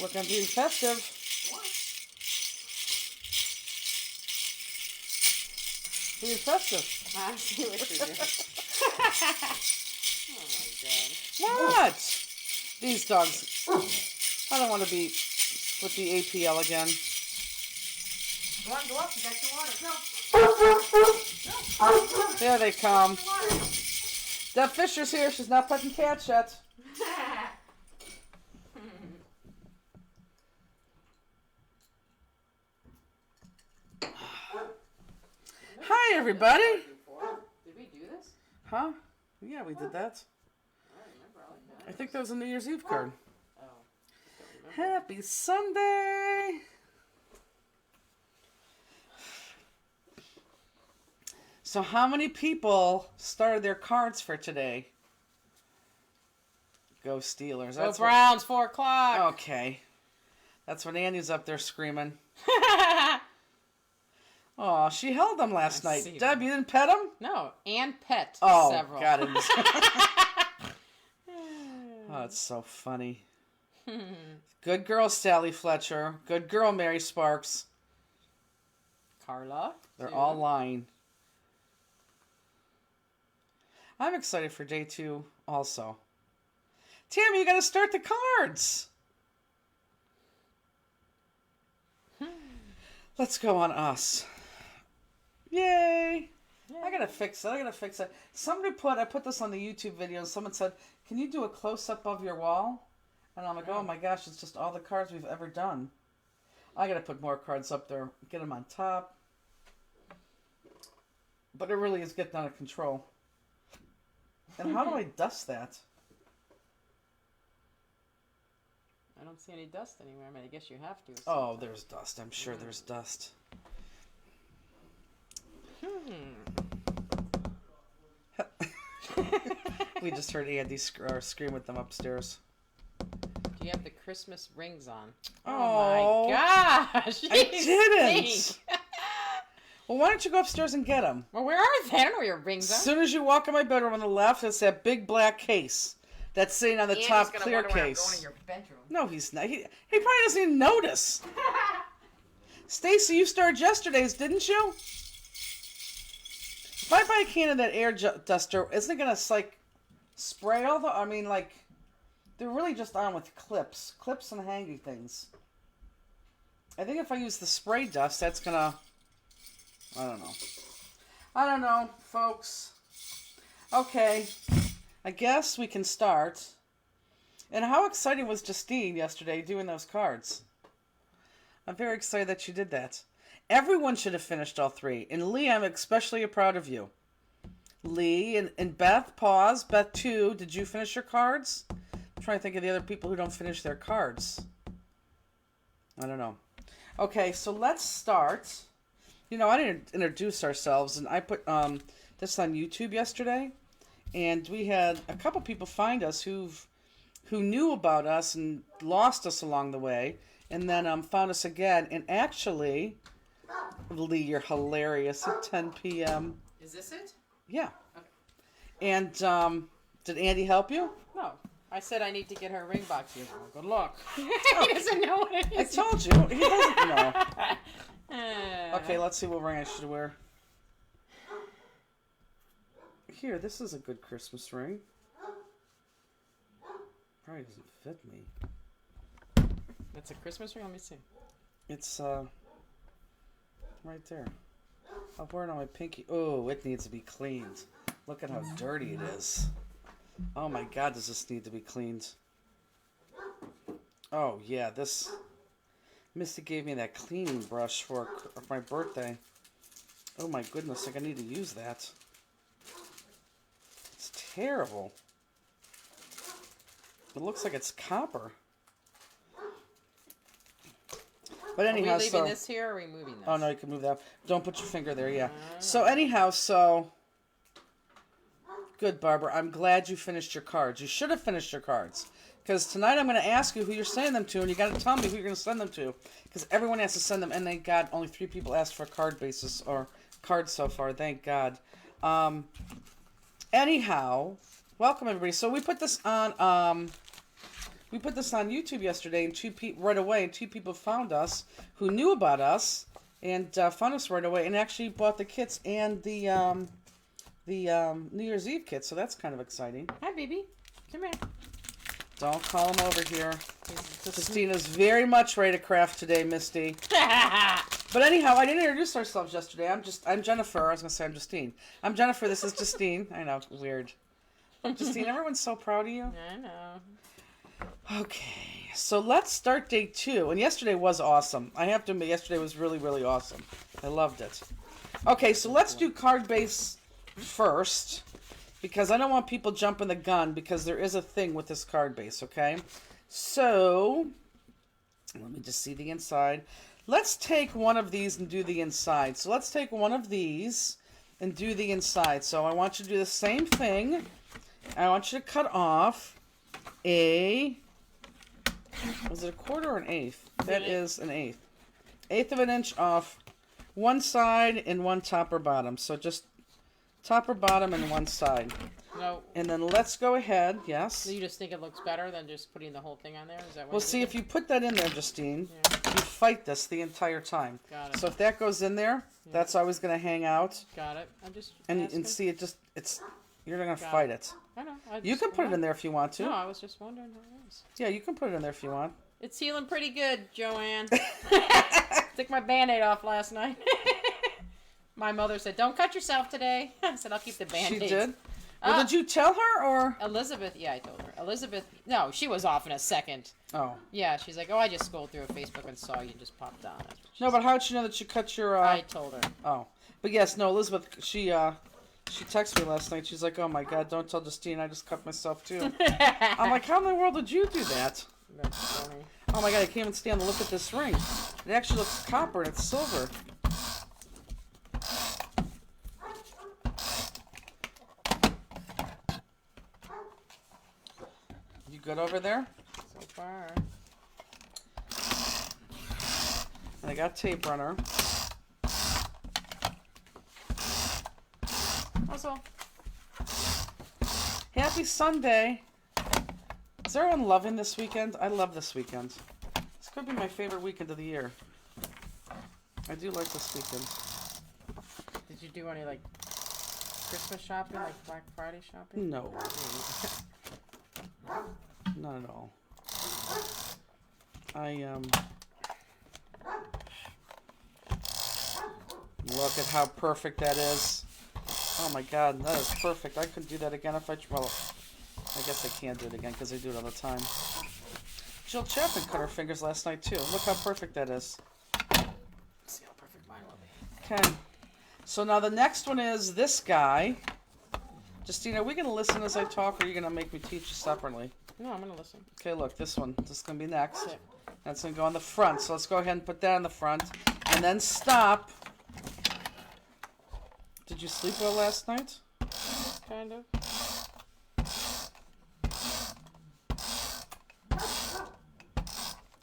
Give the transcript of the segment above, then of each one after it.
Look, I'm being festive. What? Being festive. I see what you're doing. Oh my god. What? These dogs. I don't want to be with the APL again. Go on, go up. You got your water. Go. There they come. Deb Fisher's here. She's not petting cats yet. Hi, everybody. Did we do this? Huh? Yeah, we did that. I don't remember all like that. I think that was a New Year's Eve card. Oh. Happy Sunday. So how many people started their cards for today? Go Steelers. Go Browns, 4 o'clock. Okay. That's when Andy's up there screaming. Oh, she held them last night. see Deb, them. you didn't pet them? No, and pet Oh, several. got it. Oh, it's so funny. Good girl, Sally Fletcher. Good girl, Mary Sparks. Carla. They're too. all lying. I'm excited for day 2 also. Tammy, you got to start the cards. Let's go on us. Yay. I got to fix it. I put this on the YouTube video and someone said, can you do a close-up of your wall? And I'm like, oh my gosh, it's just all the cards we've ever done. I got to put more cards up there, get them on top. But it really is getting out of control. And how do I dust that? I don't see any dust anywhere. I mean, I guess you have to. Oh, there's dust. I'm sure there's dust. We just heard Andy scream with them upstairs. Do you have the Christmas rings on? Oh, my gosh. I didn't. Stink. Well, why don't you go upstairs and get them? Well, where are they? I don't know where your rings are. As soon as you walk in my bedroom on the left, it's that big black case that's sitting on the top clear case. Going in your bedroom. No, he's not. He probably doesn't even notice. Stacy, you started yesterday's, didn't you? If I buy a can of that air duster, isn't it going to, like, spray all the... I mean, like, they're really just on with clips. Clips and hangy things. I think if I use the spray dust, that's going to... I don't know, folks. Okay. I guess we can start. And how exciting was Justine yesterday doing those cards? I'm very excited that she did that. Everyone should have finished all 3. And Lee, I'm especially proud of you. Lee and Beth, pause. Beth, too, did you finish your cards? I'm trying to think of the other people who don't finish their cards. I don't know. Okay, so let's start. You know, I didn't introduce ourselves, and I put this on YouTube yesterday. And we had a couple people find us who knew about us and lost us along the way, and then found us again. And actually, Lee, you're hilarious at 10 p.m. Is this it? Yeah. Okay. And did Andy help you? No. I said I need to get her ring box. You know, good luck. He doesn't know what it I is. told you. He doesn't know. Okay, let's see what ring I should wear. Here, this is a good Christmas ring. Probably doesn't fit me. That's a Christmas ring? Let me see. It's, right there. I'll wear it on my pinky. Oh, it needs to be cleaned. Look at how dirty it is. Oh my God, does this need to be cleaned? Oh, yeah, this... Misty gave me that cleaning brush for my birthday. Oh my goodness, like I need to use that. It's terrible. It looks like it's copper. But anyhow, are we leaving this here or are we moving this? Oh no, you can move that. Don't put your finger there, yeah. So anyhow, good, Barbara. I'm glad you finished your cards. You should have finished your cards. Because tonight I'm going to ask you who you're sending them to, and you got to tell me who you're going to send them to. Because everyone has to send them, and thank God only 3 people asked for a card basis or cards so far. Thank God. Anyhow, welcome everybody. So we put this on We put this on YouTube yesterday, and right away, and 2 people found us who knew about us and found us right away, and actually bought the kits and the New Year's Eve kit. So that's kind of exciting. Hi, baby. Come here. Don't call him over here. Christina's very much ready to craft today, Misty. But anyhow, I didn't introduce ourselves yesterday. I'm Jennifer. I was gonna say I'm Justine. I'm Jennifer. This is Justine. I know, weird. Justine, everyone's so proud of you. I know. Okay, so let's start day 2. And yesterday was awesome. I have to admit, yesterday was really, really awesome. I loved it. Okay, so let's do card base first, because I don't want people jumping the gun, because there is a thing with this card base, okay? So, let me just see the inside. Let's take one of these and do the inside. So let's take one of these and do the inside. So I want you to do the same thing. I want you to cut off was it a quarter or an eighth? That is an eighth. Eighth of an inch off one side and one top or bottom. So just top or bottom and one side. No. And then let's go ahead, yes. So you just think it looks better than just putting the whole thing on there? Is that what Well, see, if you put that in there, Justine, you fight this the entire time. Got it. So if that goes in there, that's always going to hang out. Got it. I'm just And see, you're not going to fight it. I know. You can put it in there if you want to. No, I was just wondering how it is. Yeah, you can put it in there if you want. It's healing pretty good, Joanne. Took my Band-Aid off last night. My mother said, "Don't cut yourself today." I said, "I'll keep the Band-Aids." She did? Well, did you tell her, or? Elizabeth, yeah, I told her. Elizabeth, no, she was off in a second. Oh. Yeah, she's like, "Oh, I just scrolled through Facebook and saw you just popped on." No, but how did she know that you cut your, I told her. Oh. But yes, no, Elizabeth, she texted me last night. She's like, "Oh my God, don't tell Justine, I just cut myself too." I'm like, "How in the world did you do that?" That's funny. Oh my God, I can't even stand to look at this ring. It actually looks copper and it's silver. You good over there? So far. And I got tape runner. Also, Happy Sunday. Is everyone loving this weekend? I love this weekend. This could be my favorite weekend of the year. I do like this weekend. did you do any, like, Christmas shopping, like Black Friday shopping? No. Not at all. Look at how perfect that is. Oh my God, that is perfect. I couldn't do that again if well, I guess I can't do it again because I do it all the time. Jill Chapman cut her fingers last night too. Look how perfect that is. See how perfect mine will be. Okay. So now the next one is this guy. Justine, are we going to listen as I talk, or are you going to make me teach you separately? No, I'm going to listen. Okay, look, this one. This is going to be next. Okay. That's going to go on the front. So let's go ahead and put that on the front. And then stop. Did you sleep well last night? Kind of.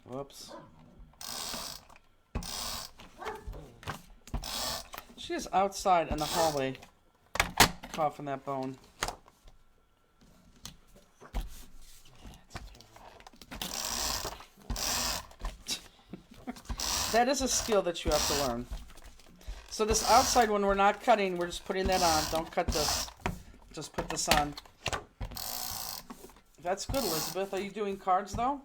Whoops. She is outside in the hallway coughing that bone. That is a skill that you have to learn. So this outside one, we're not cutting. We're just putting that on. Don't cut this. Just put this on. That's good, Elizabeth. Are you doing cards, though?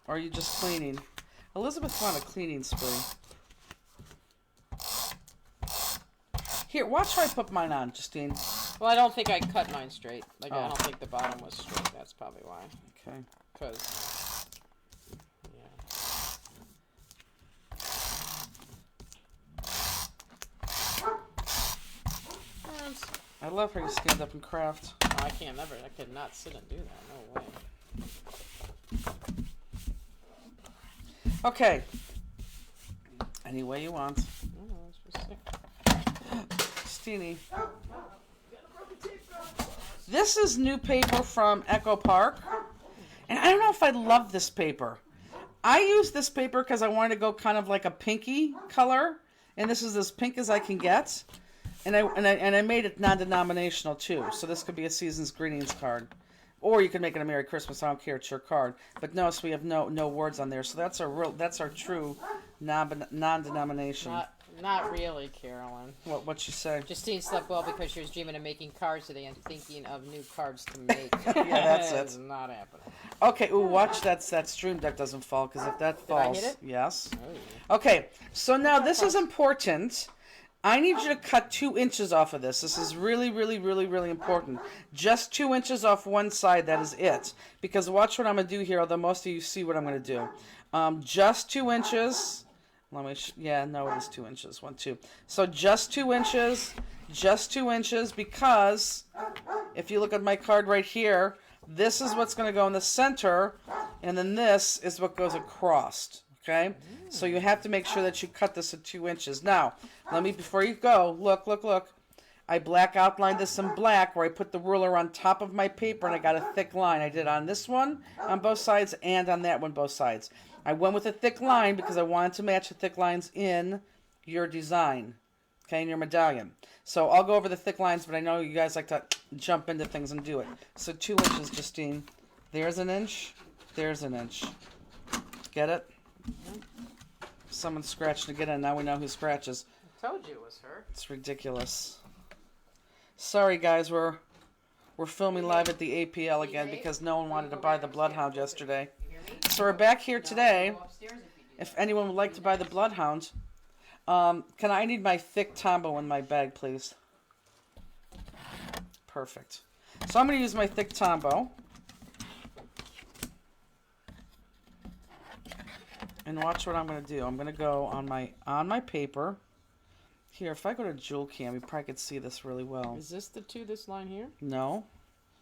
Or are you just cleaning? Elizabeth found a cleaning spree. Here, watch how I put mine on, Justine. Well, I don't think I cut mine straight. Like, I Oh. don't think the bottom was straight. That's probably why. Okay. Because, yeah. I love how you stand up and craft. Oh, I can't never. I could not sit and do that. No way. Okay. Any way you want. No, it's just sick. Steenie. This is new paper from Echo Park. And I don't know if I love this paper. I use this paper because I wanted to go kind of like a pinky color. And this is as pink as I can get. And I made it non-denominational too. So this could be a season's greetings card. Or you can make it a Merry Christmas. I don't care. It's your card. But notice we have no words on there. So that's our true non-denomination. Not really, Carolyn. What'd you say? Justine slept well because she was dreaming of making cards today and thinking of new cards to make. Yeah, that's it. It's not happening. Okay, ooh, watch that stream deck doesn't fall, because if that falls... Did I hit it? Yes. Oh. Okay, so now this is important. I need you to cut 2 inches off of this. This is really, really, really, really important. Just 2 inches off one side, that is it. Because watch what I'm going to do here, although most of you see what I'm going to do. Just 2 inches... Let me, yeah, no, it is 2 inches. 1, 2. So just 2 inches, because if you look at my card right here, this is what's going to go in the center, and then this is what goes across. Okay? So you have to make sure that you cut this at 2 inches. Now, before you go, look. I black outlined this in black where I put the ruler on top of my paper and I got a thick line. I did on this one on both sides and on that one both sides. I went with a thick line because I wanted to match the thick lines in your design, okay, in your medallion. So I'll go over the thick lines, but I know you guys like to jump into things and do it. So 2 inches, Justine. There's an inch. There's an inch. Get it? Someone scratched to get in. Now we know who scratches. I told you it was her. It's ridiculous. Sorry, guys. We're filming live at the APL again because no one wanted to buy the Bloodhound yesterday. So we're back here today. If anyone would like to buy the Bloodhound, I need my thick Tombow in my bag, please. Perfect. So I'm going to use my thick Tombow. And watch what I'm going to do. I'm going to go on my paper. Here, if I go to Jewel Cam, you probably could see this really well. Is this this line here? No.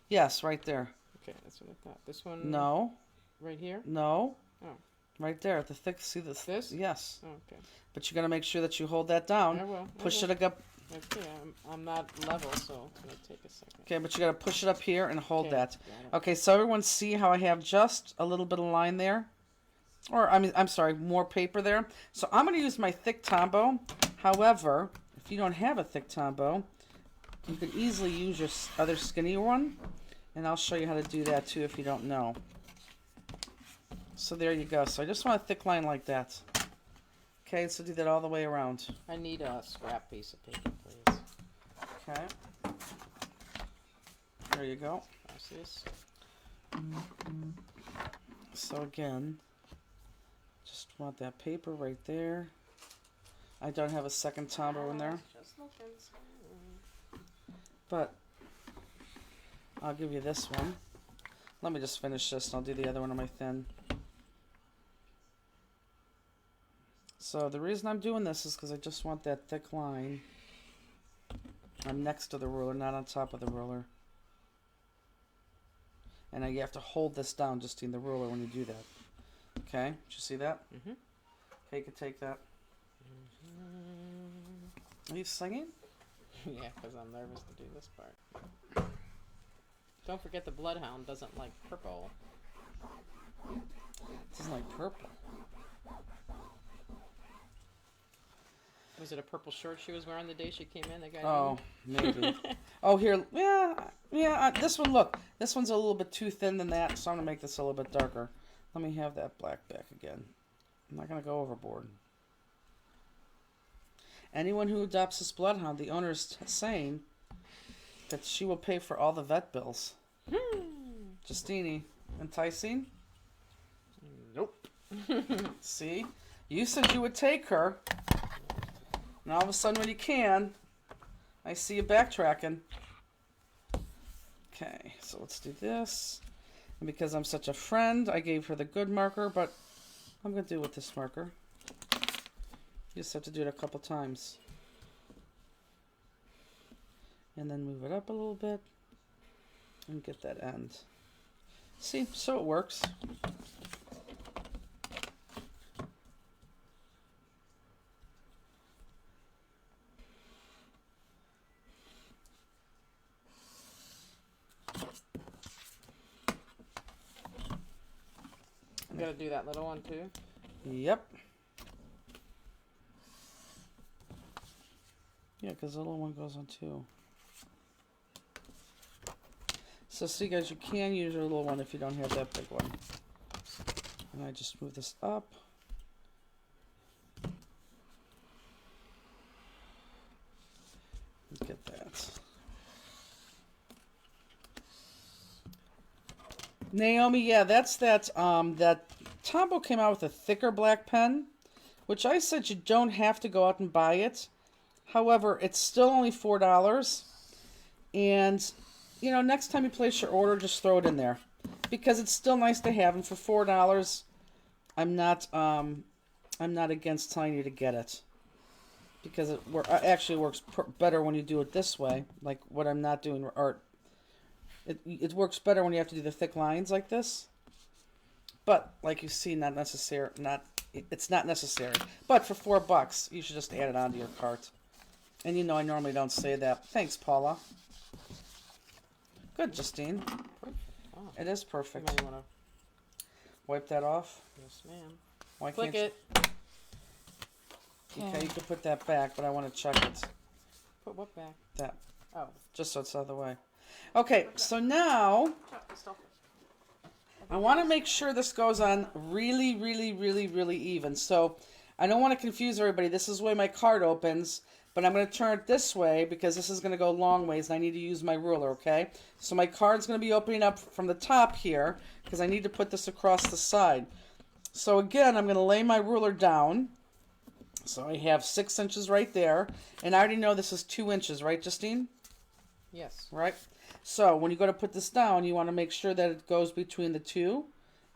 Yes, right there. Okay, that's what I thought. This one? No. Right here? No. Oh. Right there at the thick. See this? This? Yes. Oh, okay. But you got to make sure that you hold that down. I will. Push it up. Okay, I'm not level, so it's going to take a second. Okay, but you got to push it up here and hold Okay, that. got it. Okay, so everyone see how I have just a little bit of line there? Or, I'm sorry, more paper there. So I'm going to use my thick Tombow. However, if you don't have a thick Tombow, you could easily use your other skinnier one. And I'll show you how to do that too if you don't know. So there you go. So I just want a thick line like that. Okay, so do that all the way around. I need a scrap piece of paper, please. Okay. There you go. What's this? So again, just want that paper right there. I don't have a second Tombow in there. Just looking. But I'll give you this one. Let me just finish this and I'll do the other one on my thin. So the reason I'm doing this is because I just want that thick line. I'm next to the ruler, not on top of the ruler. And you have to hold this down just in the ruler when you do that. Okay, did you see that? Mm-hmm. Okay, you can take that. Are you singing? Yeah, because I'm nervous to do this part. Don't forget the Bloodhound doesn't like purple. It doesn't like purple. Was it a purple shirt she was wearing the day she came in? The guy. Oh, maybe. Oh, here. Yeah. This one, look. This one's a little bit too thin than that, so I'm going to make this a little bit darker. Let me have that black back again. I'm not going to go overboard. Anyone who adopts this Bloodhound, the owner is saying that she will pay for all the vet bills. Justine, enticing? Nope. See? You said you would take her. And all of a sudden when you can, I see you backtracking. Okay, so let's do this. And because I'm such a friend, I gave her the good marker, but I'm going to do it with this marker. You just have to do it a couple times. And then move it up a little bit. And get that end. See, so it works. I'm gonna do that little one too. Yep. Yeah, because the little one goes on too. So see guys, you can use your little one if you don't have that big one. And I just move this up. Get that. Naomi, yeah, that's that that Tombow came out with a thicker black pen, which I said you don't have to go out and buy it. However, it's still only $4. And you know, next time you place your order, just throw it in there. Because it's still nice to have, and for $4, I'm not against telling you to get it. Because it actually works better when you do it this way, like what I'm not doing, or it works better when you have to do the thick lines like this. But like you see, it's not necessary. But for $4, you should just add it onto your cart. And you know, I normally don't say that. Thanks, Paula. Good, Justine. Oh. It is perfect. You might want to wipe that off. Yes, ma'am. Why Click can't it. Okay, you can put that back, but I want to check it. Put what back? That. Oh. Just so it's out of the way. Okay, so now I want to make sure this goes on really, really, really, really even. So I don't want to confuse everybody. This is the way my card opens, but I'm going to turn it this way because this is going to go long ways and I need to use my ruler, okay? So my card's going to be opening up from the top here because I need to put this across the side. So again, I'm going to lay my ruler down. So I have 6 inches right there. And I already know this is 2 inches, right, Justine? Yes. Right? So when you go to put this down, you want to make sure that it goes between the 2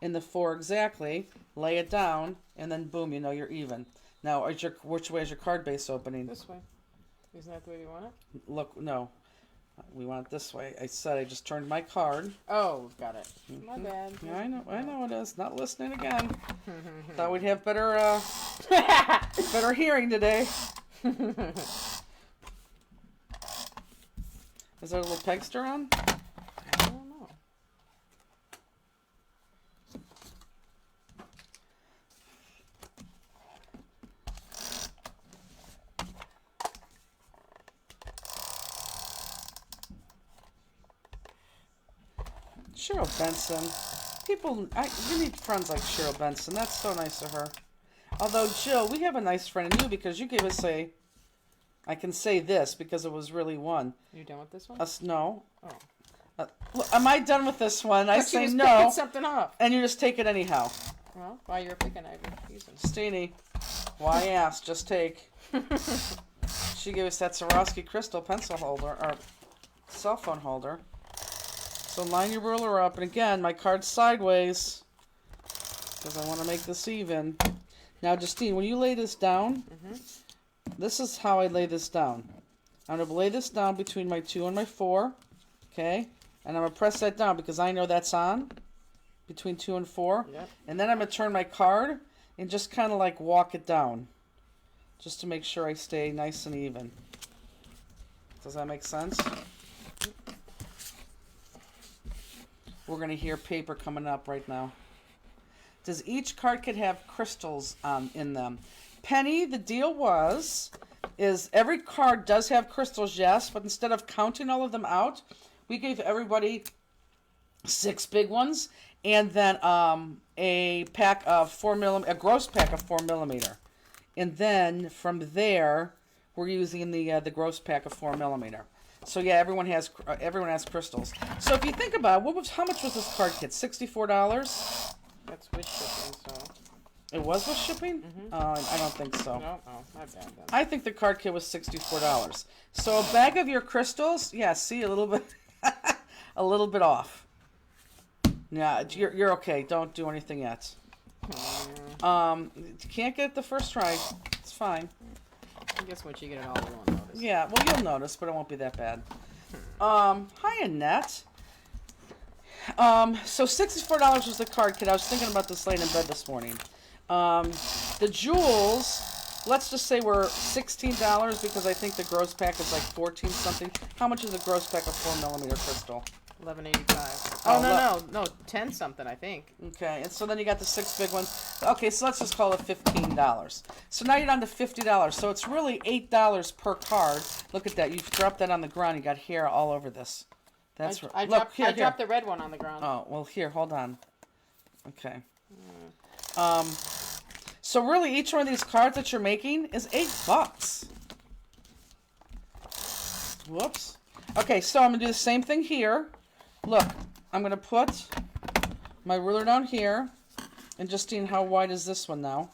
and the 4 exactly. Lay it down, and then boom, you know you're even. Now, which way is your card base opening? This way. Isn't that the way you want it? Look, no. We want it this way. I said I just turned my card. Oh, got it. My bad. Yeah, I know it is. Not listening again. Thought we'd have better better hearing today. Is there a little pegster on? I don't know. Cheryl Benson. You need friends like Cheryl Benson. That's so nice of her. Although, Jill, we have a nice friend in you because you gave us I can say this because it was really one. You done with this one? No. Oh. Am I done with this one? I say just no. picking something up. And you just take it anyhow. Well, while you're picking, I would use them. Steenie. Why ask? Just take. She gave us that Swarovski crystal pencil holder, or cell phone holder. So line your ruler up, and again, my card's sideways because I want to make this even. Now, Justine, when you lay this down, this is how I lay this down. I'm going to lay this down between my 2 and my 4, okay? And I'm going to press that down because I know that's on, between 2 and 4. Yep. And then I'm going to turn my card and just kind of like walk it down, just to make sure I stay nice and even. Does that make sense? We're going to hear paper coming up right now. Does each card kit have crystals in them? Penny, the deal is every card does have crystals, yes, but instead of counting all of them out, we gave everybody 6 big ones and then a pack of 4mm, a gross pack of 4mm. And then from there, we're using the gross pack of 4mm. So yeah, everyone has crystals. So if you think about it, how much was this card kit? $64? That's with shipping, so. It was with shipping? I don't think so. No, oh, my bad then. I think the card kit was $64. So a bag of your crystals, yeah, see a little bit, a little bit off. Yeah, you're okay. Don't do anything yet. You can't get it the first try. It's fine. I guess once you get it all, you won't notice. Yeah, well, you'll notice, but it won't be that bad. Hi, Annette. So $64 was the card kit. I was thinking about this laying in bed this morning. The jewels, let's just say were $16 because I think the gross pack is like 14 something. How much is a gross pack of 4mm crystal? $11.85. Oh, no, 10 something, I think. Okay, and so then you got the 6 big ones. Okay, so let's just call it $15. So now you're down to $50. So it's really $8 per card. Look at that. You've dropped that on the ground. You got hair all over this. That's I look, dropped, I dropped the red one on the ground. Oh, well, here, hold on. Okay. So really, each one of these cards that you're making is $8. Whoops. Okay, so I'm going to do the same thing here. Look, I'm going to put my ruler down here. And Justine, how wide is this one now?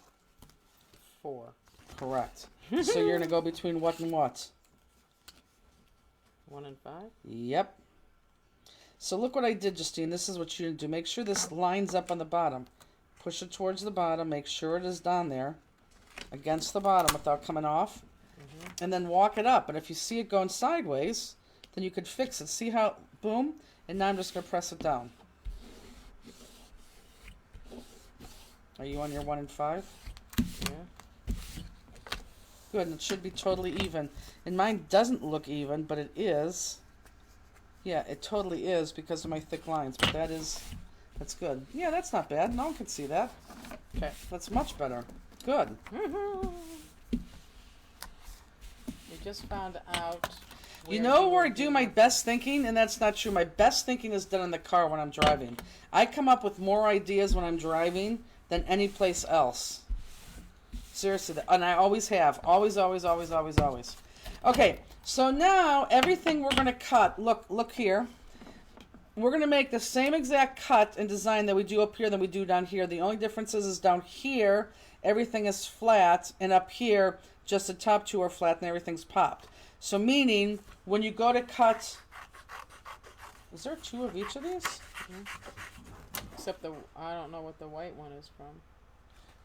4. Correct. So you're going to go between what and what? 1 and 5? Yep. So look what I did, Justine. This is what you do. Make sure this lines up on the bottom. Push it towards the bottom. Make sure it is down there against the bottom without coming off. Mm-hmm. And then walk it up. And if you see it going sideways, then you could fix it. See how, boom? And now I'm just going to press it down. Are you on your 1 and 5? Yeah. Good, and it should be totally even. And mine doesn't look even, but it is. Yeah, it totally is because of my thick lines, but that's good. Yeah, that's not bad. No one can see that. Okay, that's much better. Good. We just found out. You know where I do my best thinking, and that's not true. My best thinking is done in the car when I'm driving. I come up with more ideas when I'm driving than any place else. Seriously, and I always have. Always, always, always, always, always. Okay, so now everything we're going to cut, look here. We're going to make the same exact cut and design that we do up here than we do down here. The only difference is down here, everything is flat, and up here, just the top two are flat and everything's popped. So meaning, when you go to cut, is there 2 of each of these? Mm-hmm. Except I don't know what the white one is from.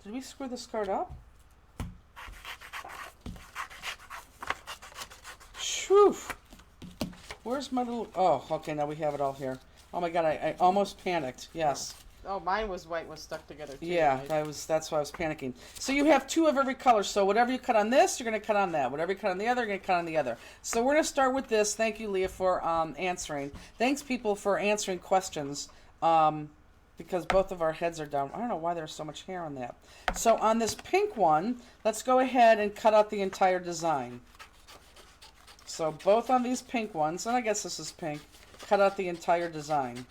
Did we screw this card up? Whew. Where's my little... Oh, okay, now we have it all here. Oh my god, I almost panicked. Yes. Oh, mine was white was stuck together too. Yeah, right? that's why I was panicking. So you have 2 of every color. So whatever you cut on this, you're going to cut on that. Whatever you cut on the other, you're going to cut on the other. So we're going to start with this. Thank you, Leah, for answering. Thanks, people, for answering questions. Because both of our heads are down. I don't know why there's so much hair on that. So on this pink one, let's go ahead and cut out the entire design. So both on these pink ones, and I guess this is pink, cut out the entire design.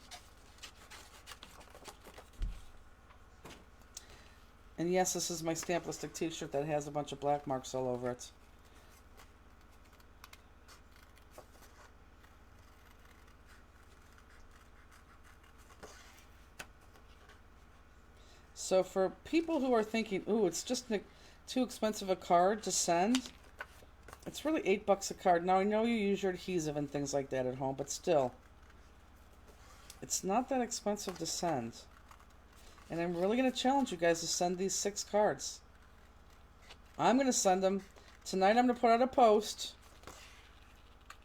And yes, this is my Stamplistic t-shirt that has a bunch of black marks all over it. So for people who are thinking, ooh, it's just too expensive a card to send, it's really $8 a card. Now, I know you use your adhesive and things like that at home, but still, it's not that expensive to send. And I'm really going to challenge you guys to send these 6 cards. I'm going to send them. Tonight I'm going to put out a post.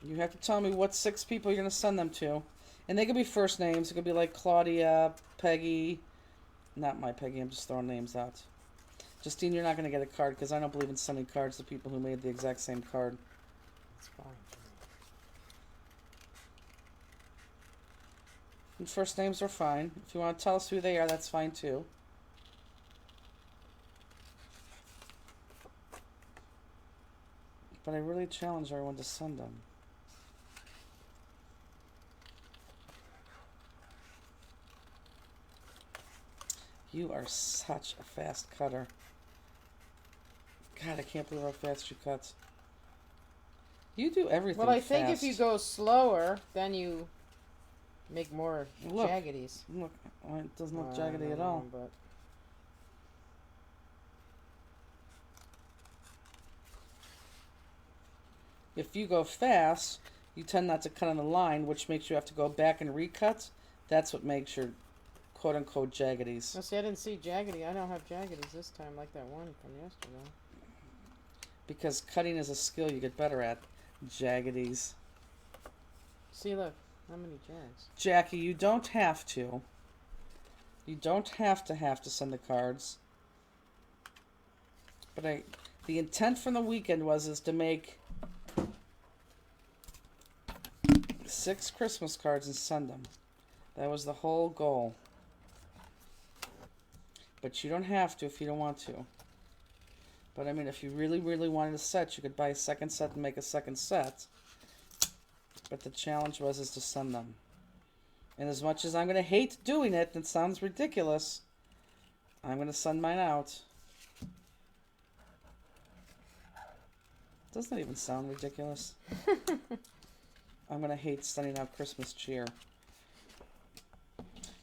You have to tell me what 6 people you're going to send them to. And they could be first names. It could be like Claudia, Peggy. Not my Peggy, I'm just throwing names out. Justine, you're not going to get a card because I don't believe in sending cards to people who made the exact same card. It's fine. And first names are fine. If you want to tell us who they are, that's fine too. But I really challenge everyone to send them. You are such a fast cutter. God, I can't believe how fast you cut. You do everything Well, I think fast. if you go slower, then you make more Look. jaggedies. Look, well, it doesn't look I jaggedy don't at know, all. But If you go fast, you tend not to cut on the line, which makes you have to go back and recut. That's what makes your quote-unquote jaggedies. no, see, I didn't see jaggedy. I don't have jaggedies this time like that one from yesterday. Because cutting is a skill you get better at. Jaggedies. See, look, how many jags? Jackie, you don't have to. You don't have to send the cards. But the intent from the weekend is to make 6 Christmas cards and send them. That was the whole goal. But you don't have to if you don't want to. But I mean, if you really, really wanted a set, you could buy a second set and make a second set. But the challenge is to send them. And as much as I'm going to hate doing it, and it sounds ridiculous, I'm going to send mine out. Doesn't even sound ridiculous. I'm going to hate sending out Christmas cheer.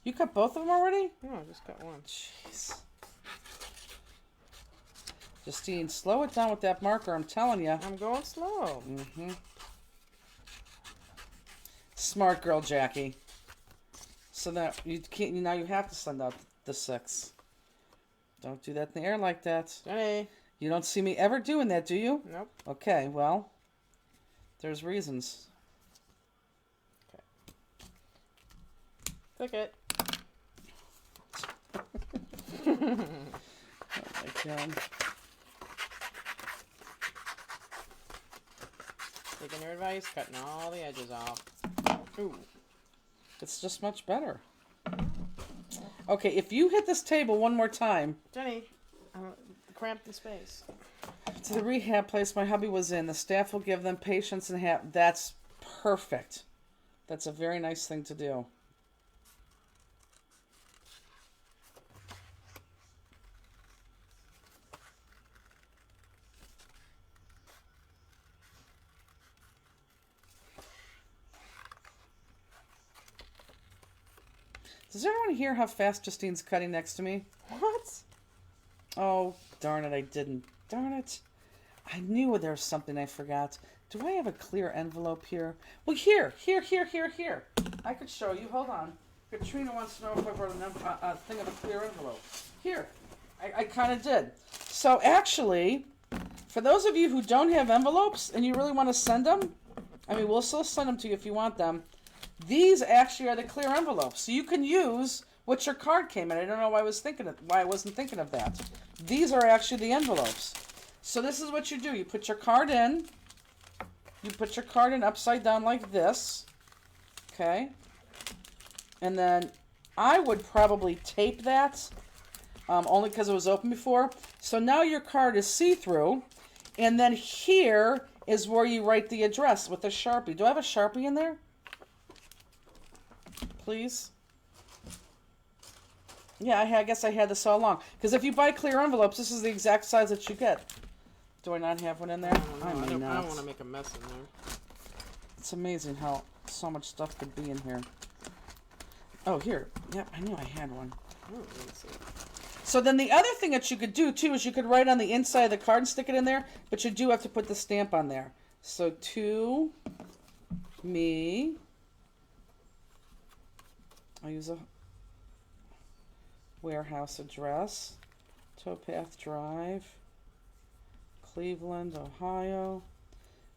You cut both of them already? No, I just got one. Jeez. Justine, slow it down with that marker, I'm telling you. I'm going slow. Mm-hmm. Smart girl, Jackie. So that you can't, now you have to send out the 6. Don't do that in the air like that. Hey. You don't see me ever doing that, do you? Nope. Okay, well, there's reasons. Click it. Oh my God. Taking your advice, cutting all the edges off. Ooh. It's just much better. Okay, if you hit this table one more time. Jenny, I'm cramped in space. To the rehab place my hubby was in, the staff will give them patience and that's perfect. That's a very nice thing to do. Does everyone hear how fast Justine's cutting next to me? What? Oh, darn it, I didn't. Darn it. I knew there was something I forgot. Do I have a clear envelope here? Well, here. I could show you. Hold on. Katrina wants to know if I brought a thing of a clear envelope. Here. I kind of did. So, actually, for those of you who don't have envelopes and you really want to send them, I mean, we'll still send them to you if you want them. These actually are the clear envelopes. So you can use what your card came in. I don't know why I wasn't thinking of that. These are actually the envelopes. So this is what you do. You put your card in. You put your card in upside down like this. Okay. And then I would probably tape that. Only because it was open before. So now your card is see-through. And then here is where you write the address with a Sharpie. Do I have a Sharpie in there? Please? Yeah, I guess I had this all along. Because if you buy clear envelopes, this is the exact size that you get. Do I not have one in there? I don't want to make a mess in there. It's amazing how so much stuff could be in here. Oh, here. Yep, I knew I had one. Let's see. So then the other thing that you could do, too, is you could write on the inside of the card and stick it in there, but you do have to put the stamp on there. So, to me... I'll use a warehouse address, Towpath Drive, Cleveland, Ohio.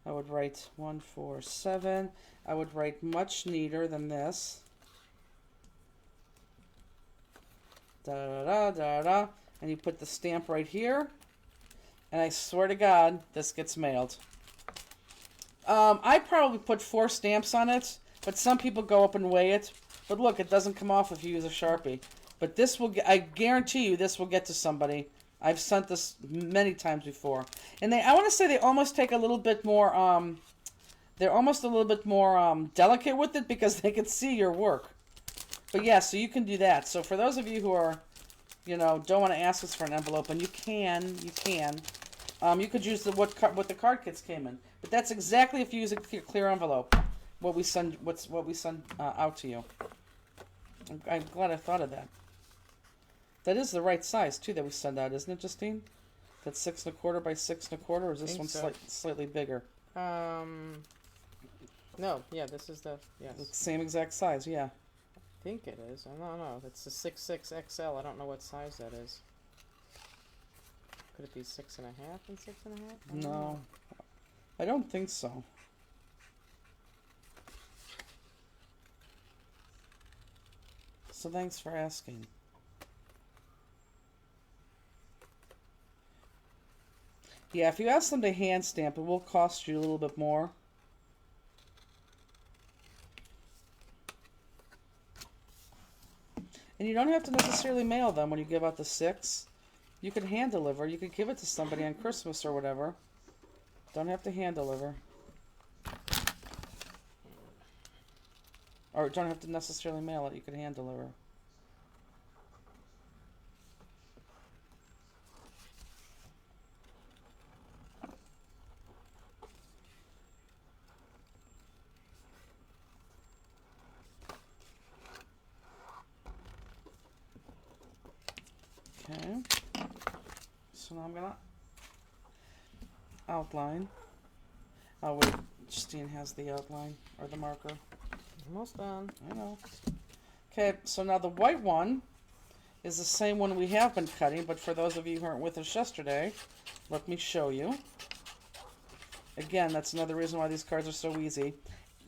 I would write 147. I would write much neater than this. Da da da da da. And you put the stamp right here. And I swear to God, this gets mailed. I probably put 4 stamps on it, but some people go up and weigh it. But look, it doesn't come off if you use a Sharpie. But this will get, I guarantee you this will get to somebody. I've sent this many times before. And I want to say they almost take a little bit more, they're almost a little bit more delicate with it because they can see your work. But yeah, so you can do that. So for those of you who are, don't want to ask us for an envelope, and you can. You could use what the card kits came in. But that's exactly if you use a clear envelope. What we send out to you. I'm glad I thought of that. That is the right size too that we send out, isn't it, Justine? That's 6 1/4 by 6 1/4, or is this one slightly bigger? No, yeah, this is the Same exact size, yeah. I think it is. I don't know. It's the 6.6 XL. I don't know what size that is. Could it be 6.5 and 6.5? No, I don't think so. So thanks for asking. Yeah, if you ask them to hand stamp, it will cost you a little bit more. And you don't have to necessarily mail them when you give out the 6. You can hand deliver. You could give it to somebody on Christmas or whatever. Don't have to hand deliver. Or don't have to necessarily mail it. You can hand deliver. Okay. So now I'm gonna outline. Oh wait, Justine has the outline or the marker. Almost done. I know. Okay, so now the white one is the same one we have been cutting, but for those of you who weren't with us yesterday, let me show you. Again, that's another reason why these cards are so easy.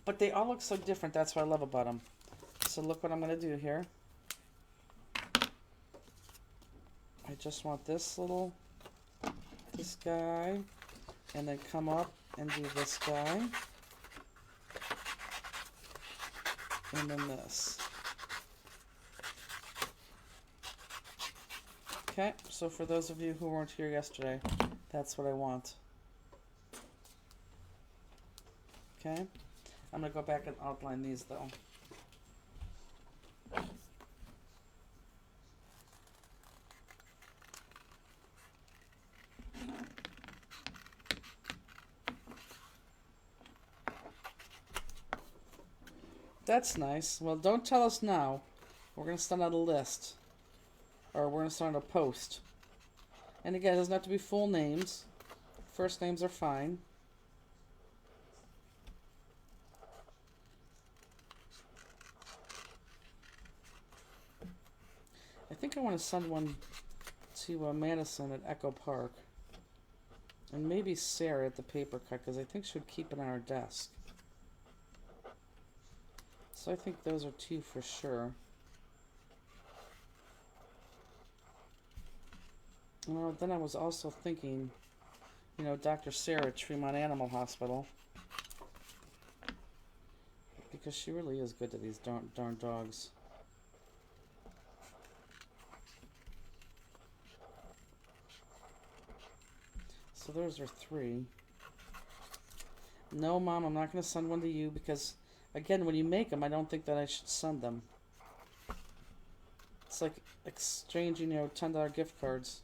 But they all look so different. That's what I love about them. So look what I'm going to do here. I just want this guy, and then come up and do this guy. And then this. Okay, so for those of you who weren't here yesterday, that's what I want. Okay, I'm going to go back and outline these though. That's nice. Well, don't tell us now. We're going to send out a list. Or we're going to start a post. And again, it doesn't have to be full names. First names are fine. I think I want to send one to Madison at Echo Park. And maybe Sarah at the paper cut, because I think she would keep it on our desk. So I think those are two for sure. Well, then I was also thinking, you know, Dr. Sarah at Tremont Animal Hospital. Because she really is good to these darn dogs. So those are three. No, Mom, I'm not going to send one to you because, again, when you make them, I don't think that I should send them. It's like exchanging, you know, $10 gift cards.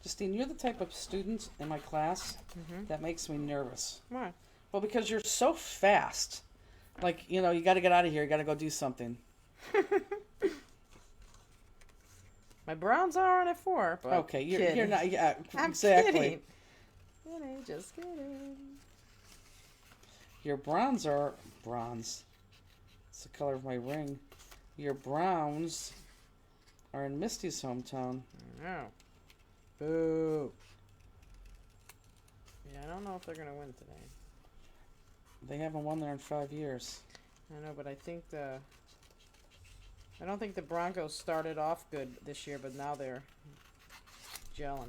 Justine, you're the type of student in my class that makes me nervous. Why? Well, because you're so fast. Like, you know, you got to get out of here. You got to go do something. My browns are on at 4. But Okay, you're not. Yeah, I'm exactly. Kidding, just kidding. Your browns are bronze. It's the color of my ring. Your browns are in Misty's hometown. No. Boo. Yeah, I don't know if they're gonna win today. They haven't won there in 5 years. I know, but I don't think the Broncos started off good this year, but now they're gelling.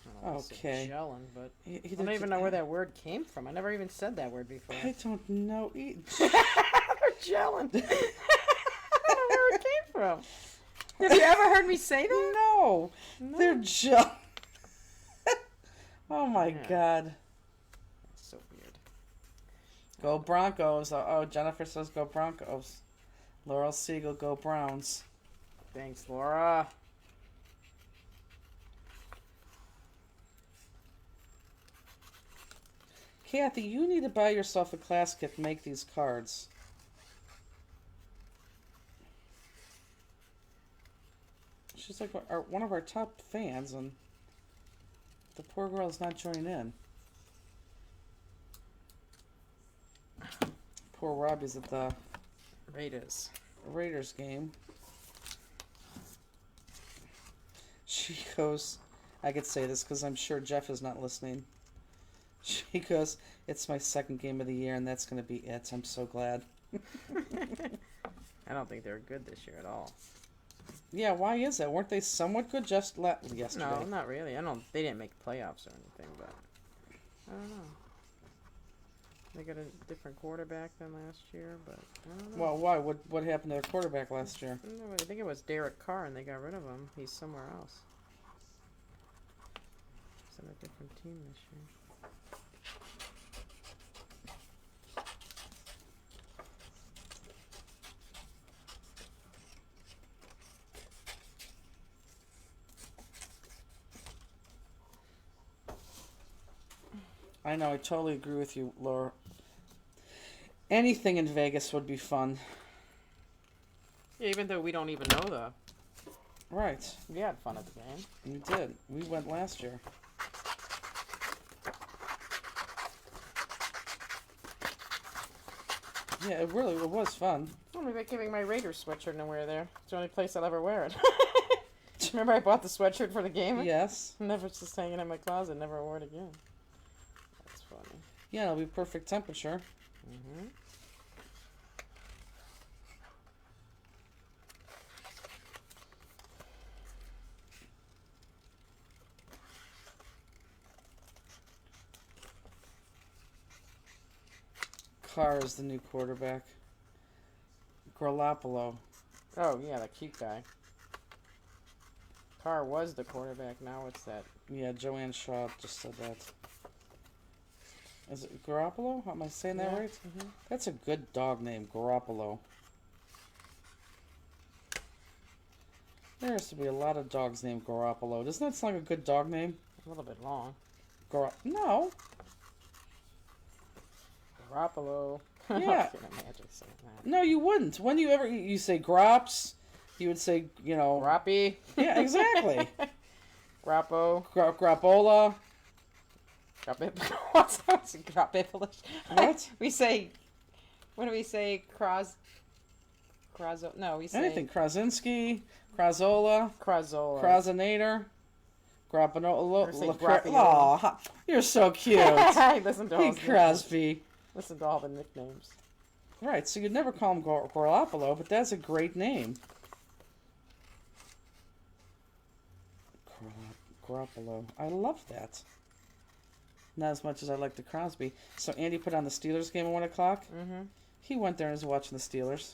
I don't know if Okay. it's gelling, but I don't even know where that word came from. I never even said that word before. I don't know. They're gelling. I don't know where it came from. Have you ever heard me say that? No. No. They're just. Oh my Yeah. God. That's so weird. Go Broncos. Oh, Jennifer says go Broncos. Laurel Siegel, go Browns. Thanks, Laura. Kathy, you need to buy yourself a class kit to make these cards. She's like one of our top fans, and the poor girl is not joining in. Poor Robbie's at the Raiders game. She goes, I could say this because I'm sure Jeff is not listening. She goes, it's my second game of the year, and that's going to be it. I'm so glad. I don't think they're good this year at all. Yeah, why is that? Weren't they somewhat good just yesterday? No, not really. They didn't make playoffs or anything, but I don't know. They got a different quarterback than last year, but I don't know. Well, why? What happened to their quarterback last year? No, I think it was Derek Carr, and they got rid of him. He's somewhere else. He's on a different team this year. I know, I totally agree with you, Laura. Anything in Vegas would be fun. Yeah, even though we don't even know the. Right. We had fun at the game. We did. We went last year. Yeah, it was fun. I'm gonna be giving my Raiders sweatshirt nowhere there. It's the only place I'll ever wear it. Remember I bought the sweatshirt for the game? Yes. Never, just hanging in my closet, never wore it again. That's funny. Yeah, it'll be perfect temperature. Mm-hmm. Carr is the new quarterback. Garoppolo. Oh, yeah, the cute guy. Carr was the quarterback, now it's that. Yeah, Joanne Shaw just said that. Is it Garoppolo? Am I saying that right? Mm-hmm. That's a good dog name, Garoppolo. There has to be a lot of dogs named Garoppolo. Doesn't that sound like a good dog name? A little bit long. No. Garoppolo. Yeah. I can't imagine saying that. No, you wouldn't. When you say Grops, you would say, Grappy. Yeah, exactly. Grappo. Grapola. What's Grapipolish? What? We say, what do we say? Krazo. No, we say Anything. Krasinski, Krazola, Krazola. Krazinator, Grapanola. Or say Grappiola. Aw, you're so cute. I listen to all Hey, his Crosby. nicknames. Listen to all the nicknames. Right, so you'd never call him Garoppolo, but that's a great name. Garoppolo. I love that. Not as much as I like the Crosby. So Andy put on the Steelers game at 1 o'clock. Mm-hmm. He went there and was watching the Steelers.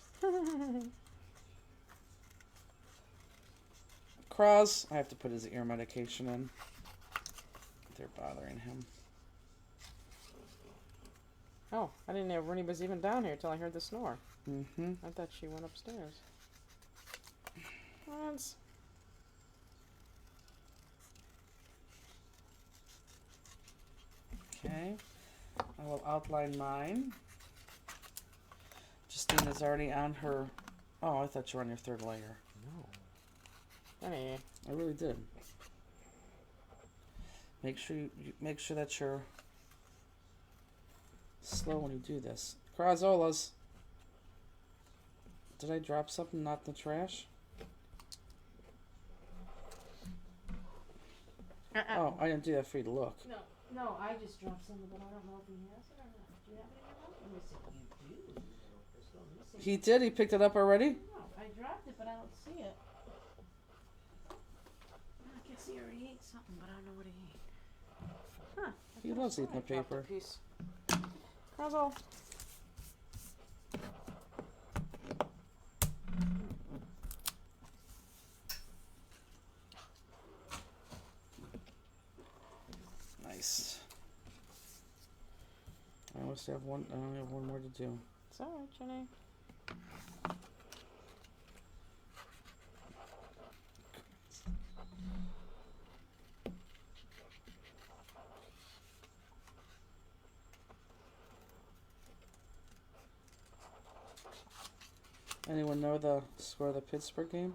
Cross, I have to put his ear medication in. They're bothering him. Oh, I didn't know Rooney was even down here till I heard the snore. Mm-hmm. I thought she went upstairs. Once. Okay. I will outline mine. Justine is already on her... Oh, I thought you were on your third layer. No. Honey. I really did. Make sure make sure that you're slow when you do this. Crazolas. Did I drop something not in the trash? Oh, I didn't do that for you to look. No, I just dropped something, but I don't know if he has it or not. Do you have it in your mouth? Let me see. You do. Let me see. He did? He picked it up already? No, I dropped it, but I don't see it. I can see he already ate something, but I don't know what he ate. Huh. He loves eating the paper. Piece. Puzzle. Nice. I only have one. I only have one more to do. It's alright, Jenny. Anyone know the score of the Pittsburgh game?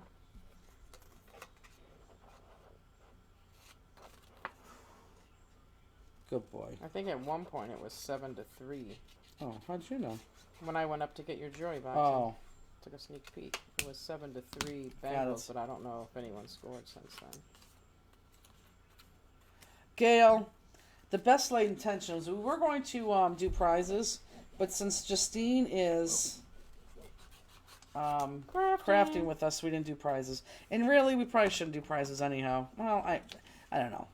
Good boy. I think at one point it was 7-3. Oh, how'd you know? When I went up to get your Joy box, Oh, took a sneak peek. It was 7-3 Got Bengals, it. but I don't know if anyone scored since then. Gail, the best laid intentions. We were going to do prizes, but since Justine is crafting with us, we didn't do prizes. And really, we probably shouldn't do prizes anyhow. Well, I don't know.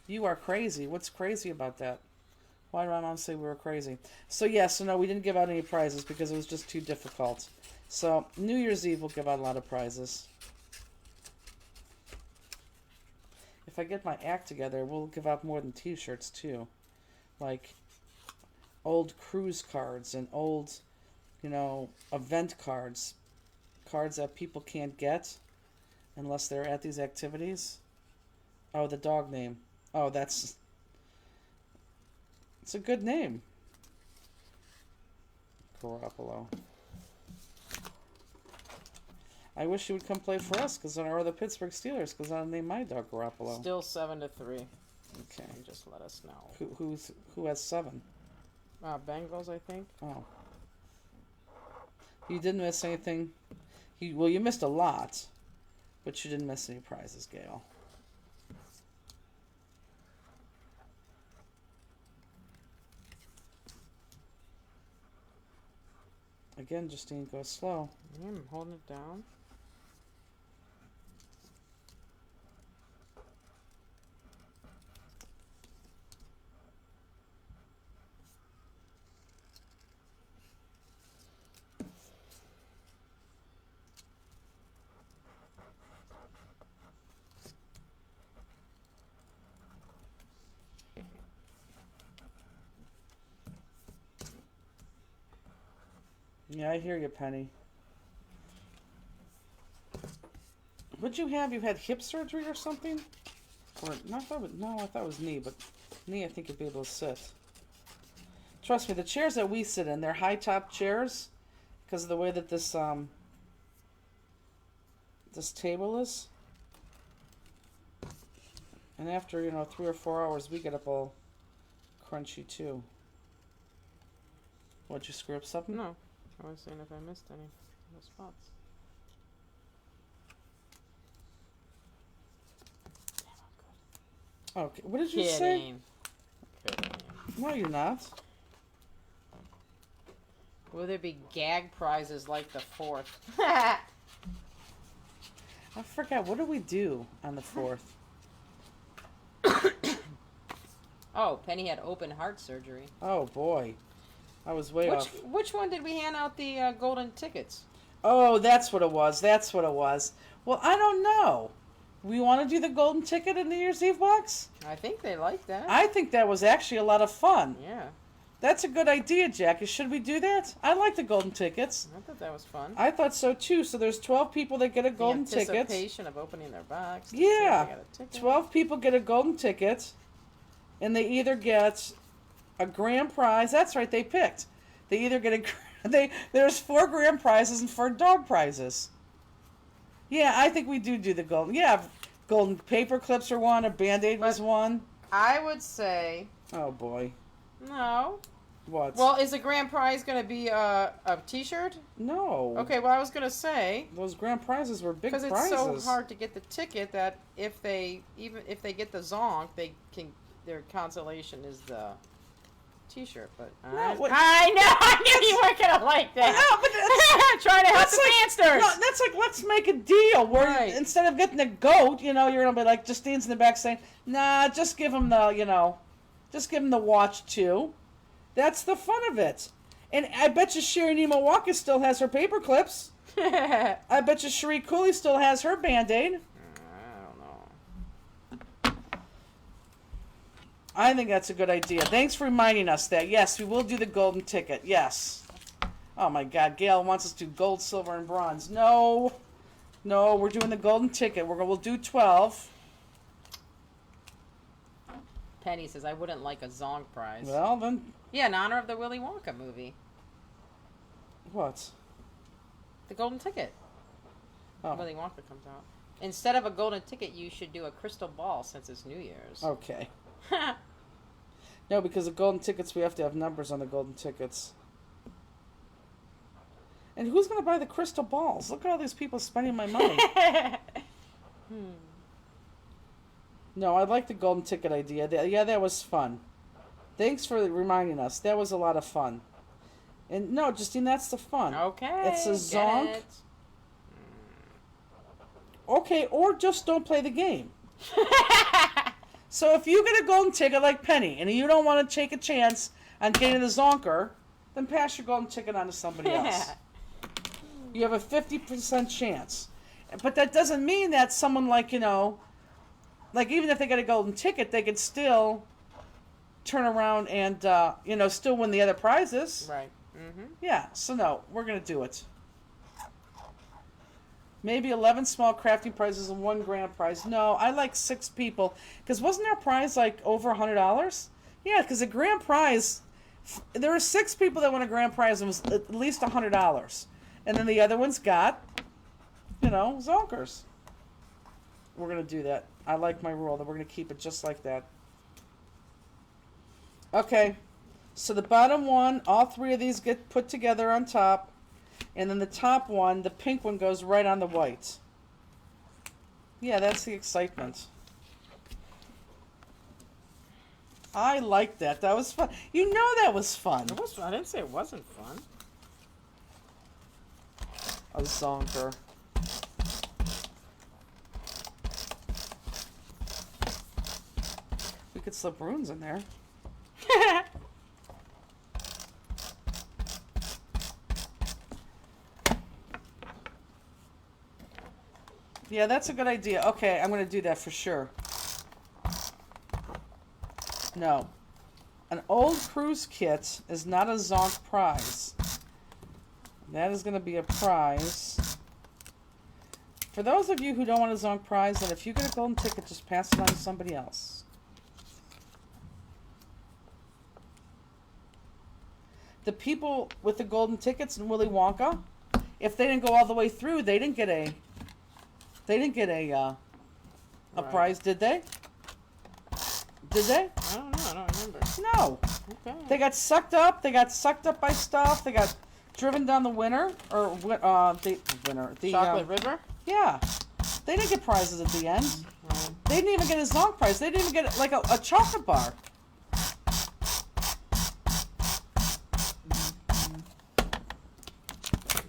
You are crazy. What's crazy about that? Why did my mom say we were crazy? So, yeah, so no, we didn't give out any prizes because it was just too difficult. So, New Year's Eve, we'll give out a lot of prizes. If I get my act together, we'll give out more than t-shirts, too. Like, old cruise cards and old, event cards. Cards that people can't get unless they're at these activities. Oh, the dog name. Oh, it's a good name. Garoppolo. I wish you would come play for us, or the Pittsburgh Steelers, because I'll name my dog Garoppolo. Still 7-3. Okay. And just let us know. Who has 7? Bengals, I think. Oh. You didn't miss anything. You missed a lot, but you didn't miss any prizes, Gail. Again, Justine, go slow. I'm holding it down. Yeah, I hear you, Penny. What'd you have? You had hip surgery or something? Or I thought it was knee, but knee I think you'd be able to sit. Trust me, the chairs that we sit in, they're high top chairs because of the way that this table is. And after, 3 or 4 hours, we get up all crunchy too. What'd you screw up something? No. I was saying if I missed any spots. Okay, what did you say? Kidding. No, you're not. Will there be gag prizes like the 4th? I forgot. What do we do on the 4th? Oh, Penny had open heart surgery. Oh, boy. I was way off. Which one did we hand out the golden tickets? Oh, that's what it was. Well, I don't know. We want to do the golden ticket in New Year's Eve box? I think they like that. I think that was actually a lot of fun. Yeah. That's a good idea, Jackie. Should we do that? I like the golden tickets. I thought that was fun. I thought so, too. So there's 12 people that get a golden ticket. The anticipation of opening their box. Yeah. 12 people get a golden ticket. And they either get a grand prize. That's right, they picked. They either get there's 4 grand prizes and 4 dog prizes. Yeah, I think we do the golden. Yeah, golden paper clips are one. A Band-Aid was one. I would say. Oh boy. No. What? Well, is the grand prize going to be a T-shirt? No. Okay, well I was going to say. Those grand prizes were big prizes. Because it's so hard to get the ticket that if they get the zonk, their consolation is the T-shirt. But I knew you weren't gonna like that. No, but trying to help the fansters. No, that's like, let's make a deal where instead of getting a goat, you're gonna be like Justine's in the back saying, nah, just give him the watch too. That's the fun of it. And I bet you Sherry Nemo Walker still has her paper clips. I bet you Cherie Cooley still has her Band-Aid. I think that's a good idea. Thanks for reminding us that. Yes, we will do the golden ticket. Yes. Oh my God, Gail wants us to do gold, silver, and bronze. No, we're doing the golden ticket. We'll do 12. Penny says I wouldn't like a zonk prize. Well then. Yeah, in honor of the Willy Wonka movie. What? The golden ticket. Oh. Willy Wonka comes out. Instead of a golden ticket, you should do a crystal ball since it's New Year's. Okay. No, because the golden tickets, we have to have numbers on the golden tickets. And who's going to buy the crystal balls? Look at all these people spending my money. No, I like the golden ticket idea. Yeah, that was fun. Thanks for reminding us. That was a lot of fun. And no, Justine, that's the fun. Okay. It's a zonk. Okay, or just don't play the game. So if you get a golden ticket like Penny, and you don't want to take a chance on getting the zonker, then pass your golden ticket on to somebody else. You have a 50% chance. But that doesn't mean that someone like, like even if they get a golden ticket, they could still turn around and, still win the other prizes. Right. Mm-hmm. Yeah, so no, we're going to do it. Maybe 11 small crafting prizes and 1 grand prize. No, I like 6 people. Because wasn't our prize like over $100? Yeah, because the grand prize, there were 6 people that won a grand prize and it was at least $100. And then the other ones got, zonkers. We're going to do that. I like my rule that we're going to keep it just like that. Okay, so the bottom one, all 3 of these get put together on top. And then the top one, the pink one, goes right on the white. Yeah, that's the excitement. I like that. That was fun. You know that was fun. It was fun. I didn't say it wasn't fun. A zonker. We could slip runes in there. Yeah, that's a good idea. Okay, I'm going to do that for sure. No. An old cruise kit is not a zonk prize. That is going to be a prize. For those of you who don't want a zonk prize, then if you get a golden ticket, just pass it on to somebody else. The people with the golden tickets in Willy Wonka, if they didn't go all the way through, they didn't get a Right. prize, did they? Did they? I don't know. I don't remember. No. Okay. They got sucked up. They got sucked up by stuff. They got driven down the winter the Chocolate River? Yeah. They didn't get prizes at the end. Right. They didn't even get a zonk prize. They didn't even get like a chocolate bar.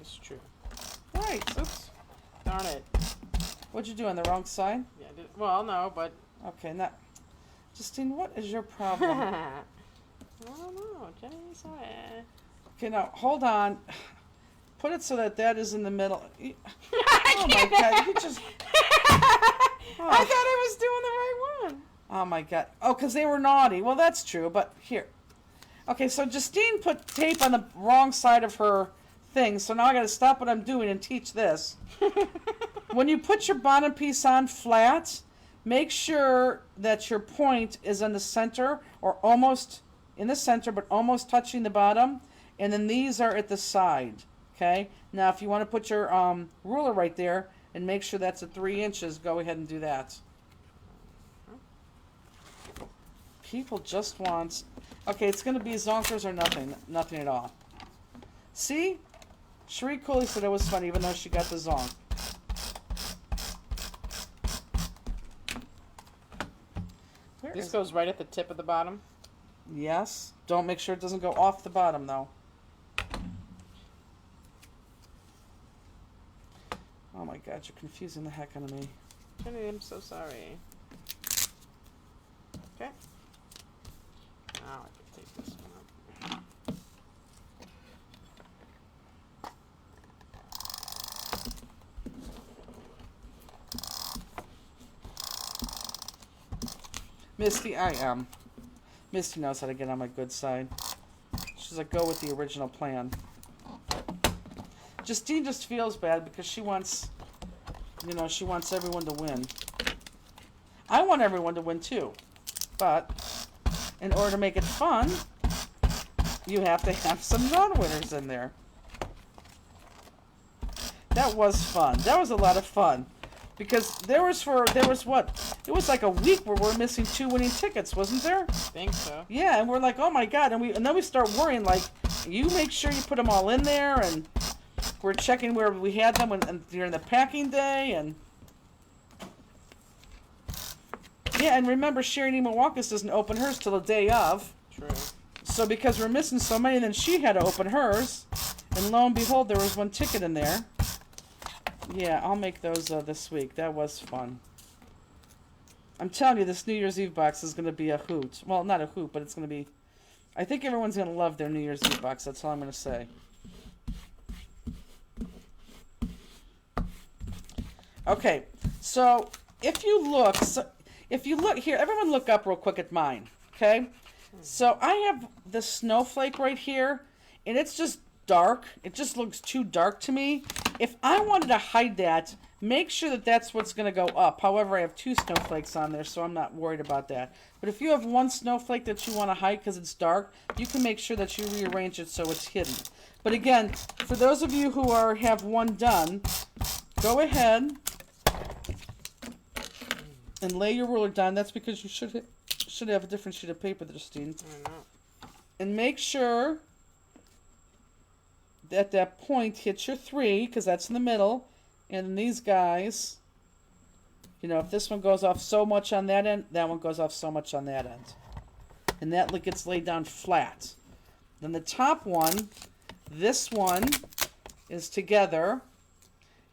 It's true. Right. Oops. Darn it. What'd you do on the wrong side? Yeah. Well, no, but. Okay, now, Justine, what is your problem? I don't know. Jenny, sorry. Okay, now hold on. Put it so that is in the middle. I Oh my God! You just. I thought I was doing the right one. Oh my God! Oh, because they were naughty. Well, that's true. But here. Okay, so Justine put tape on the wrong side of her thing. So now I got to stop what I'm doing and teach this. When you put your bottom piece on flat, make sure that your point is in the center or almost in the center, but almost touching the bottom. And then these are at the side. Okay. Now, if you want to put your ruler right there and make sure that's at 3 inches, go ahead and do that. People just want. Okay, it's going to be zonkers or nothing. Nothing at all. See? Cherie Cooley said it was fun, even though she got the zonk. This goes right at the tip of the bottom. Yes. Don't make sure it doesn't go off the bottom, though. Oh my God, you're confusing the heck out of me. Jenny, I'm so sorry. Okay. Now I can take this one up. Misty, I am. Misty knows how to get on my good side. She's like, go with the original plan. Justine just feels bad because she wants, she wants everyone to win. I want everyone to win too. But in order to make it fun, you have to have some non-winners in there. That was fun. That was a lot of fun. Because there was what? It was like a week where we're missing 2 winning tickets, wasn't there? I think so. Yeah, and we're like, oh my God, and then we start worrying, like, you make sure you put them all in there, and we're checking where we had them during the packing day, and yeah, and remember, Sherry Neiman-Walkus doesn't open hers till the day of. True. So because we're missing so many, then she had to open hers, and lo and behold, there was 1 ticket in there. Yeah, I'll make those this week. That was fun. I'm telling you, this New Year's Eve box is going to be a hoot. Well, not a hoot, but it's going to be... I think everyone's going to love their New Year's Eve box. That's all I'm going to say. Okay, so if you look here, everyone look up real quick at mine, okay? So I have the snowflake right here, and it's just dark. It just looks too dark to me. If I wanted to hide that, make sure that that's what's going to go up. However, I have 2 snowflakes on there, so I'm not worried about that. But if you have 1 snowflake that you want to hide because it's dark, you can make sure that you rearrange it so it's hidden. But again, for those of you who have one done, go ahead and lay your ruler down. That's because you should have a different sheet of paper there, Steve. I know. And make sure that that point hits your 3, because that's in the middle. And then these guys, you know, if this one goes off so much on that end, that one goes off so much on that end. And that gets laid down flat. Then the top one, this one is together,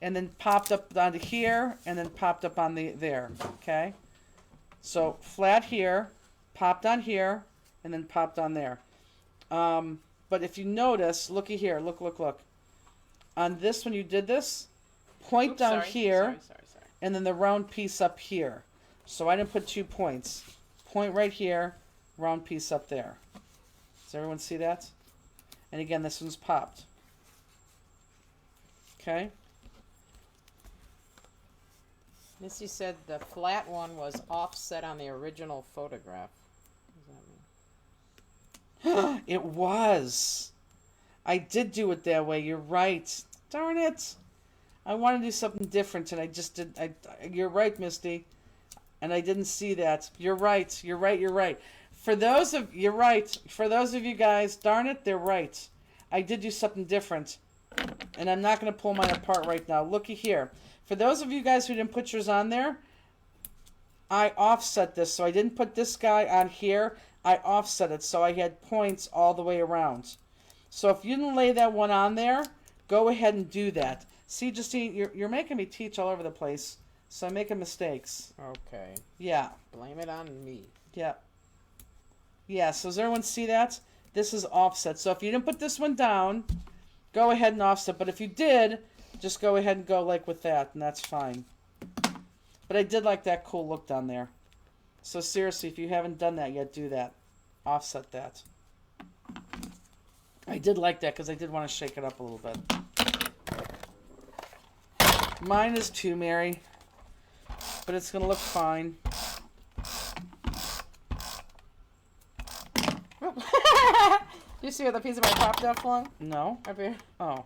and then popped up onto here, and then popped up on there, okay? So flat here, popped on here, and then popped on there. But if you notice, looky here, look. On this, when you did this, point down here, Sorry. and then the round piece up here. So I didn't put 2 points. Point right here, round piece up there. Does everyone see that? And again, this one's popped. Okay? Missy said the flat one was offset on the original photograph. What does that mean? It was. I did do it that way. You're right. Darn it. I want to do something different, and I just did. You're right, Misty. And I didn't see that. You're right. You're right. For those of you guys, darn it, they're right. I did do something different. And I'm not going to pull mine apart right now. Looky here. For those of you guys who didn't put yours on there, I offset this. So I didn't put this guy on here. I offset it. So I had points all the way around. So if you didn't lay that one on there, go ahead and do that. See, Justine, you're making me teach all over the place. So I'm making mistakes. Okay. Yeah. Blame it on me. Yeah. Yeah, so does everyone see that? This is offset. So if you didn't put this one down, go ahead and offset. But if you did, just go ahead and go like with that, and that's fine. But I did like that cool look down there. So seriously, if you haven't done that yet, do that. Offset that. I did like that because I did want to shake it up a little bit. Mine is too, Mary. But it's going to look fine. Do you see where the piece of my popped up long? No. Up here. Oh.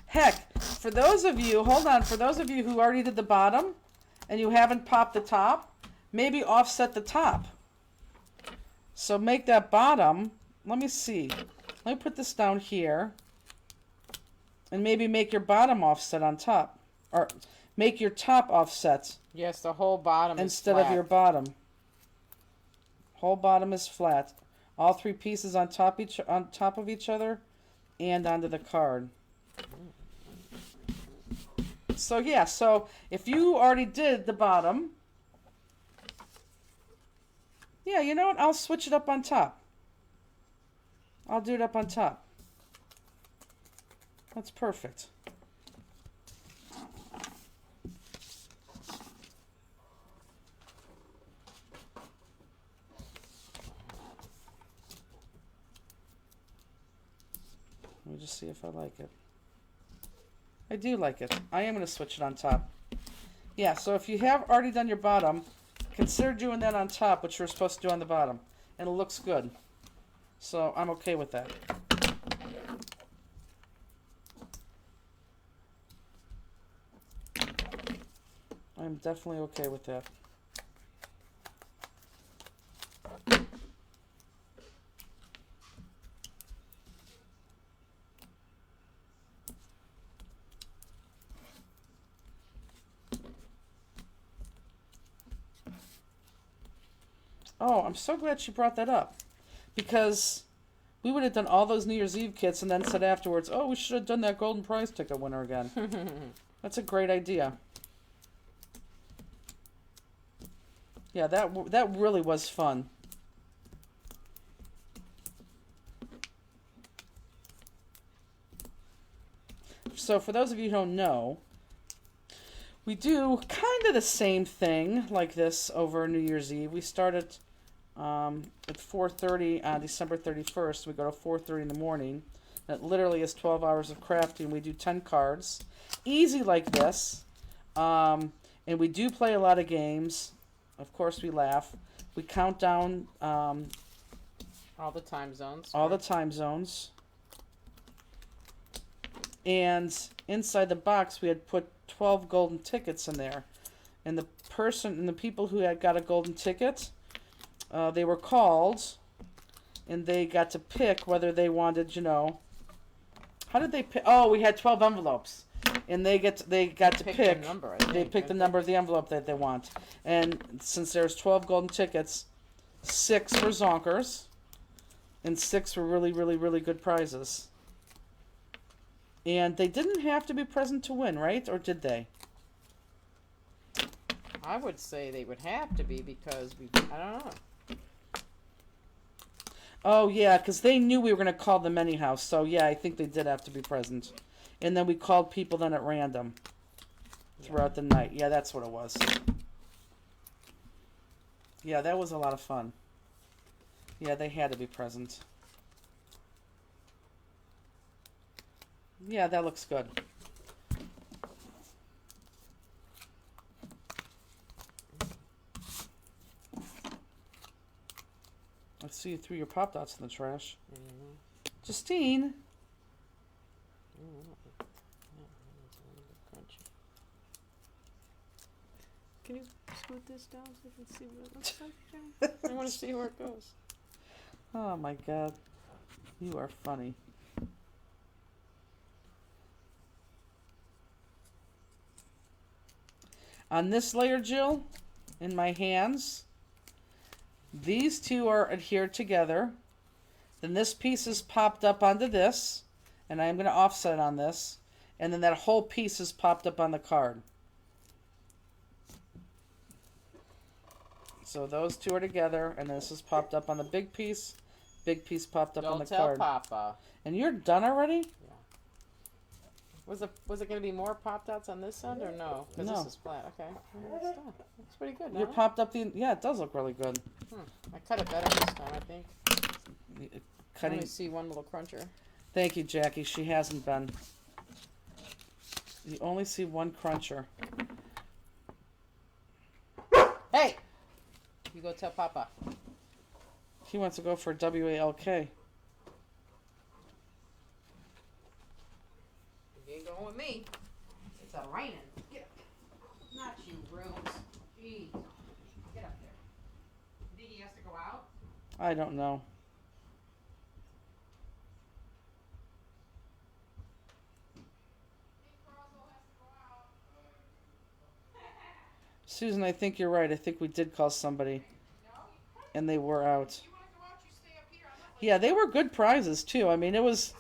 Heck, for those of you, hold on, for those of you who already did the bottom and you haven't popped the top, maybe offset the top. So make that bottom, let me see. Let me put this down here. And maybe make your bottom offset on top. Or make your top offset. Yes, the whole bottom instead is flat. of your bottom. Whole bottom is flat. All 3 pieces on top of each other and onto the card. So yeah, so if you already did the bottom, yeah, you know what? I'll switch it up on top. I'll do it up on top. That's perfect. Let me just see if I like it. I do like it. I am going to switch it on top. Yeah, so if you have already done your bottom, consider doing that on top, which you're supposed to do on the bottom. And it looks good. So I'm okay with that. I'm definitely okay with that. Oh, I'm so glad she brought that up. Because we would have done all those New Year's Eve kits and then said afterwards, oh, we should have done that golden prize ticket winner again. That's a great idea. Yeah, that really was fun. So for those of you who don't know, we do kind of the same thing like this over New Year's Eve. We started at 4:30 on December 31st. We go to 4:30 in the morning. It literally is 12 hours of crafting. We do 10 cards. Easy like this. And we do play a lot of games. Of course, we laugh. We count down all the time zones. All the time zones. And inside the box, we had put 12 golden tickets in there. And the people who had got a golden ticket, they were called, and they got to pick whether they wanted, how did they pick? Oh, we had 12 envelopes, and they got to pick. The number, they picked the number of the envelope that they want. And since there's 12 golden tickets, 6 were zonkers, and 6 were really, really, really good prizes. And they didn't have to be present to win, right? Or did they? I would say they would have to be because I don't know. Oh, yeah, because they knew we were going to call them anyhow. So, yeah, I think they did have to be present. And then we called people then at random throughout the night. Yeah, that's what it was. Yeah, that was a lot of fun. Yeah, they had to be present. Yeah, that looks good. I see you threw your Pop-Dots in the trash. Mm-hmm. Justine. Can you scoot this down so you can see what it looks like? I want to see where it goes. Oh my God. You are funny. On this layer, Jill, in my hands, these two are adhered together. Then this piece is popped up onto this, and I'm going to offset on this. And then that whole piece is popped up on the card. So those two are together, and this is popped up on the big piece popped up on the card. Don't tell Papa. And you're done already? Yeah. Was it going to be more Pop-Dots on this end or no? Because No. this is flat. Okay. That's pretty good. You popped up the... Yeah, it does look really good. I cut it better this time, I think. Cutting. I only see one little cruncher. Thank you, Jackie. She hasn't been. You only see one cruncher. Hey! You go tell Papa. He wants to go for WALK. You ain't going with me. It's a raining. Get up there. Not you, Rose. Jeez. Get up there. You think he has to go out? I don't know. Susan, I think you're right. I think we did call somebody. And they were out. Yeah, they were good prizes too. I mean, it was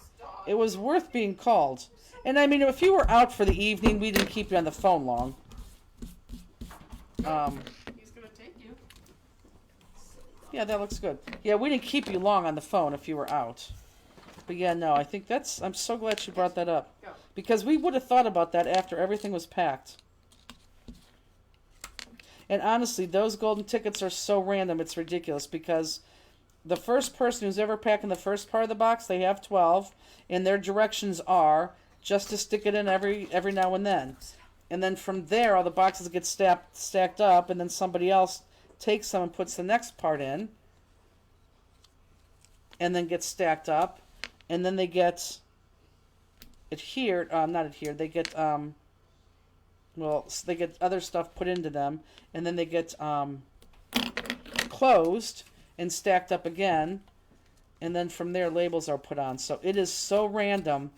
worth being called. And I mean, if you were out for the evening, we didn't keep you on the phone long. He's gonna take you. Yeah, that looks good. Yeah, we didn't keep you long on the phone if you were out. But yeah, no, I think I'm so glad she brought that up. Because we would have thought about that after everything was packed. And honestly, those golden tickets are so random, it's ridiculous. Because the first person who's ever packing the first part of the box, they have 12. And their directions are just to stick it in every now and then. And then from there, all the boxes get stacked up. And then somebody else takes them and puts the next part in. And then gets stacked up. And then they get adhered. Not adhered. They get... Well, so they get other stuff put into them, and then they get closed and stacked up again, and then from there labels are put on. So it is so random.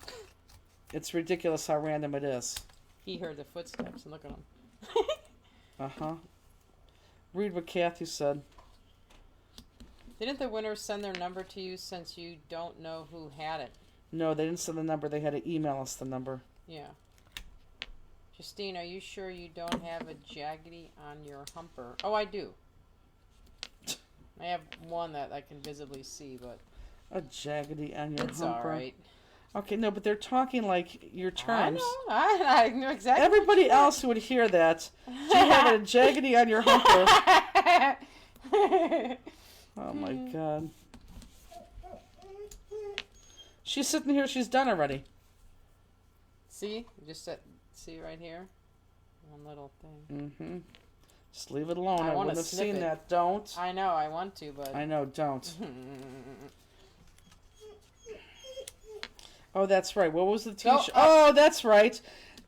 It's ridiculous how random it is. He heard the footsteps, and look at him. Uh-huh. Read what Kathy said. Didn't the winner send their number to you since you don't know who had it? No, they didn't send the number. They had to email us the number. Yeah. Justine, are you sure you don't have a jaggedy on your humper? Oh, I do. I have one that I can visibly see, but... A jaggedy on your it's humper. It's all right. Okay, no, but they're talking like your terms. I know exactly. Everybody else who would hear that, do you have a jaggedy on your humper? Oh, my God. She's sitting here. She's done already. See? Just see right here? One little thing. Mm-hmm. Just leave it alone. I wouldn't have seen that. Don't. I know. I want to, but... I know. Don't. Oh, that's right. What was the t-shirt? Oh, that's right.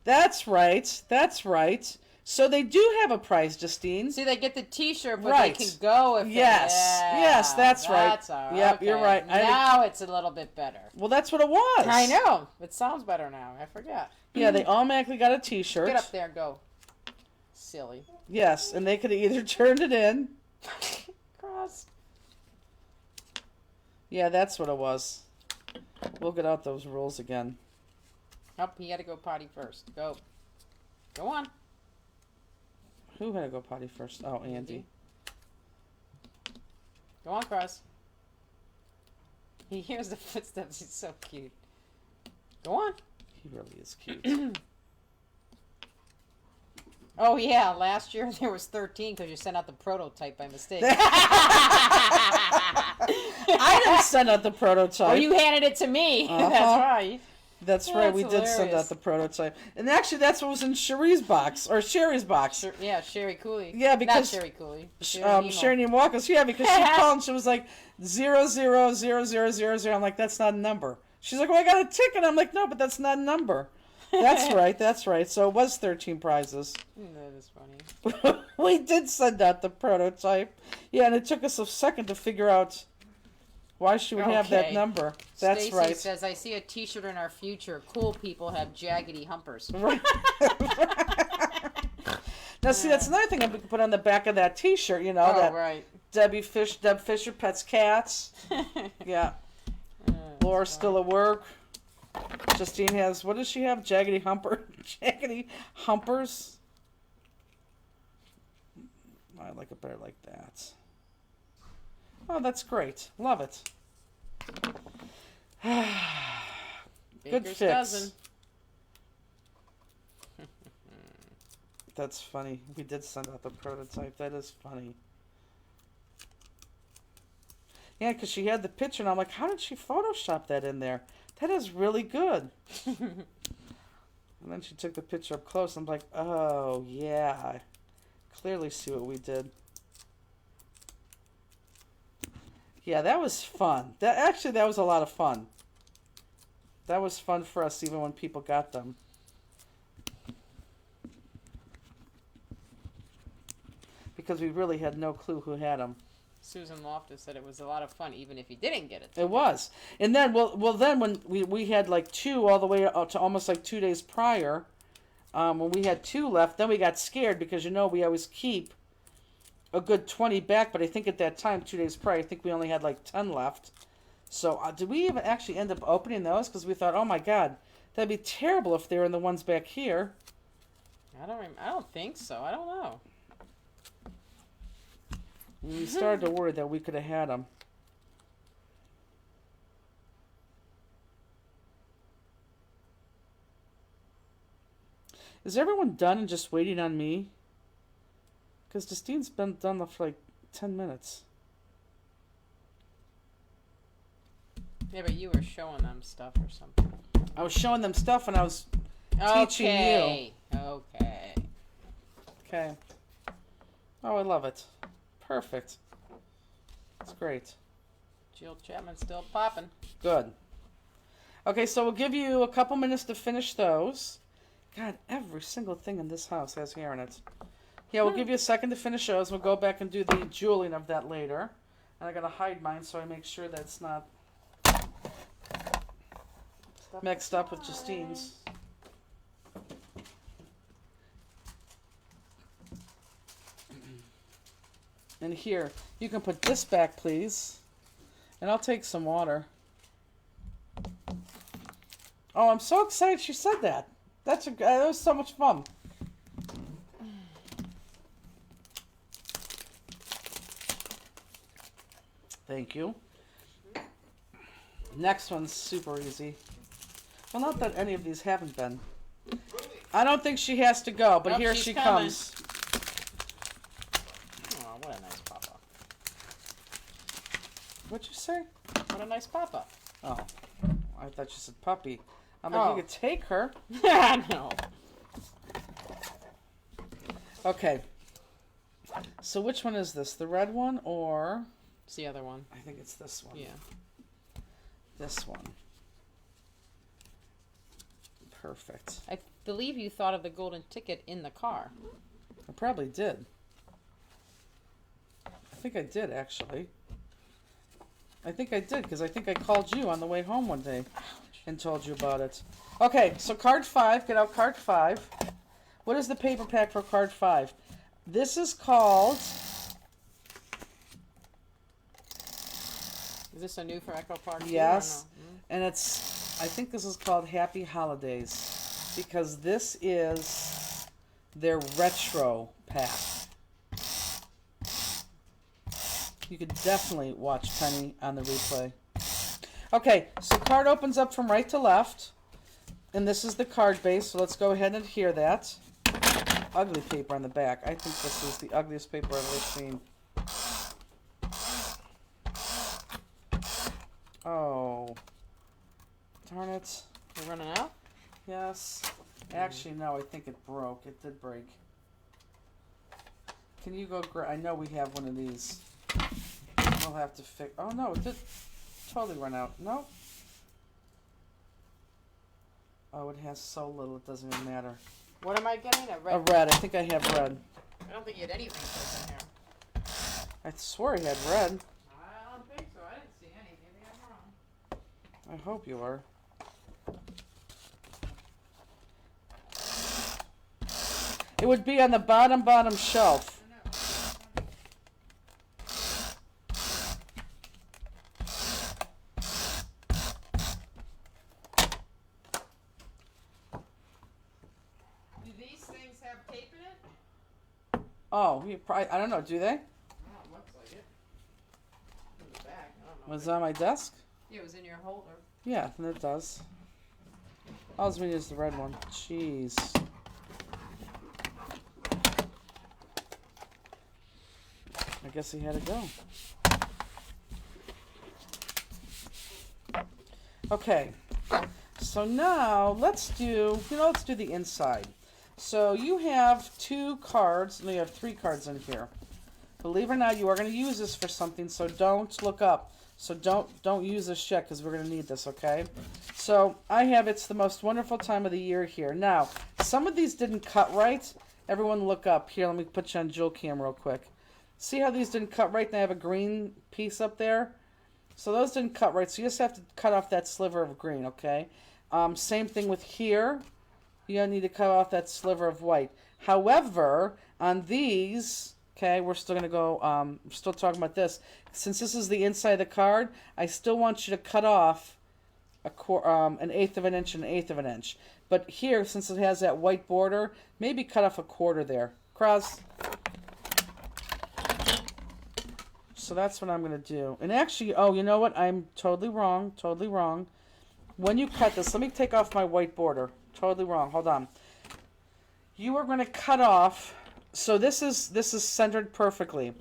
That's right. That's right. So they do have a prize, Justine. See, they get the t-shirt, but right. they can go if yes. Yes, that's right. That's all right. Yep, okay. you're right. Now it's a little bit better. Well, that's what it was. I know. It sounds better now. I forgot. Yeah, they automatically got a t-shirt. Get up there and go. Silly. Yes, and they could have either turned it in. Cross. Yeah, that's what it was. We'll get out those rules again. Oh, he had to go potty first. Go. Go on. Who had to go potty first? Oh, Andy. Go on, Cross. He hears the footsteps. He's so cute. Go on. He really is cute. Oh, yeah. Last year there was 13 because you sent out the prototype by mistake. I didn't send out the prototype. Well, you handed it to me. That's right. That's right. We did send out the prototype. And actually, that's what was in Sherry's box. Or Sherry's box. Yeah, Sherry Cooley. Yeah, because... Not Sherry Cooley. Sherry Nemo Walker's. Yeah, because she called and she was like, 0000000. I'm like, that's not a number. She's like, well, I got a ticket. I'm like, no, but that's not a number. That's right. That's right. So it was 13 prizes. That is funny. We did send out the prototype. Yeah, and it took us a second to figure out why she would have that number. That's Stacy right. Says, I see a t-shirt in our future. Cool people have jaggedy humpers. Right. Now, see, that's another thing I could put on the back of that t-shirt, you know. Oh, that right. Deb Fisher pets cats. Yeah. Laura's still at work. Justine has, what does she have? Jaggedy humpers. I like it better like that. Oh, that's great. Love it. Good Baker's fix. dozen. That's funny. We did send out the prototype. That is funny. Yeah, because she had the picture, and I'm like, how did she Photoshop that in there? That is really good. And then she took the picture up close. I'm like, oh, yeah. I clearly see what we did. Yeah, that was fun. That was a lot of fun. That was fun for us, even when people got them. Because we really had no clue who had them. Susan Loftus said it was a lot of fun, even if you didn't get it. It was. And then, well, then when we had like 2 all the way up to almost like 2 days prior, when we had 2 left, then we got scared because, you know, we always keep a good 20 back, but I think at that time, 2 days prior, I think we only had like 10 left. So did we even actually end up opening those? Because we thought, oh my God, that'd be terrible if they were in the ones back here. I don't think so. I don't know. We started to worry that we could have had them. Is everyone done and just waiting on me? Because Justine's been done for like 10 minutes. Yeah, but you were showing them stuff or something. I was showing them stuff and I was teaching you. Okay. Okay. Oh, I love it. Perfect. That's great. Jill Chapman's still popping. Good. Okay, so we'll give you a couple minutes to finish those. God, every single thing in this house has hair in it. Yeah, we'll give you a second to finish those. We'll go back and do the jeweling of that later. And I gotta hide mine so I make sure that's not mixed up with Justine's. And here, you can put this back, please. And I'll take some water. Oh, I'm so excited she said that. That was so much fun. Thank you. Next one's super easy. Well, not that any of these haven't been. I don't think she has to go, but here she comes. Oh, what a nice papa. What'd you say? What a nice papa. Oh, I thought you said puppy. I'm like, you could take her. No. Okay. So which one is this? The red one or? It's the other one. I think it's this one. Yeah. This one. Perfect. I believe you thought of the golden ticket in the car. I probably did. I think I did, actually. I think I did, because I think I called you on the way home one day and told you about it. Okay, so card 5. Get out card 5. What is the paper pack for card 5? This is called... Is this a new for Echo Park? Yes. And it's... I think this is called Happy Holidays. Because this is their retro pack. You could definitely watch Penny on the replay. Okay, so card opens up from right to left. And this is the card base, so let's go ahead and adhere that. Ugly paper on the back. I think this is the ugliest paper I've ever seen. Oh. Darn it. We're running out? Yes. Actually, no, I think it broke. It did break. Can you go I know we have one of these. We'll have to fix... Oh, no, it did totally run out. No. Oh, it has so little, it doesn't even matter. What am I getting? A red? A red. I think I have red. I don't think you had anything close in here. I swore I had red. I don't think so. I didn't see any. Maybe I'm wrong. I hope you are. It would be on the bottom shelf. Do these things have tape in it? Oh, you probably, I don't know, do they? Oh, it looks like it. In the back. I don't know. Was it on my desk? Yeah, it was in your holder. Yeah, it does. All we need is the red one. Jeez. I guess he had to go. Okay. So now let's do the inside. So you have 2 cards, and you have 3 cards in here. Believe it or not, you are going to use this for something, so don't look up. So don't use this yet, because we're going to need this, okay? So I have It's the Most Wonderful Time of the Year here. Now, some of these didn't cut right. Everyone look up. Here, let me put you on dual cam real quick. See how these didn't cut right? And I have a green piece up there. So those didn't cut right. So you just have to cut off that sliver of green, okay? Same thing with here. You need to cut off that sliver of white. However, on these, okay, we're still going to go, we're still talking about this. Since this is the inside of the card, I still want you to cut off an eighth of an inch and an eighth of an inch. But here, since it has that white border, maybe cut off a quarter there. Cross. So that's what I'm going to do. And actually, oh, you know what? I'm totally wrong. Totally wrong. When you cut this, let me take off my white border. Totally wrong. Hold on. You are going to cut off. So this is centered perfectly.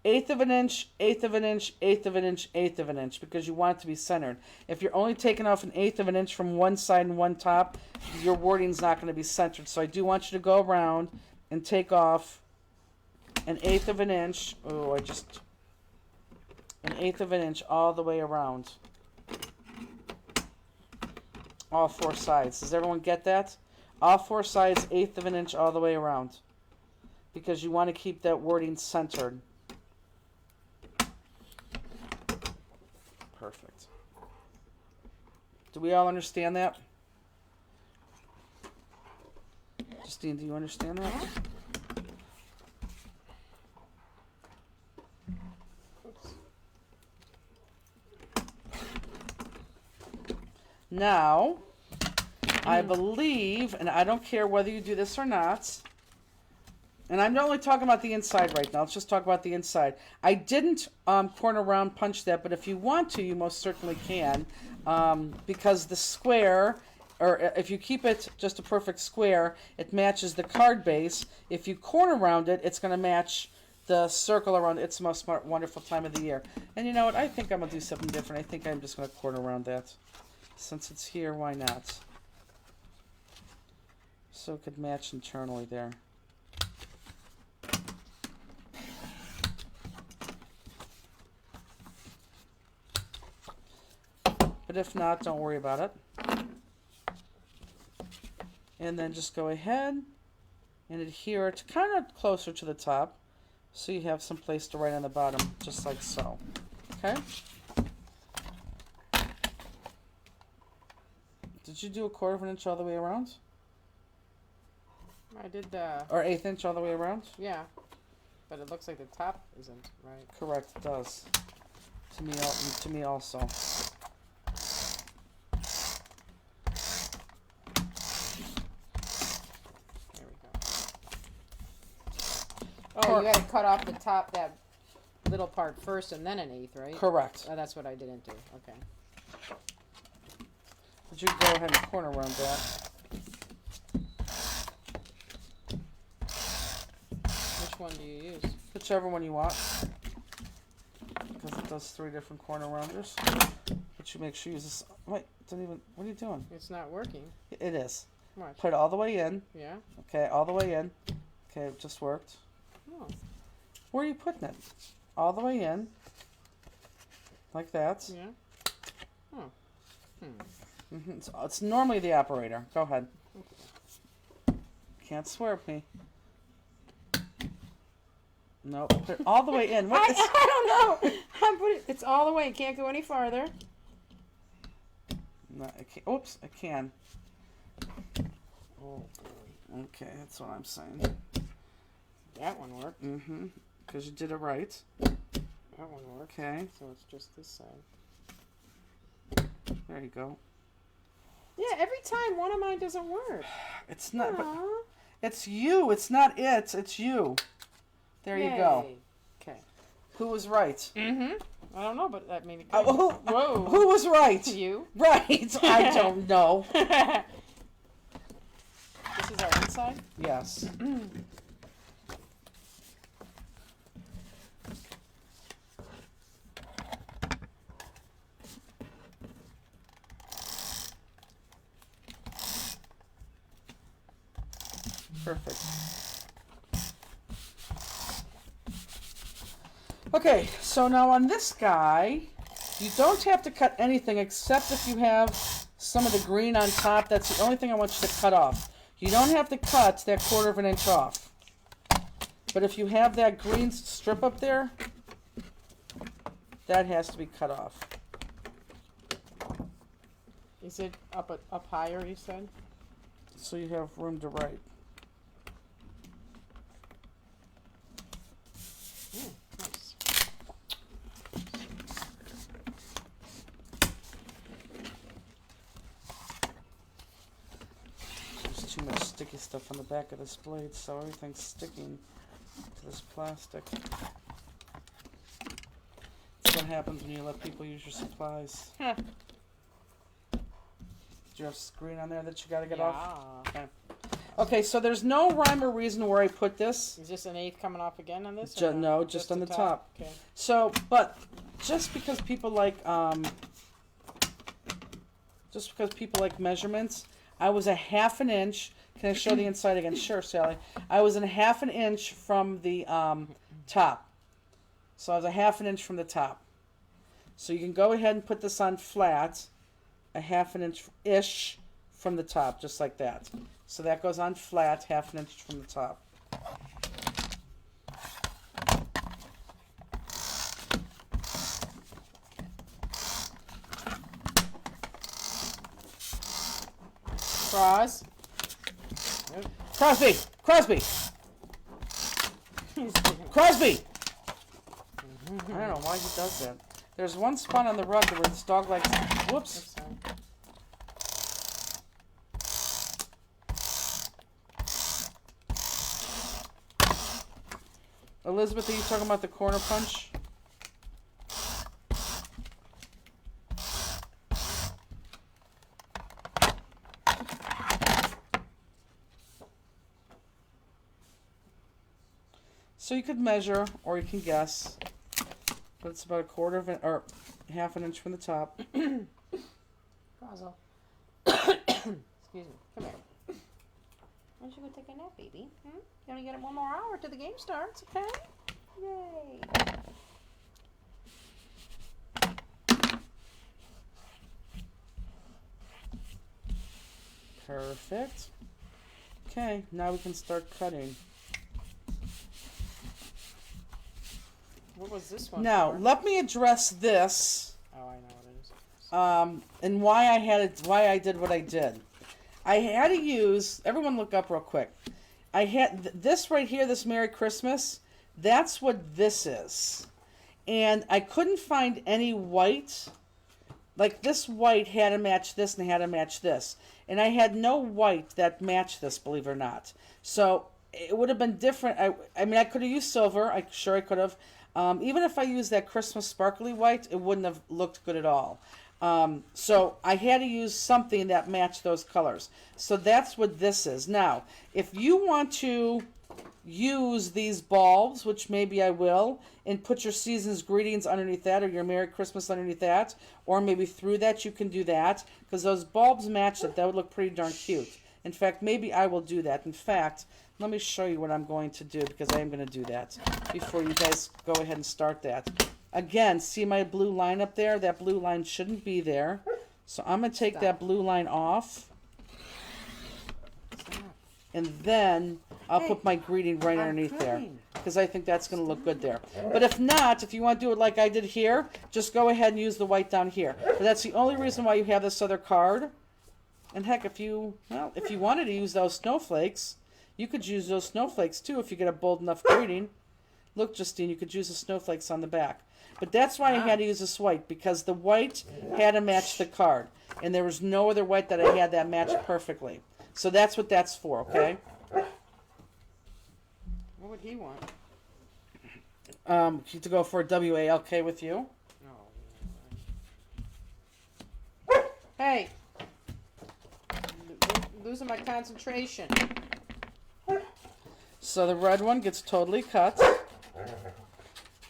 Eighth of an inch, eighth of an inch, eighth of an inch, eighth of an inch, because you want it to be centered. If you're only taking off an eighth of an inch from one side and one top, your wording's not going to be centered. So I do want you to go around and take off an eighth of an inch. Oh, an eighth of an inch all the way around. All 4 sides. Does everyone get that? All 4 sides, eighth of an inch all the way around. Because you want to keep that wording centered. Perfect. Do we all understand that? Justine, do you understand that? Now, I believe, and I don't care whether you do this or not, and I'm only talking about the inside right now. Let's just talk about the inside. I didn't corner round punch that, but if you want to, you most certainly can, because the square, or if you keep it just a perfect square, it matches the card base. If you corner round it, it's going to match the circle around it. It's the most wonderful time of the year. And you know what? I think I'm going to do something different. I think I'm just going to corner round that. Since it's here, why not? So it could match internally there. But if not, don't worry about it. And then just go ahead and adhere it kind of closer to the top, so you have some place to write on the bottom, just like so. Okay? Did you do 1/4 of an inch all the way around? I did Or 1/8 inch all the way around? yeah. But it looks like the top isn't, right? Correct, it does. To me also. There we go. Oh, you gotta cut off the top, that little part first and then an 1/8, right? Correct. Oh, that's what I didn't do. Okay. But you go ahead and corner around that. Which one do you use? Whichever one you want. Because it does 3 different corner rounders. But you make sure you use this. Wait, don't even. What are you doing? It's not working. It is. Watch. Put it all the way in. Yeah? Okay, all the way in. Okay, it just worked. Oh. Where are you putting it? All the way in. Like that. Yeah? Oh. It's normally the operator. Go ahead. Can't swear at me. No, put it all the way in. What is... I don't know. It's all the way. It can't go any farther. No, I can't. Oops, I can. Oh, boy. Okay, that's what I'm saying. That one worked. Because you did it right. That one worked. Okay. So it's just this side. There you go. Yeah, every time one of mine doesn't work. It's not. But it's you. It's not it. It's you. There you go. Okay. Who was right? I don't know, but that made me. Whoa. Who was right? You. Right. I don't know. This is our inside? Yes. Perfect. Okay, so now on this guy, you don't have to cut anything except if you have some of the green on top. That's the only thing I want you to cut off. You don't have to cut that 1/4 of an inch off. But if you have that green strip up there, that has to be cut off. Is it up higher, you said? So you have room to write. Nice. There's too much sticky stuff on the back of this blade, so everything's sticking to this plastic. That's what happens when you let people use your supplies. Huh. Do you have screen on there that you gotta get Yeah. off? Okay. Okay, so there's no rhyme or reason where I put this. Is this an 1/8 coming off again on this? No, just on the top. Okay. So, but just because people like measurements, I was a 1/2 an inch. Can I show the inside again? Sure, Sally. I was in 1/2 an inch from the top. So I was a 1/2 an inch from the top. So you can go ahead and put this on flat, a 1/2 an inch-ish from the top, just like that. So that goes on flat, 1/2 an inch from the top. Cross. Crosby! Crosby! Crosby! I don't know why he does that. There's one spot on the rug where this dog likes... Whoops. Elizabeth, are you talking about the corner punch? So you could measure, or you can guess, but it's about a quarter of an, or half an inch from the top. Basil. Excuse me. Come here. Why don't you go take a nap, baby? Hmm? You only get 1 more hour till the game starts, okay? Yay. Perfect. Okay, now we can start cutting. What was this one Now, for? let me address this. Oh, I know what it is. And why I had it, why I did what I did. I had to use, everyone look up real quick. I had this right here, this Merry Christmas. That's what this is. And I couldn't find any white. Like this white had to match this and had to match this. And I had no white that matched this, believe it or not. So it would have been different. I mean, I could have used silver. I could have. Even if I used that Christmas sparkly white, it wouldn't have looked good at all. So I had to use something that matched those colors. So that's what this is. Now, if you want to use these bulbs, which maybe I will, and put your season's greetings underneath that, or your Merry Christmas underneath that, or maybe through that, you can do that, because those bulbs match it. That would look pretty darn cute. In fact, maybe I will do that. In fact, let me show you what I'm going to do, because I am going to do that before you guys go ahead and start that. Again, see my blue line up there? That blue line shouldn't be there. So I'm going to take that blue line off. And then I'll put my greeting right underneath there, because I think that's going to look good there. But if not, if you want to do it like I did here, just go ahead and use the white down here. But that's the only reason why you have this other card. And heck, if you wanted to use those snowflakes, you could use those snowflakes too if you get a bold enough greeting. Look, Justine, you could use the snowflakes on the back. But that's why I had to use this white, because the white had to match the card. And there was no other white that I had that matched perfectly. So that's what that's for, okay? What would he want? To go for a WALK with you. No. Hey! Losing my concentration. So the red one gets totally cut.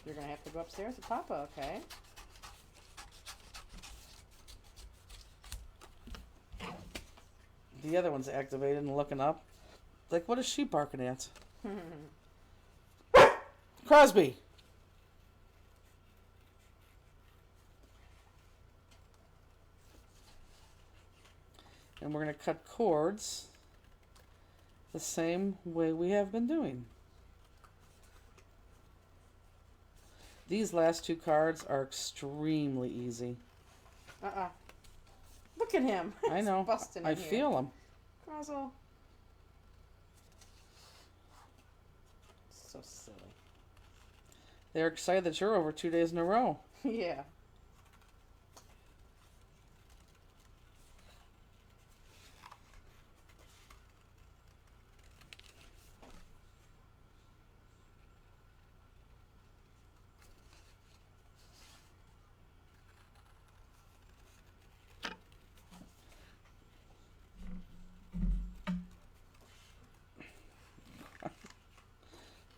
You're going to have to go upstairs to Papa, okay? The other one's activated and looking up. Like, what is she barking at? Crosby! And we're going to cut cords the same way we have been doing. These last two cards are extremely easy. Look at him. I know. Busting I in here. feel them. Basil. So silly. They're excited that you're over 2 days in a row. Yeah.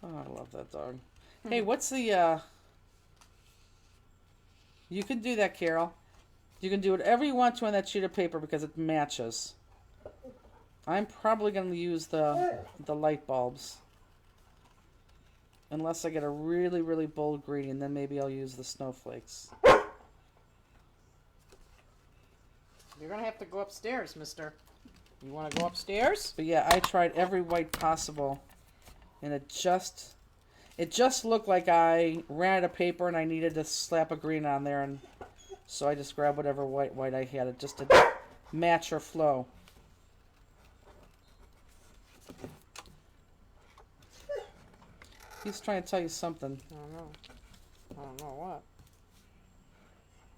Oh, I love that dog. Hey, what's the, you can do that, Carol. You can do whatever you want to on that sheet of paper because it matches. I'm probably going to use the light bulbs. Unless I get a really, really bold green, and then maybe I'll use the snowflakes. You're going to have to go upstairs, mister. You want to go upstairs? But yeah, I tried every white possible. And it just looked like I ran out of paper and I needed to slap a green on there, and so I just grabbed whatever white I had, it just to match or flow. He's trying to tell you something. I don't know. I don't know what.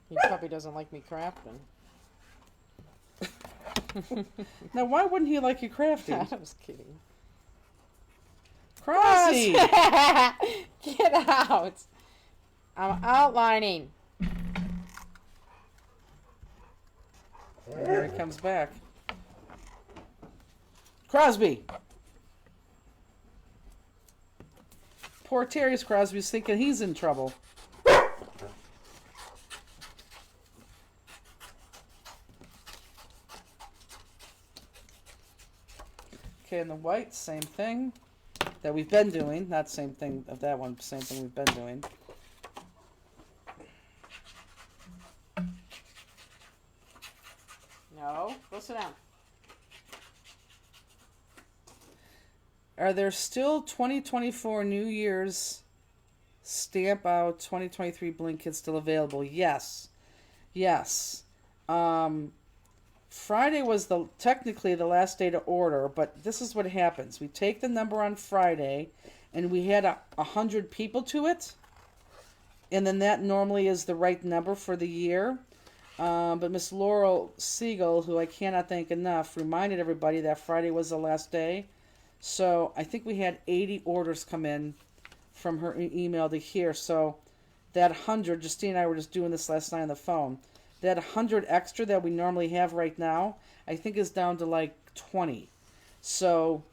He probably doesn't like me crafting. Now, why wouldn't he like you crafting? I was kidding. Crossy! Get out. I'm outlining. And here he comes back. Crosby. Poor Terry's Crosby's thinking he's in trouble. Okay, and the white, same thing that we've been doing. Not same thing of that one, same thing we've been doing. No, go sit down. Are there still 2024 New Year's Stamp Out 2023 Blink Kits still available? Yes. Yes. Friday was technically the last day to order, but this is what happens. We take the number on Friday, and we had 100 people to it, and then that normally is the right number for the year. But Miss Laurel Siegel, who I cannot thank enough, reminded everybody that Friday was the last day. So I think we had 80 orders come in from her email to here. So that 100, Justine and I were just doing this last night on the phone. That 100 extra that we normally have right now, I think is down to like 20. So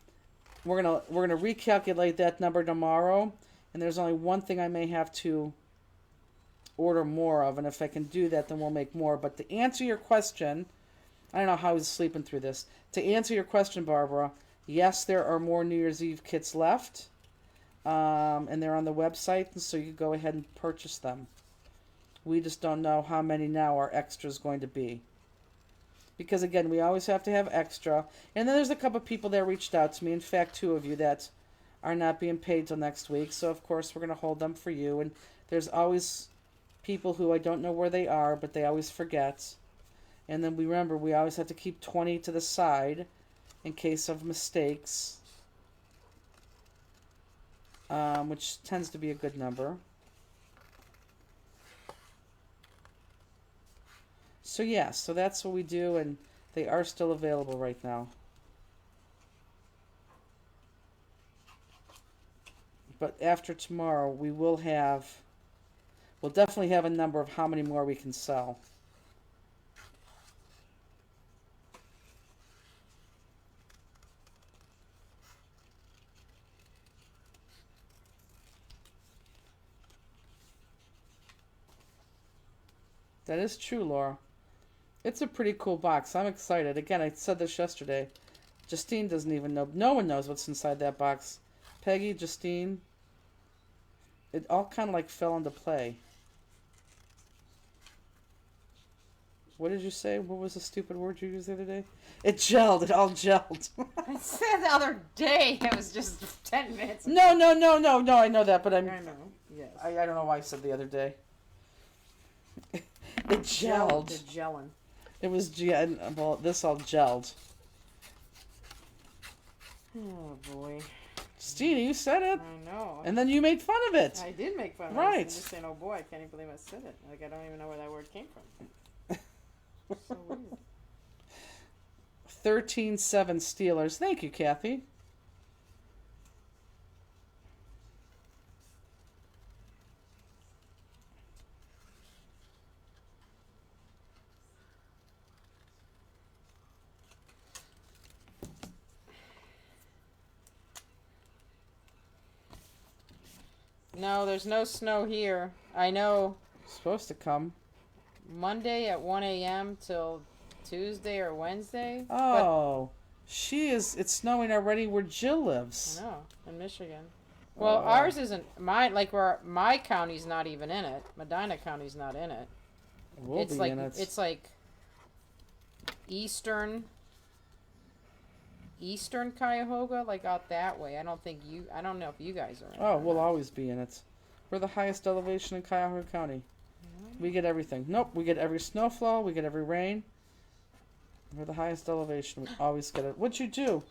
we're gonna recalculate that number tomorrow. And there's only one thing I may have to order more of, and if I can do that, then we'll make more. But to answer your question, I don't know how he's sleeping through this. To answer your question, Barbara, yes, there are more New Year's Eve kits left, and they're on the website, so you can go ahead and purchase them. We just don't know how many now our extra is going to be. Because, again, we always have to have extra. And then there's a couple of people that reached out to me. In fact, 2 of you that are not being paid till next week. So, of course, we're going to hold them for you. And there's always people who I don't know where they are, but they always forget. And then remember, we always have to keep 20 to the side in case of mistakes, which tends to be a good number. So yeah, so that's what we do, and they are still available right now. But after tomorrow, we'll definitely have a number of how many more we can sell. That is true, Laura. It's a pretty cool box. I'm excited. Again, I said this yesterday. Justine doesn't even know. No one knows what's inside that box. Peggy, Justine. It all kind of like fell into play. What did you say? What was the stupid word you used the other day? It gelled. It all gelled. I said the other day. It was just 10 minutes ago. No. I know that, but I know. Yes. I don't know why I said the other day. It gelled. The gelling. It was, well, this all gelled. Oh, boy. Stina, you said it. I know. And then you made fun of it. I did make fun of it. Right. I'm just saying, oh, boy, I can't even believe I said it. Like, I don't even know where that word came from. So weird. 13-7 Steelers. Thank you, Kathy. No, there's no snow here. I know. It's supposed to come. Monday at 1 a.m. till Tuesday or Wednesday. Oh, it's snowing already where Jill lives. I know, in Michigan. Well, ours isn't, my county's not even in it. Medina County's not in it. We'll be in it. It's like eastern Cuyahoga, like out that way. I don't know if you guys are in it. Oh, we'll always be in it. We're the highest elevation in Cuyahoga County. We get everything. Nope, we get every snowfall. We get every rain. We're the highest elevation. We always get it. What'd you do?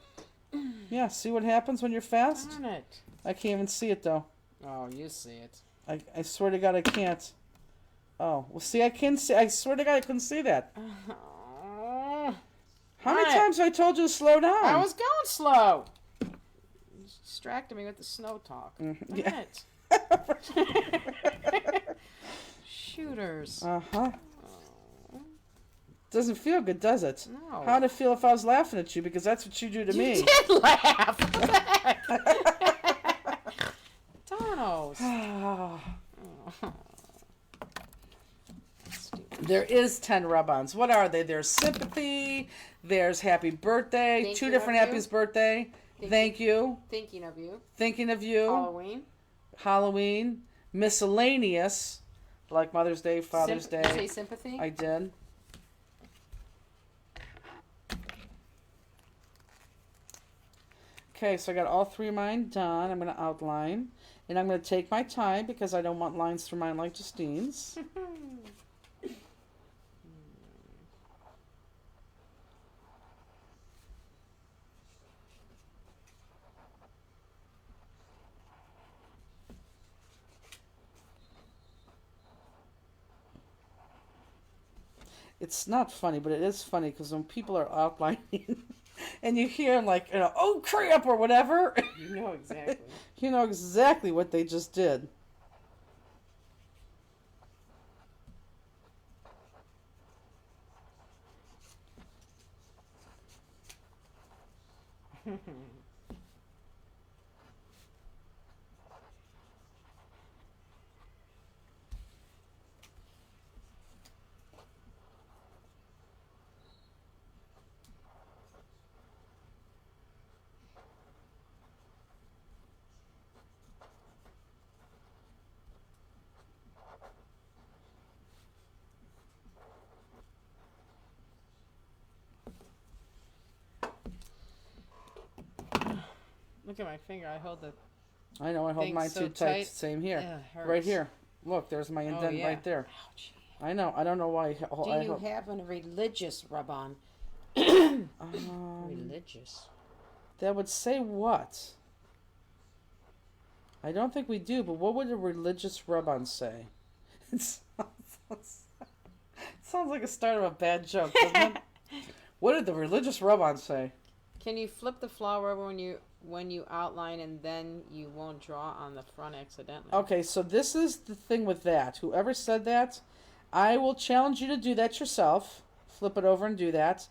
Yeah, see what happens when you're fast? Darn it. I can't even see it, though. Oh, you see it. I swear to God I can't. Oh, well, see, I can see. I swear to God I couldn't see that. How many times have I told you to slow down? I was going slow. You distracted me with the snow talk. Yeah. Shooters. Uh-huh. Doesn't feel good, does it? No. How'd it feel if I was laughing at you? Because that's what you do to me. You did laugh. What the heck? Darnos. There is 10 rub-ons. What are they? There's sympathy. There's happy birthday. Two different happy's birthday. Thank you. Thinking of you. Thinking of you. Halloween. Halloween. Miscellaneous. Like Mother's Day, Father's Day. Did you say sympathy? I did. Okay, so I got all 3 of mine done. I'm going to outline. And I'm going to take my time because I don't want lines through mine like Justine's. It's not funny, but it is funny because when people are outlining and you hear like, oh crap or whatever. You know exactly. You know exactly what they just did. Look at my finger. I hold the. I know, I hold mine so too tight. Same here. Ugh, Right here. Look, there's my indent yeah. right there. Ouch. I know. I don't know why. Do you have a religious rub-on? Religious. That would say what? I don't think we do, but what would a religious rub-on say? It sounds like a start of a bad joke, doesn't it? What did the religious rub-on say? Can you flip the flower over when you outline and then you won't draw on the front accidentally? Okay, so this is the thing with that. Whoever said that, I will challenge you to do that yourself. Flip it over and do that.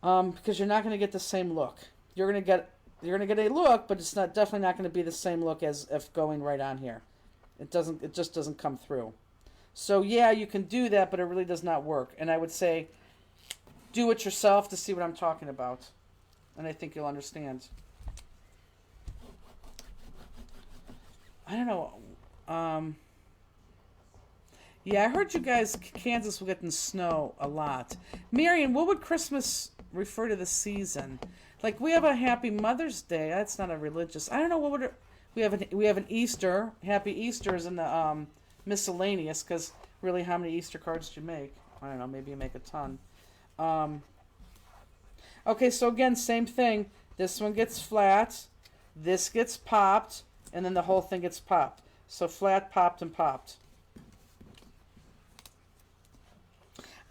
Because you're not going to get the same look. You're going to get a look, but it's definitely not going to be the same look as if going right on here. It just doesn't come through. So yeah, you can do that, but it really does not work. And I would say do it yourself to see what I'm talking about. And I think you'll understand. I don't know. Yeah, I heard you guys, Kansas will get in snow a lot. Marion, what would Christmas refer to the season? Like, we have a Happy Mother's Day. That's not a religious. I don't know, what would it... We have an Easter. Happy Easter is in the miscellaneous, because really, how many Easter cards do you make? I don't know, maybe you make a ton. Okay, so again, same thing. This one gets flat, this gets popped, and then the whole thing gets popped. So flat, popped, and popped.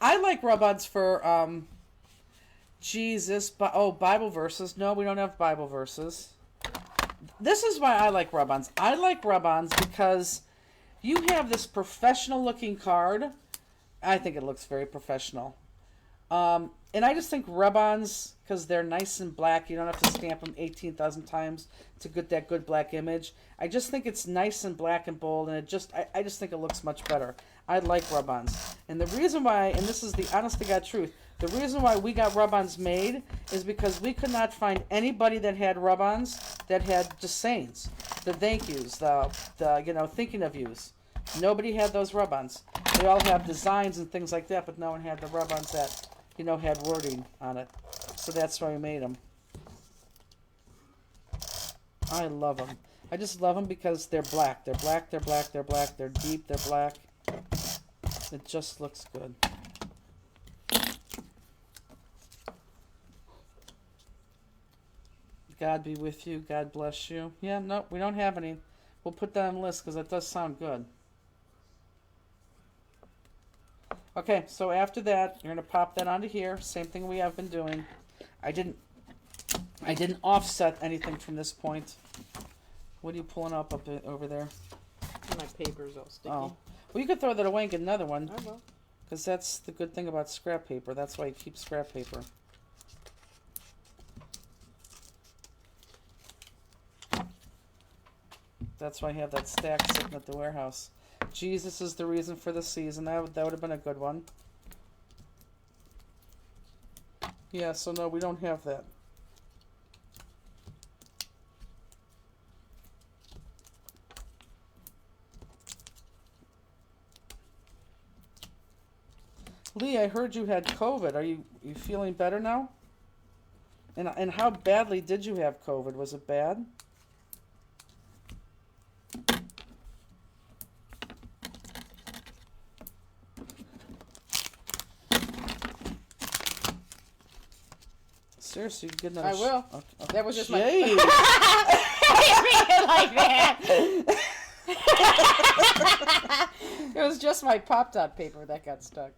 I like rub-ons for Jesus, Bible verses. No, we don't have Bible verses. This is why I like rub-ons. I like rub-ons because you have this professional-looking card. I think it looks very professional. And I just think rub-ons, because they're nice and black, you don't have to stamp them 18,000 times to get that good black image. I just think it's nice and black and bold, and I just think it looks much better. I like rub-ons. And the reason why, and this is the honest to God truth, the reason why we got rub-ons made is because we could not find anybody that had rub-ons that had just sayings, the thank yous, the thinking of yous. Nobody had those rub-ons. They all have designs and things like that, but no one had the rub-ons that, had wording on it. So that's why we made them. I love them. I just love them because they're black. They're black, they're black, they're black, they're deep, they're black. It just looks good. God be with you. God bless you. Yeah, no, we don't have any. We'll put that on the list because that does sound good. Okay, so after that, you're going to pop that onto here. Same thing we have been doing. I didn't offset anything from this point. What are you pulling up over there? My paper's all sticky. Oh. Well, you could throw that away and get another one. I will. Because that's the good thing about scrap paper. That's why you keep scrap paper. That's why I have that stack sitting at the warehouse. Jesus is the reason for the season. That would have been a good one. Yeah, so no, we don't have that. Lee, I heard you had COVID. Are you feeling better now? And how badly did you have COVID? Was it bad? Seriously, you get another. I will. Okay. That was just Jeez. my. Like that. It was just my Pop-Tart paper that got stuck.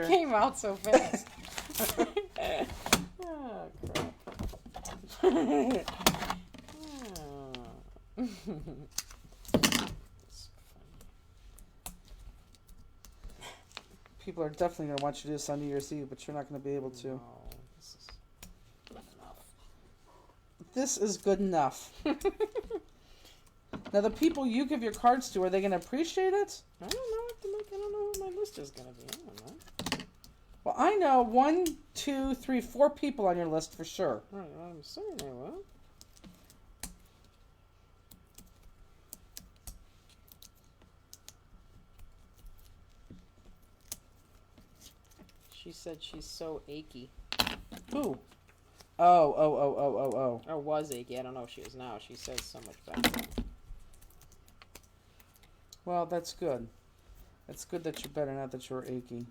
Came out so fast. Oh, crap. People are definitely going to want you to do this on New Year's Eve, but you're not going to be able to. No, this is good enough. This is good enough. Now, the people you give your cards to, are they going to appreciate it? I don't know. I don't know who my list is going to be. I don't know. Well, I know 1, 2, 3, 4 people on your list for sure. Right, I'm saying they will. She said she's so achy. Who? Oh. Or was achy. I don't know if she is now. She says so much better. Well, that's good. It's good that you're better, not that you're achy.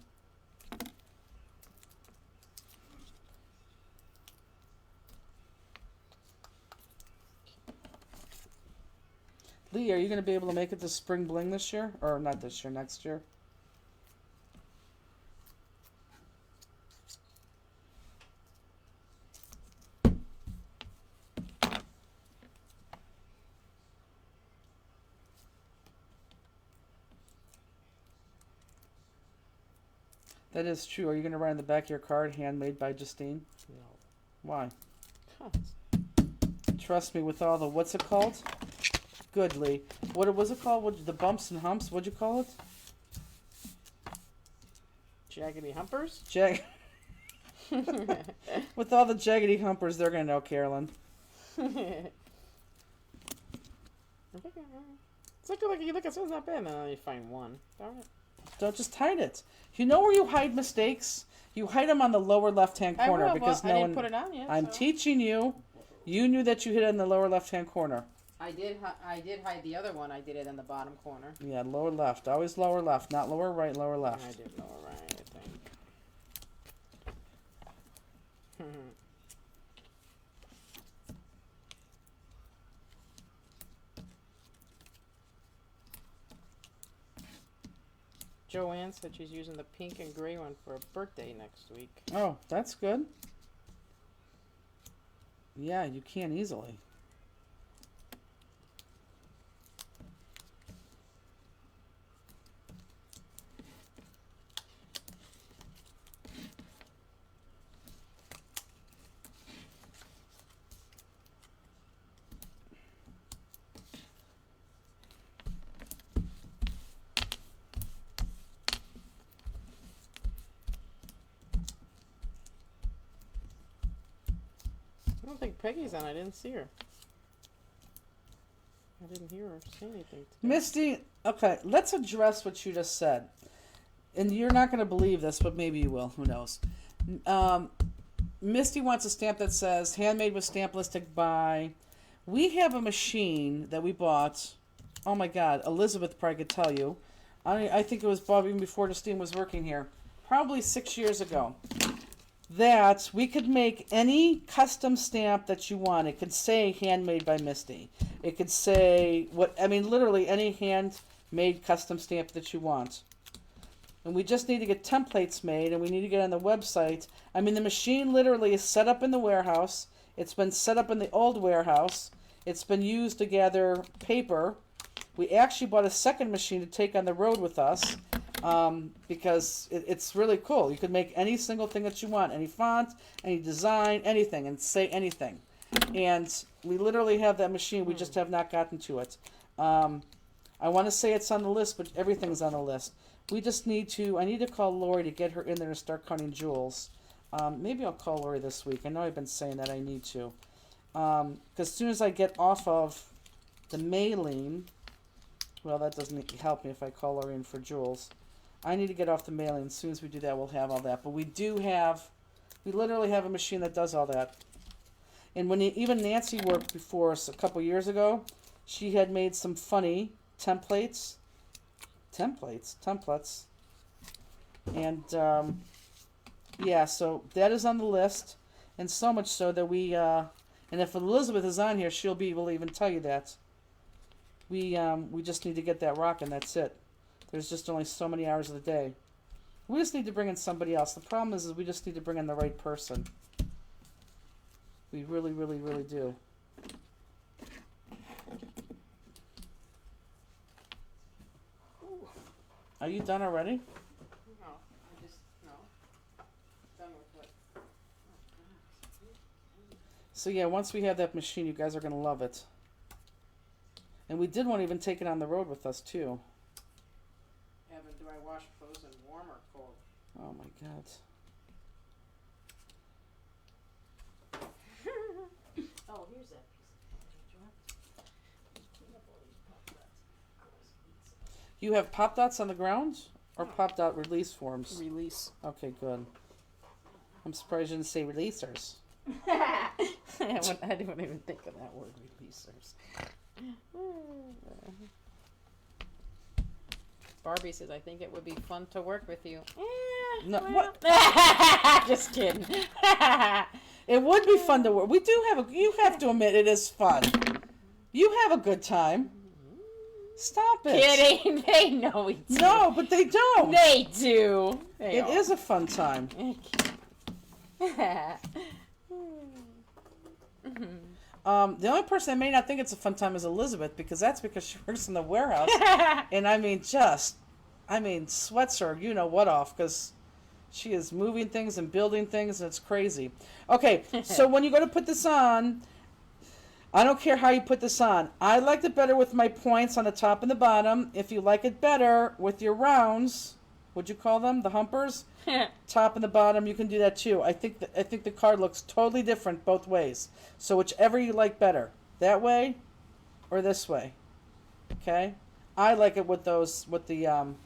Lee, are you going to be able to make it to Spring Bling this year? Or not this year, next year? That is true. Are you going to write on the back of your card, handmade by Justine? No. Why? Huh. Trust me, with all the, what's it called? Good, Lee. What was it called? The bumps and humps? What'd you call it? Jaggedy humpers? With all the jaggedy humpers, they're going to know, Carolyn. It's like you look at something's not bad, and then you find one. Darn it. Don't just hide it. You know where you hide mistakes? You hide them on the lower left-hand corner. Because I didn't put it on yet. I'm teaching you. You knew that you hid it in the lower left-hand corner. I did hide the other one. I did it in the bottom corner. Yeah, lower left. Always lower left. Not lower right, lower left. I did lower right, I think. Joanne said she's using the pink and gray one for a birthday next week. Oh, that's good. Yeah, you can easily. I don't think Peggy's on. I didn't see her. I didn't hear her say anything today. Misty, okay, let's address what you just said. And you're not going to believe this, but maybe you will. Who knows? Misty wants a stamp that says, handmade with Stamplistic by... We have a machine that we bought. Oh, my God. Elizabeth probably could tell you. I think it was bought even before Justine was working here. Probably 6 years ago. That we could make any custom stamp that you want. It could say handmade by Misty. It could say literally any handmade custom stamp that you want. And we just need to get templates made, and we need to get on the website. I mean, the machine literally is set up in the warehouse. It's been set up in the old warehouse. It's been used to gather paper. We actually bought a second machine to take on the road with us because it's really cool. You can make any single thing that you want, any font, any design, anything, and say anything. And we literally have that machine. We just have not gotten to it. I want to say it's on the list, but everything's on the list. We just need to, I need to call Lori to get her in there and start cutting jewels. Maybe I'll call Lori this week. I know I've been saying that I need to. Because as soon as I get off of the mailing, well, that doesn't help me if I call Lori in for jewels. I need to get off the mailing. As soon as we do that, we'll have all that. But we literally have a machine that does all that. And when even Nancy worked before us a couple years ago, she had made some funny templates. And yeah, so that is on the list, and so much so that we and if Elizabeth is on here, she'll be able to even tell you that we just need to get that rocking. That's it. There's just only so many hours of the day. We just need to bring in somebody else. The problem is we just need to bring in the right person. We really, really, really do. Are you done already? No, no. Done with what? So yeah, once we have that machine, you guys are going to love it. And we did want to even take it on the road with us, too. Evan, do I wash clothes in warm or cold? Oh, my God. Oh, here's that piece. You have pop dots on the ground or pop dot release forms? Release. Okay, good. I'm surprised you didn't say releasers. I didn't even think of that word, releasers. Barbie says, I think it would be fun to work with you. No, well. what? Just kidding. It would be fun to work. We do have you have to admit it is fun. You have a good time. Stop it. Kidding. They know we do. No, but they don't. They do. It is a fun time. The only person that may not think it's a fun time is Elizabeth, because she works in the warehouse. And sweats her, you know what off, because she is moving things and building things, and it's crazy. Okay, so when you go to put this on, I don't care how you put this on. I liked it better with my points on the top and the bottom. If you like it better with your rounds, what'd you call them? The humpers? Top and the bottom, you can do that too. I think the card looks totally different both ways. So whichever you like better, that way or this way. Okay? I like it with the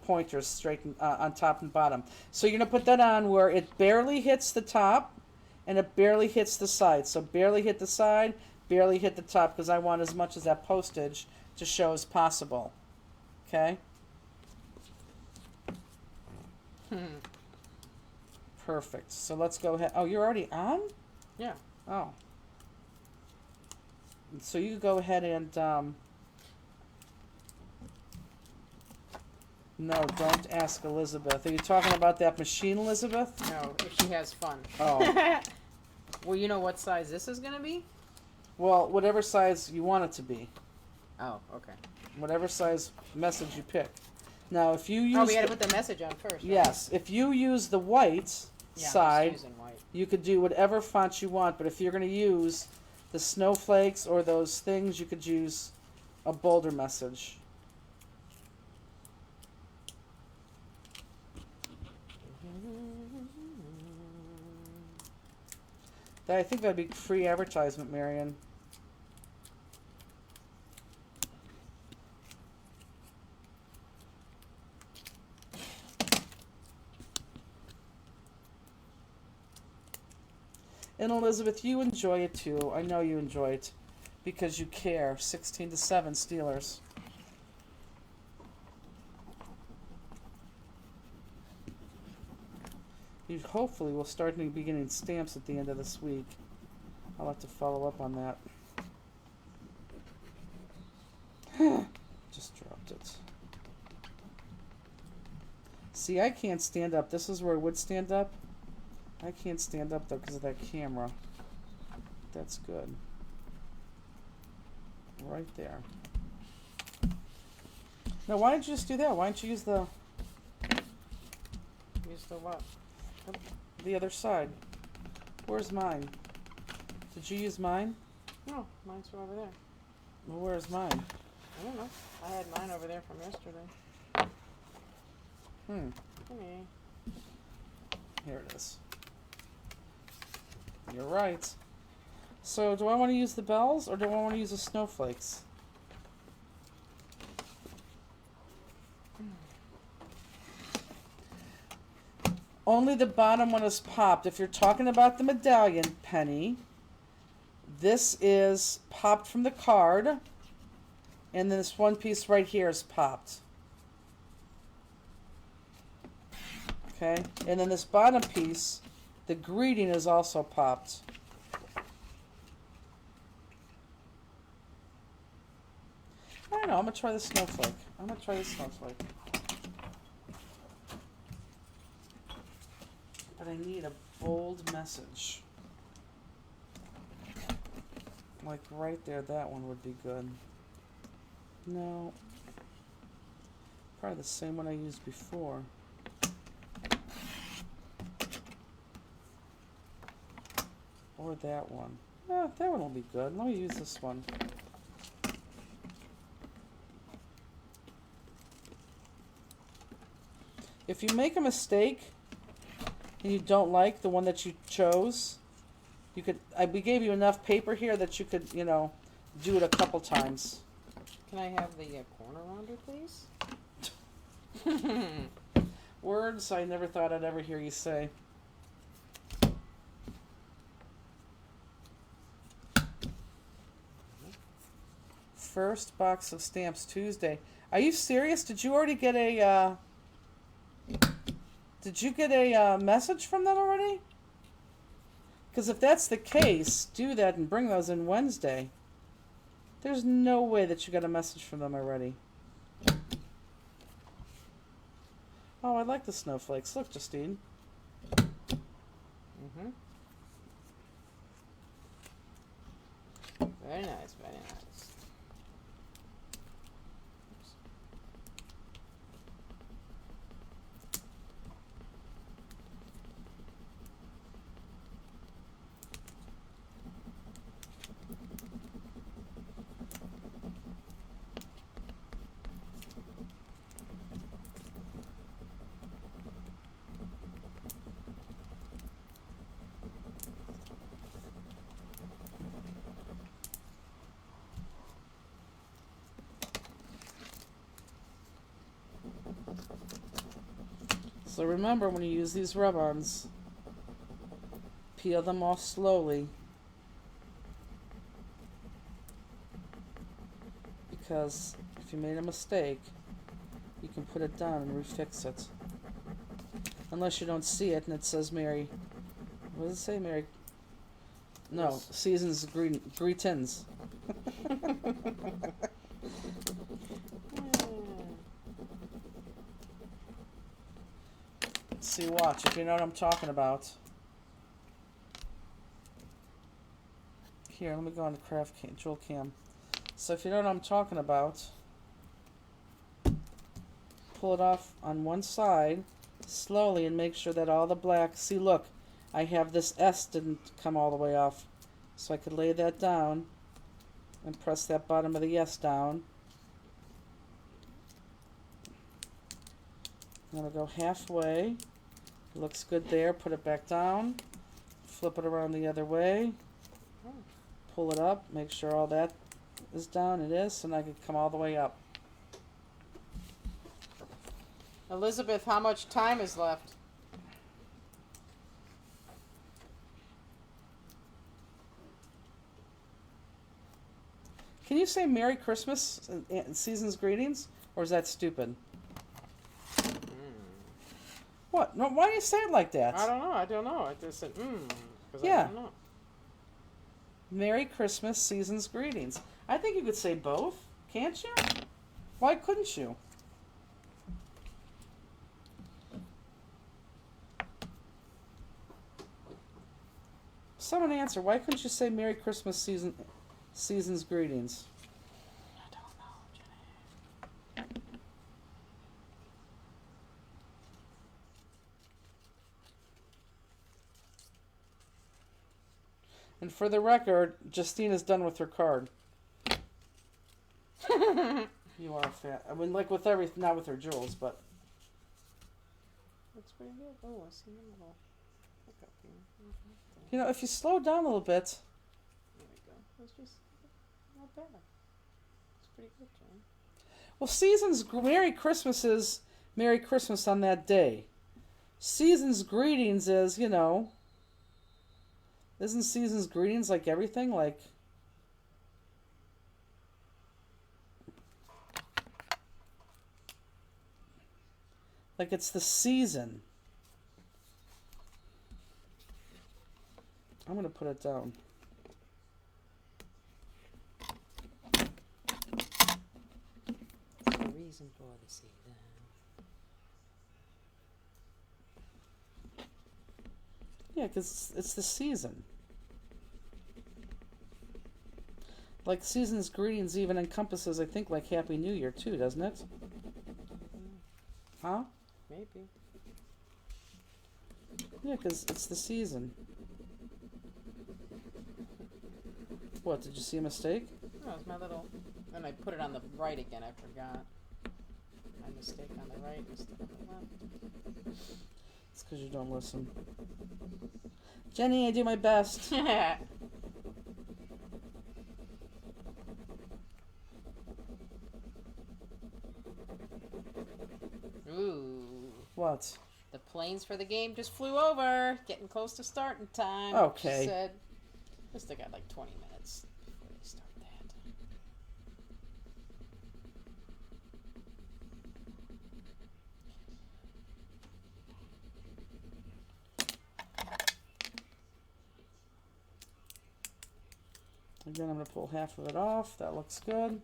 pointers straight on top and bottom. So you're gonna put that on where it barely hits the top and it barely hits the side. So barely hit the side, barely hit the top, because I want as much as that postage to show as possible. Okay? Perfect. So let's go ahead. Oh, you're already on? Yeah. Oh. So you go ahead and no, don't ask Elizabeth. Are you talking about that machine, Elizabeth? No, if she has fun. Oh. Well, you know what size this is going to be? Well, whatever size you want it to be. Oh, okay. Whatever size message you pick. Now, if you use... Oh, we got to put the message on first. Right? Yes. If you use the white side, I'm just using white. you could do whatever font you want. But if you're going to use the snowflakes or those things, you could use a bolder message. I think that'd be free advertisement, Marion. And Elizabeth, you enjoy it too. I know you enjoy it because you care. 16-7 Steelers. You hopefully will start beginning stamps at the end of this week. I'll have to follow up on that. Just dropped it. See, I can't stand up. This is where I would stand up. I can't stand up though because of that camera. That's good. Right there. Now, why didn't you just do that? Why didn't you use the what? The other side? Where's mine? Did you use mine? No, mine's over there. Well, where's mine? I don't know. I had mine over there from yesterday. Hey. Here it is. You're right. So, do I want to use the bells or do I want to use the snowflakes? Only the bottom one is popped. If you're talking about the medallion, Penny, this is popped from the card, and then this one piece right here is popped. Okay, and then this bottom piece, the greeting is also popped. I don't know, I'm going to try the snowflake. But I need a bold message. Like right there, that one would be good. No. Probably the same one I used before. Or that one. That one will be good. Let me use this one. If you make a mistake and you don't like the one that you chose, you could. We gave you enough paper here that you could, do it a couple times. Can I have the corner rounder, please? Words I never thought I'd ever hear you say. First box of stamps Tuesday. Are you serious? Did you already get a? Did you get a message from them already? Because if that's the case, do that and bring those in Wednesday. There's no way that you got a message from them already. Oh, I like the snowflakes. Look, Justine. Mm-hmm. Very nice, very nice. So remember, when you use these rub-ons, peel them off slowly, because if you made a mistake, you can put it down and refix it. Unless you don't see it and it says Mary. What does it say, Mary? No, Seasons Greetings. See, watch, if you know what I'm talking about. Here, let me go on the craft cam, jewel cam. So if you know what I'm talking about, pull it off on one side slowly and make sure that all the black, see, look, I have this S didn't come all the way off. So I could lay that down and press that bottom of the S down. I'm going to go halfway. Looks good there. Put it back down. Flip it around the other way. Pull it up. Make sure all that is down. It is. And I can come all the way up. Elizabeth, how much time is left? Can you say Merry Christmas and Season's Greetings? Or is that stupid? What? No, why do you say it like that? I don't know. I just said, because yeah. I don't know. Merry Christmas, Season's Greetings. I think you could say both. Can't you? Why couldn't you? Someone answer. Why couldn't you say Merry Christmas season's greetings? I don't know, Jenny. And for the record, Justina's done with her card. You are fat. I mean, like with everything, not with her jewels, but. Looks pretty good. Oh, I see a little hiccup here. You know, if you slow down a little bit. There we go. It's just not bad. It's pretty good, John. Well, season's Merry Christmas is Merry Christmas on that day. Season's greetings is, you know. Isn't season's greetings like everything? Like. Like it's the season. I'm going to put it down. The reason for the season. Yeah, because it's the season. Like season's greetings even encompasses, I think, like Happy New Year too, doesn't it? Huh? Maybe. Yeah, because it's the season. What, did you see a mistake? No, it's my little... And I put it on the right again, I forgot. My mistake on the right instead of the left. It's because you don't listen. Jenny, I do my best. Ooh. What? The planes for the game just flew over. Getting close to starting time. Okay. She said, I still got like 20 minutes before they start that. Again, I'm going to pull half of it off. That looks good.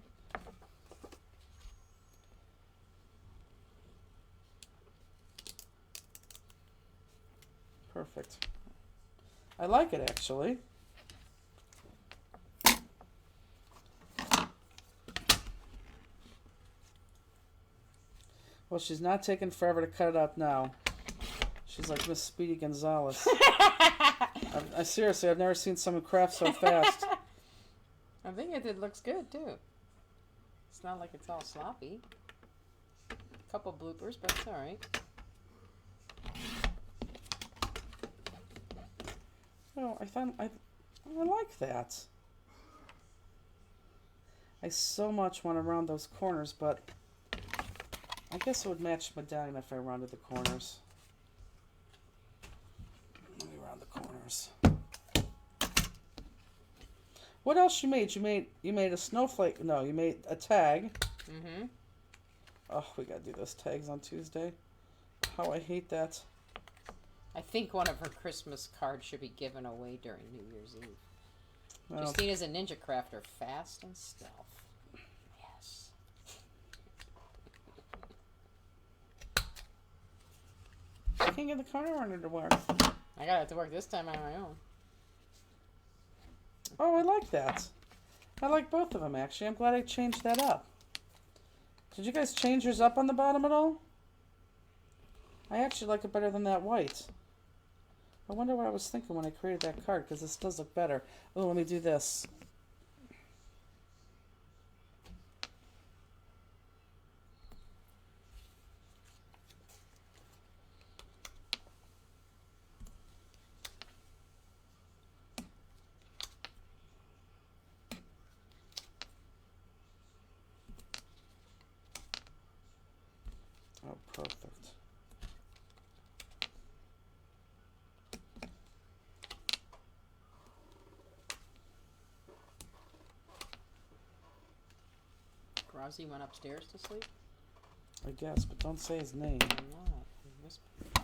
Perfect. I like it, actually. Well, she's not taking forever to cut it up now. She's like Miss Speedy Gonzales. I seriously, I've never seen someone craft so fast. I think it looks good, too. It's not like it's all sloppy. Couple bloopers, but it's alright. Oh, I like that. I so much want to round those corners, but I guess it would match the medallion if I rounded the corners. Let me round the corners. What else you made? You made a snowflake. No, you made a tag. Mm-hmm. Oh, we gotta do those tags on Tuesday. How I hate that. I think one of her Christmas cards should be given away during New Year's Eve. Well, Justina's a ninja crafter, fast and stealth. Yes. I can't get the corner runner to work. I got it to work this time on my own. Oh, I like that. I like both of them, actually. I'm glad I changed that up. Did you guys change yours up on the bottom at all? I actually like it better than that white. I wonder what I was thinking when I created that card, because this does look better. Oh, let me do this. Oh, perfect. Rosie went upstairs to sleep? I guess, but don't say his name. I'm not. He whispered.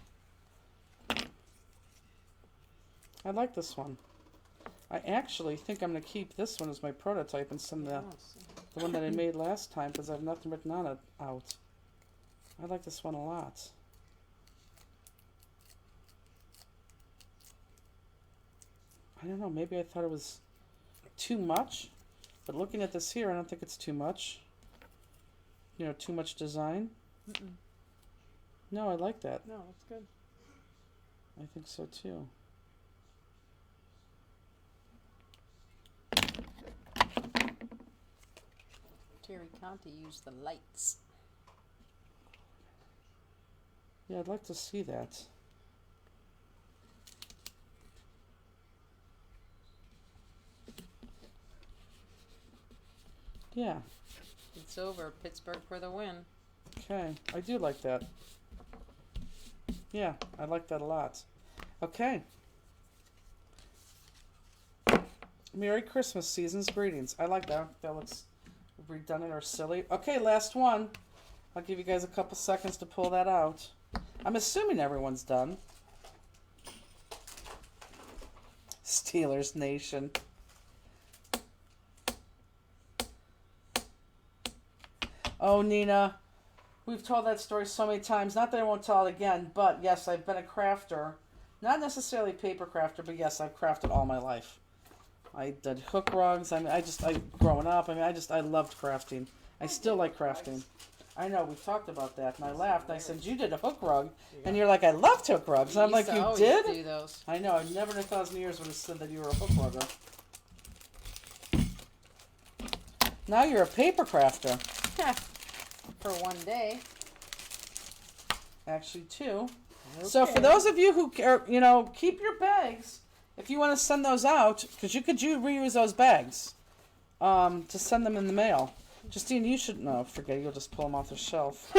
I like this one. I actually think I'm going to keep this one as my prototype and send the one that I made last time, because I have nothing written on it out. I like this one a lot. I don't know, maybe I thought it was too much. But looking at this here, I don't think it's too much. You know, too much design. Mm-mm. No, I like that. No, that's good. I think so too. Terry Conti used the lights. Yeah, I'd like to see that. Yeah. It's over. Pittsburgh for the win. Okay, I do like that. Yeah, I like that a lot. Okay. Merry Christmas, season's greetings. I like that. That looks redundant or silly. Okay, last one. I'll give you guys a couple seconds to pull that out. I'm assuming everyone's done. Steelers Nation. Oh, Nina. We've told that story so many times. Not that I won't tell it again, but yes, I've been a crafter. Not necessarily a paper crafter, but yes, I've crafted all my life. I did hook rugs. I mean, growing up, I loved crafting. I still like crafting. I know, we talked about that, and I laughed. I said, you did a hook rug, and you're like, I loved hook rugs. And I'm like, you did? Do those. I know, I never in 1,000 years would have said that you were a hook rugger. Now you're a paper crafter. For one day. Actually, two. Okay. So for those of you who care, you know, keep your bags. If you want to send those out, because you could reuse those bags to send them in the mail. Justine, you should know. Forget it, you'll just pull them off the shelf.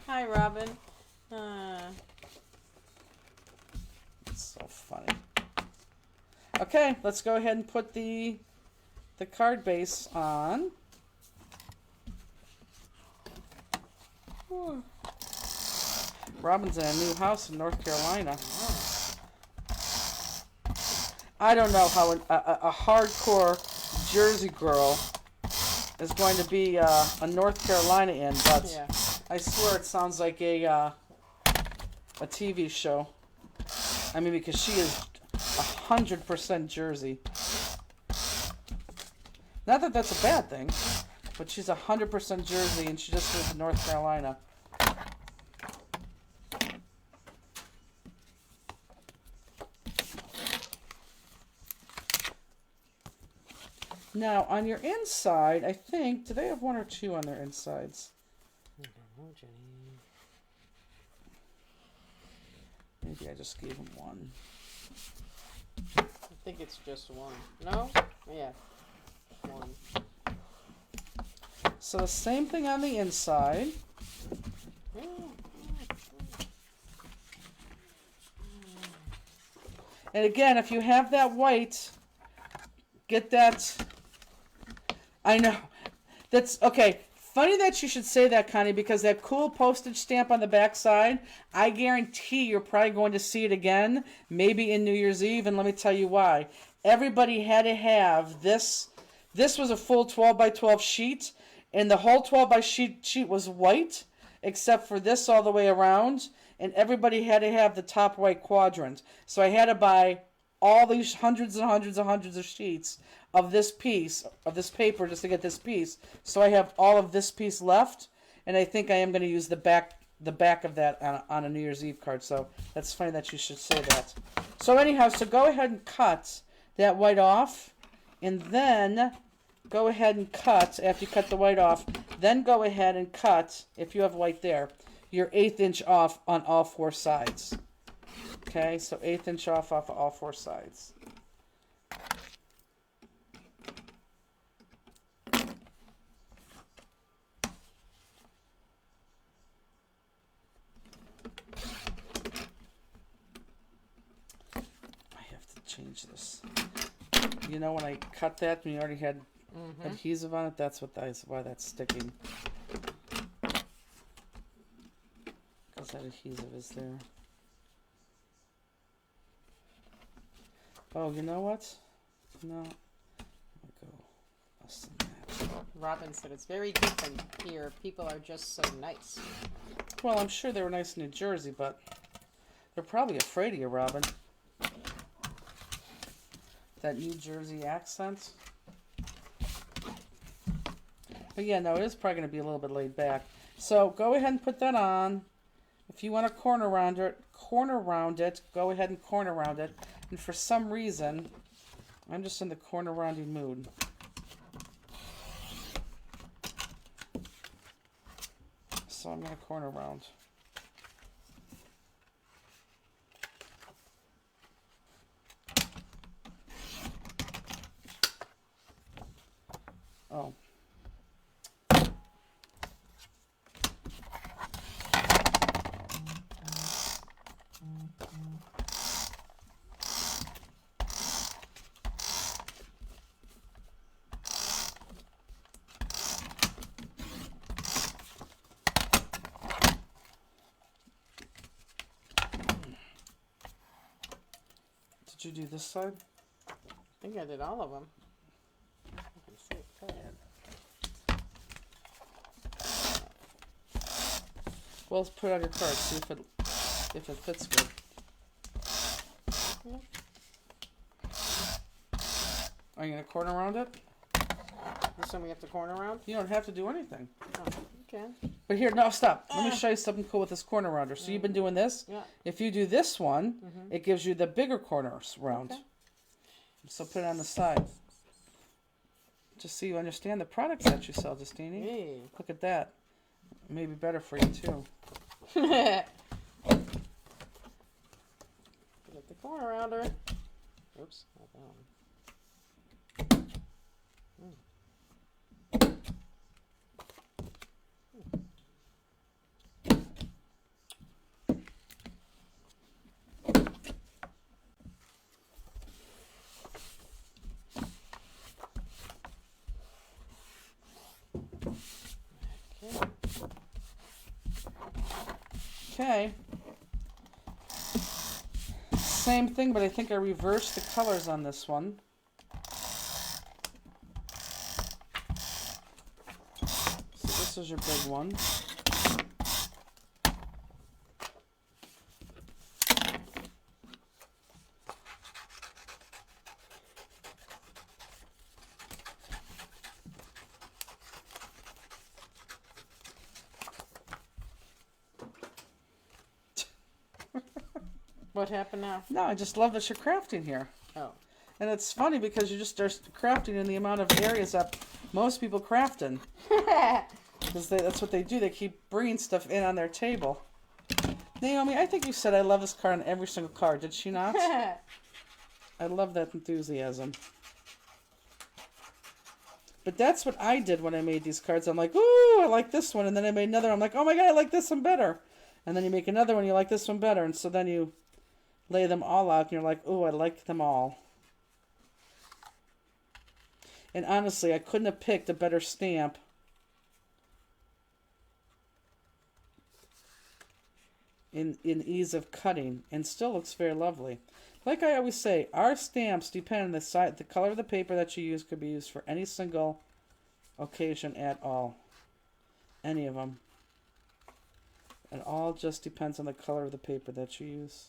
Hi, Robin. It's so funny. Okay, let's go ahead and put the card base on. Robin's in a new house in North Carolina. I don't know how a hardcore Jersey girl is going to be a North Carolina in, but Yeah. I swear it sounds like a TV show. I mean, because she is 100% Jersey. Not that that's a bad thing, but she's 100% Jersey, and she just lives in North Carolina. Now, on your inside, I think, do they have one or two on their insides? I don't know, Jenny. Maybe I just gave them one. I think it's just one. No? Yeah. One. So the same thing on the inside. And again, if you have that white, get that. I know. That's okay. Funny that you should say that, Connie, because that cool postage stamp on the back side, I guarantee you're probably going to see it again, maybe in New Year's Eve, and let me tell you why. Everybody had to have this. This was a full 12 by 12 sheet, and the whole 12 by sheet was white, except for this all the way around, and everybody had to have the top white quadrant. So I had to buy all these hundreds and hundreds and hundreds of sheets of this piece, of this paper, just to get this piece. So I have all of this piece left, and I think I am going to use the back of that on a New Year's Eve card. So that's funny that you should say that. So anyhow, so go ahead and cut that white off, and then go ahead and cut, after you cut the white off, then go ahead and cut, if you have white there, your 1/8 inch off on all four sides. Okay, so 1/8 inch off of all four sides. I have to change this. You know, when I cut that, when you already had adhesive on it, that's why that's sticking. Because that adhesive is there. Oh, you know what? No. I'll go less than that. Robin said it's very different here. People are just so nice. Well, I'm sure they were nice in New Jersey, but They're probably afraid of you, Robin. That New Jersey accent. But yeah, no, it is probably going to be a little bit laid back. So go ahead and put that on. If you want to corner round it, go ahead and corner round it. And for some reason, I'm just in the corner rounding mood. So I'm going to corner round. Oh. Did you do this side? I think I did all of them. I can see it pad. Well, let's put it on your card, see if it fits good. Yeah. Are you going to corner around it? This one we have to corner around? You don't have to do anything. Oh, okay. But here, no, stop. Let me show you something cool with this corner rounder. So you've been doing this. Yeah. If you do this one, it gives you the bigger corners round. Okay. So put it on the side. Just so you understand the products that you sell, Justini. Hey. Look at that. Maybe better for you, too. Get the corner rounder. Oops, not that one. Okay. Same thing, but I think I reversed the colors on this one. So this is your big one. What happened now? No, I just love that you're crafting here. Oh. And it's funny because you just are crafting in the amount of areas that most people craft in. Because that's what they do. They keep bringing stuff in on their table. Naomi, I think you said I love this card on every single card. Did she not? I love that enthusiasm. But that's what I did when I made these cards. I'm like, ooh, I like this one. And then I made another. I'm like, oh my God, I like this one better. And then you make another one, you like this one better. And so then you lay them all out and you're like, ooh, I like them all. And honestly, I couldn't have picked a better stamp in ease of cutting, and still looks very lovely. Like I always say, our stamps depend on the color of the paper that you use. Could be used for any single occasion at all. Any of them. It all just depends on the color of the paper that you use.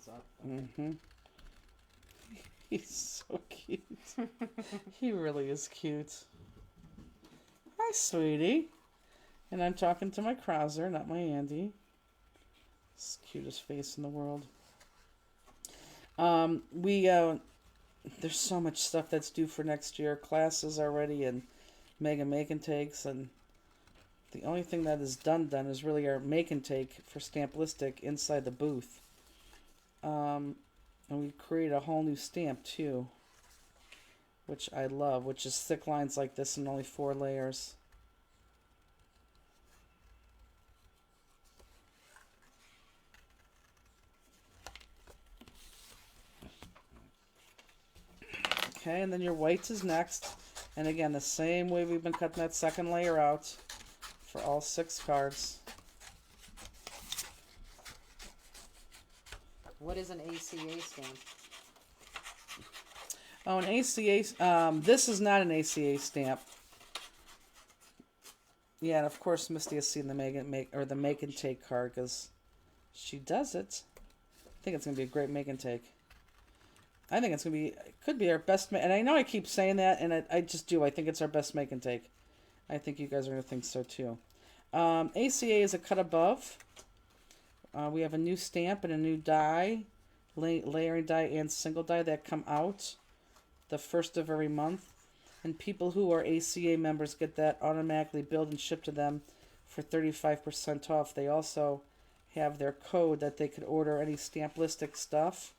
Up. Mm-hmm. He's so cute. He really is cute. Hi, sweetie. And I'm talking to my Krauser, not my Andy. It's the cutest face in the world. There's so much stuff that's due for next year. Classes already and mega make and takes, and the only thing that is done is really our make and take for Stamplistic inside the booth. And we created a whole new stamp too, which I love, which is thick lines like this and only 4 layers. Okay, and then your white is next. And again, the same way we've been cutting that second layer out for all 6 cards. What is an ACA stamp? Oh, an ACA, this is not an ACA stamp. Yeah, and of course Misty has seen the make and take card because she does it. I think it's going to be a great make and take. I think it's going to be, it could be our best, and I know I keep saying that, and I just do. I think it's our best make and take. I think you guys are going to think so too. ACA is a cut above. We have a new stamp and a new die, layering die and single die that come out the first of every month. And people who are ACA members get that automatically billed and shipped to them for 35% off. They also have their code that they could order any Stamplistic stuff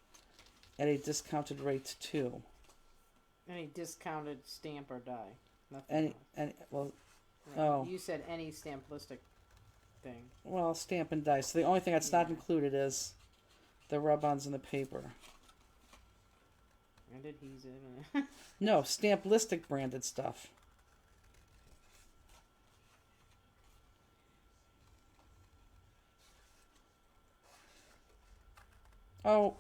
at a discounted rate too. Any discounted stamp or die? Nothing Any well, right. Oh. You said any Stamplistic thing. Well, stamp and die. So the only thing that's not included is the rub-ons and the paper. And adhesive. No, Stamplistic branded stuff. Oh,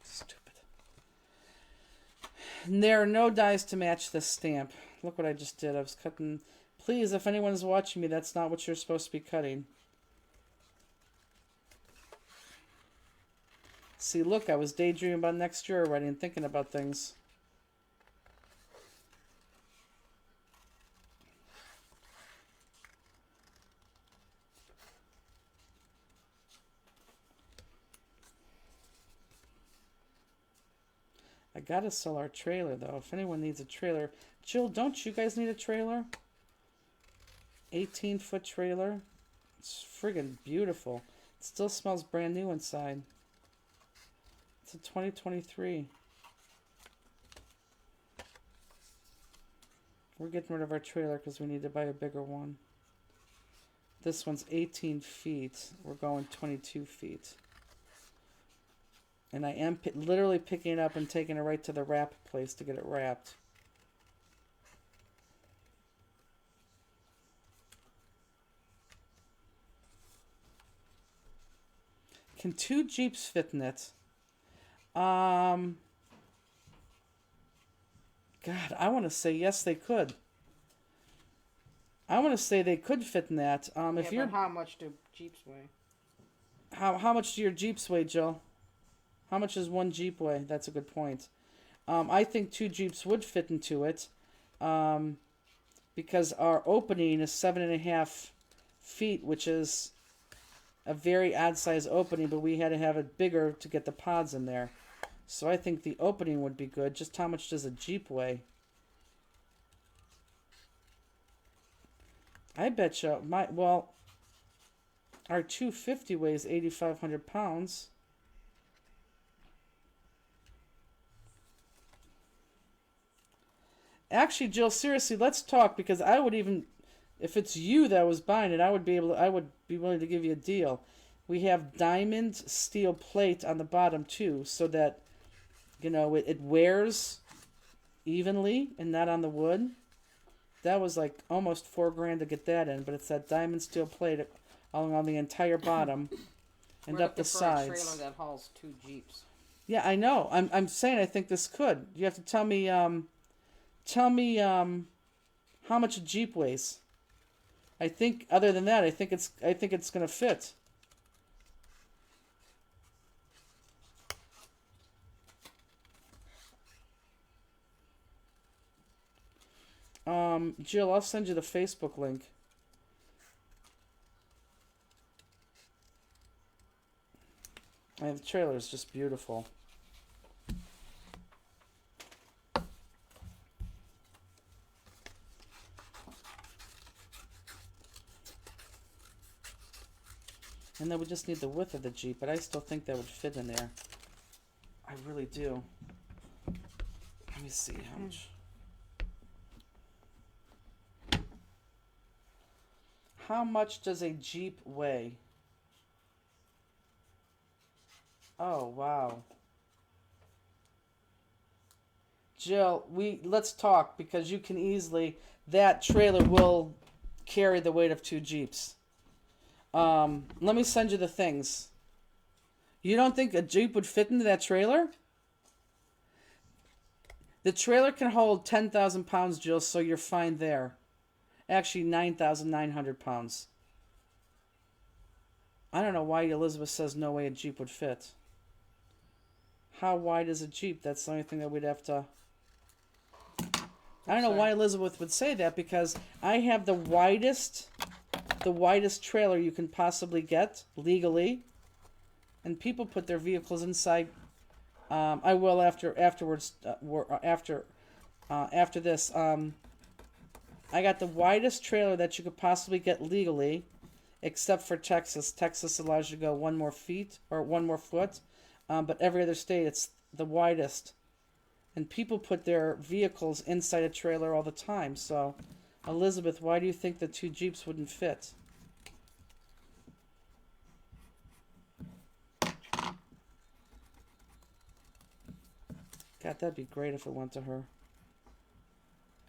stupid. And there are no dies to match this stamp. Look what I just did. I was cutting. Please, if anyone is watching me, that's not what you're supposed to be cutting. See, look, I was daydreaming about next year already and thinking about things. I gotta sell our trailer, though. If anyone needs a trailer. Jill, don't you guys need a trailer? 18-foot trailer. It's friggin' beautiful. It still smells brand new inside. It's a 2023. We're getting rid of our trailer because we need to buy a bigger one. This one's 18 feet. We're going 22 feet. And I am literally picking it up and taking it right to the wrap place to get it wrapped. Can 2 Jeeps fit in it? God, I want to say yes, they could. I want to say they could fit in that. If you're, but how much do Jeeps weigh? How much do your Jeeps weigh, Jill? How much does 1 Jeep weigh? That's a good point. I think 2 Jeeps would fit into it, because our opening is 7.5 feet, which is a very odd size opening, but we had to have it bigger to get the pods in there. So I think the opening would be good. Just how much does a Jeep weigh? I bet you our 250 weighs 8,500 pounds. Actually, Jill, seriously, let's talk, because I would even, if it's you that was buying it, I would be willing to give you a deal. We have diamond steel plate on the bottom too, so that, it wears evenly and not on the wood. That was like almost $4,000 to get that in, but it's that diamond steel plate along the entire bottom and up the sides. We're looking for a trailer that hauls 2 Jeeps. Yeah, I know. I'm saying I think this could. You have to tell me how much a Jeep weighs. I think other than that, I think it's going to fit. Jill, I'll send you the Facebook link. The trailer is just beautiful. And then we just need the width of the Jeep, but I still think that would fit in there. I really do. Let me see how much. How much does a Jeep weigh? Oh, wow. Jill, let's talk because you can easily that trailer will carry the weight of 2 Jeeps. Let me send you the things. You don't think a Jeep would fit into that trailer? The trailer can hold 10,000 pounds, Jill, so you're fine there. Actually, 9,900 pounds. I don't know why Elizabeth says no way a Jeep would fit. How wide is a Jeep? That's the only thing that we'd have to... I don't know why Elizabeth would say that, because I have the widest trailer you can possibly get legally, and people put their vehicles inside. I will afterwards. After this, I got the widest trailer that you could possibly get legally, except for Texas. Texas allows you to go 1 more foot, but every other state it's the widest. And people put their vehicles inside a trailer all the time. So, Elizabeth, why do you think the 2 Jeeps wouldn't fit? God, that'd be great if it went to her.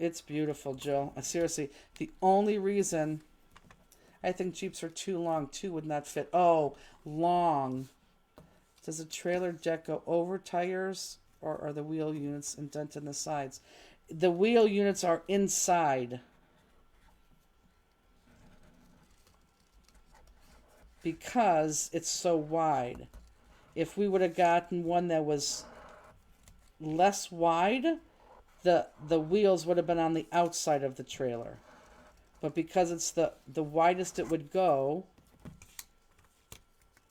It's beautiful, Jill. Seriously, the only reason I think Jeeps are too long, 2 would not fit. Oh, long. Does a trailer deck go over tires, or are the wheel units indented in the sides? The wheel units are inside. Because it's so wide. If we would have gotten one that was less wide, the wheels would have been on the outside of the trailer. But because it's the widest it would go,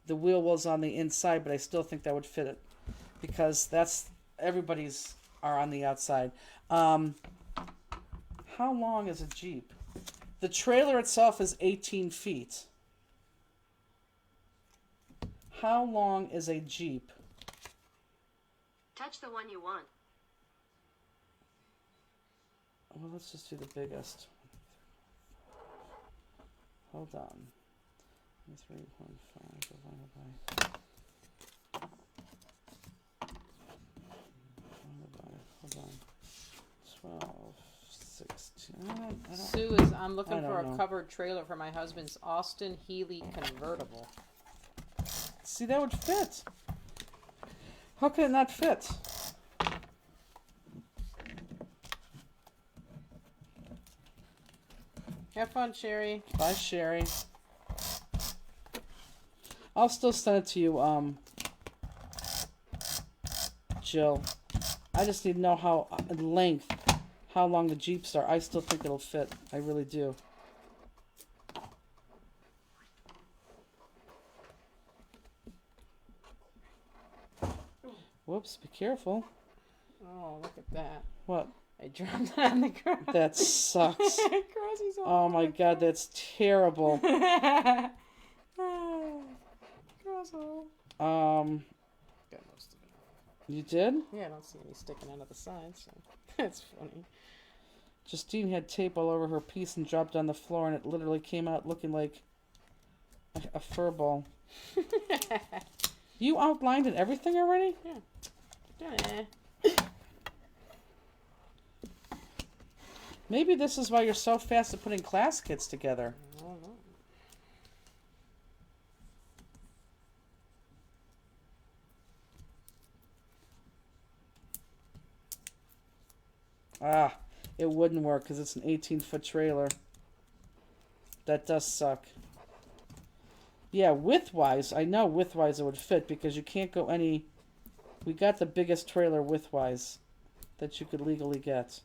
the wheel was on the inside, but I still think that would fit it. Because everybody's are on the outside. How long is a Jeep? The trailer itself is 18 feet. How long is a Jeep? Touch the one you want. Well, let's just do the biggest. Hold on. 3.5 divided by... Hold on. 12, 16... Sue I'm looking for a covered trailer for my husband's Austin Healey convertible. See, that would fit. How could it not fit? Have fun, Sherry. Bye, Sherry. I'll still send it to you, Jill. I just need to know how long the Jeeps are. I still think it'll fit. I really do. Whoops, be careful. Oh, look at that. What? I dropped that on the ground. That sucks. Oh my god, that's terrible. Got most of it. You did? Yeah, I don't see any sticking out of the sides, so that's funny. Justine had tape all over her piece and dropped on the floor, and it literally came out looking like a fur ball. You outlined and everything already? Yeah. Maybe this is why you're so fast at putting class kits together. I don't know. Ah, it wouldn't work because it's an 18-foot trailer. That does suck. Yeah, width-wise, I know width-wise it would fit because you can't go any... We got the biggest trailer width-wise that you could legally get.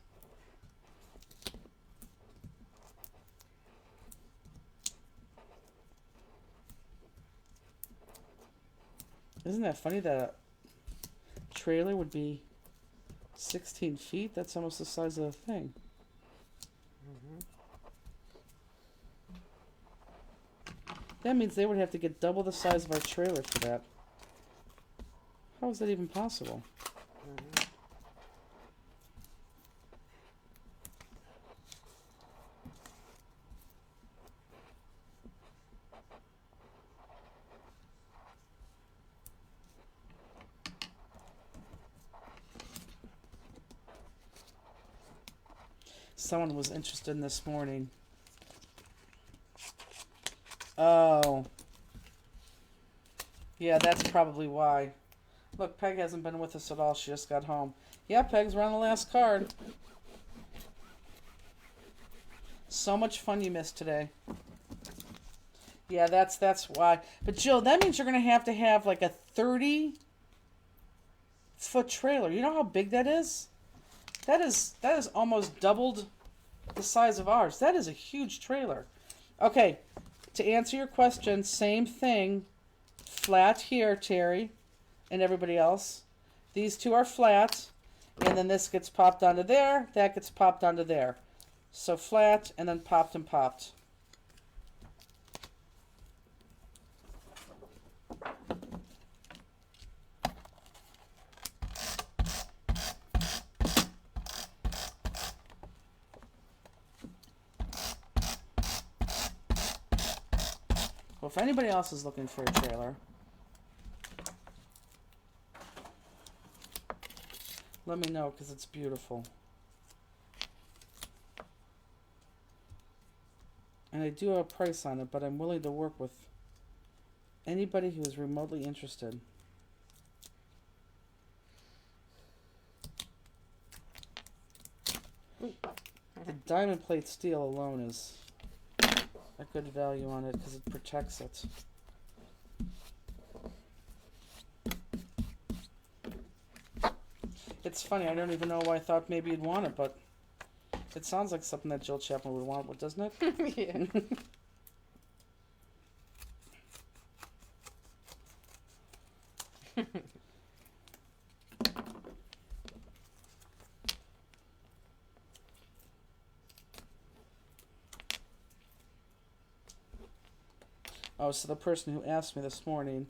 Isn't that funny that a trailer would be 16 feet? That's almost the size of the thing. Mm-hmm. That means they would have to get double the size of our trailer for that. How is that even possible? Mm-hmm. Someone was interested in this morning. Oh. Yeah, that's probably why. Look, Peg hasn't been with us at all. She just got home. Yeah, Peg's we're on the last card. So much fun you missed today. Yeah, that's why. But Jill, that means you're going to have like a 30-foot trailer. You know how big that is? That is almost doubled the size of ours. That is a huge trailer. Okay, to answer your question, same thing. Flat here, Terry, and everybody else. These two are flat, and then this gets popped onto there. That gets popped onto there. So flat, and then popped and popped. Well, if anybody else is looking for a trailer, let me know, because it's beautiful. And I do have a price on it, but I'm willing to work with anybody who is remotely interested. The diamond plate steel alone is a good value on it because it protects it. It's funny, I don't even know why I thought maybe you'd want it, but it sounds like something that Jill Chapman would want, doesn't it? Yeah. Oh, so the person who asked me this morning,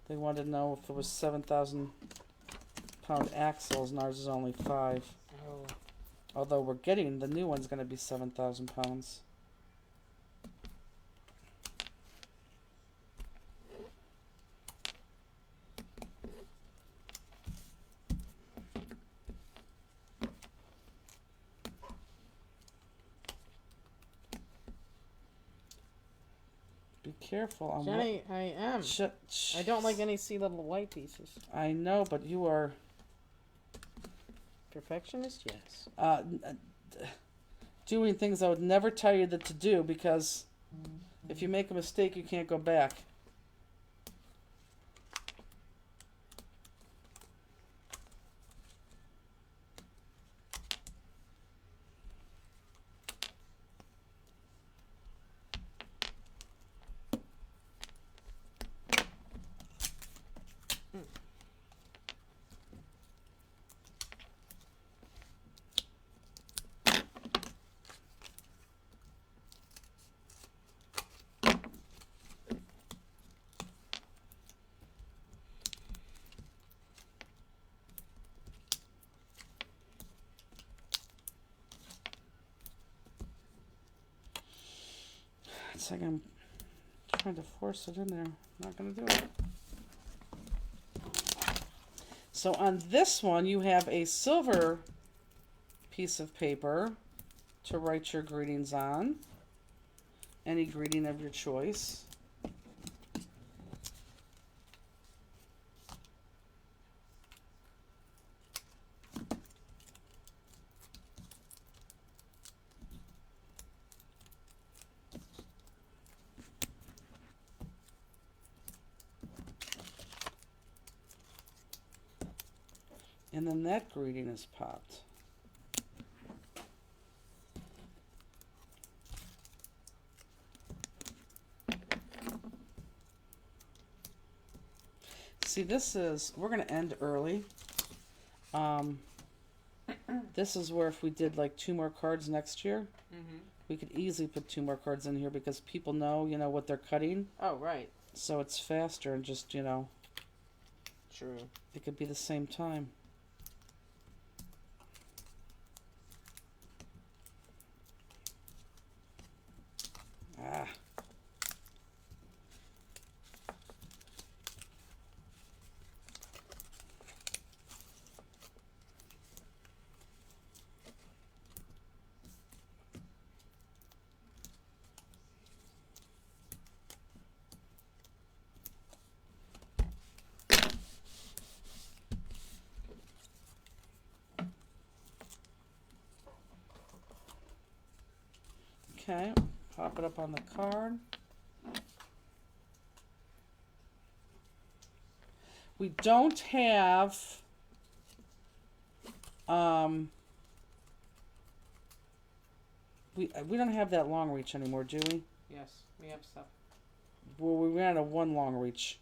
they wanted to know if it was 7,000-pound axles, and ours is only 5. Oh. Although we're getting, the new one's going to be 7,000 pounds. Be careful on Jenny, I am. I don't like any sea-level white pieces. I know, but you are... Perfectionist? Yes. Doing things I would never tell you that to do, because if you make a mistake, you can't go back. It's like I'm trying to force it in there. Not going to do it. So on this one, you have a silver piece of paper to write your greetings on. Any greeting of your choice. And then that greeting is popped. See, this is, we're going to end early. This is where if we did like 2 more cards next year, we could easily put 2 more cards in here because people know, you know, what they're cutting. Oh, right. So it's faster and just, you know. True. It could be the same time. Ah. Okay, pop it up on the card. We don't have we don't have that long reach anymore, do we? Yes, we have stuff. Well, we ran a one long reach.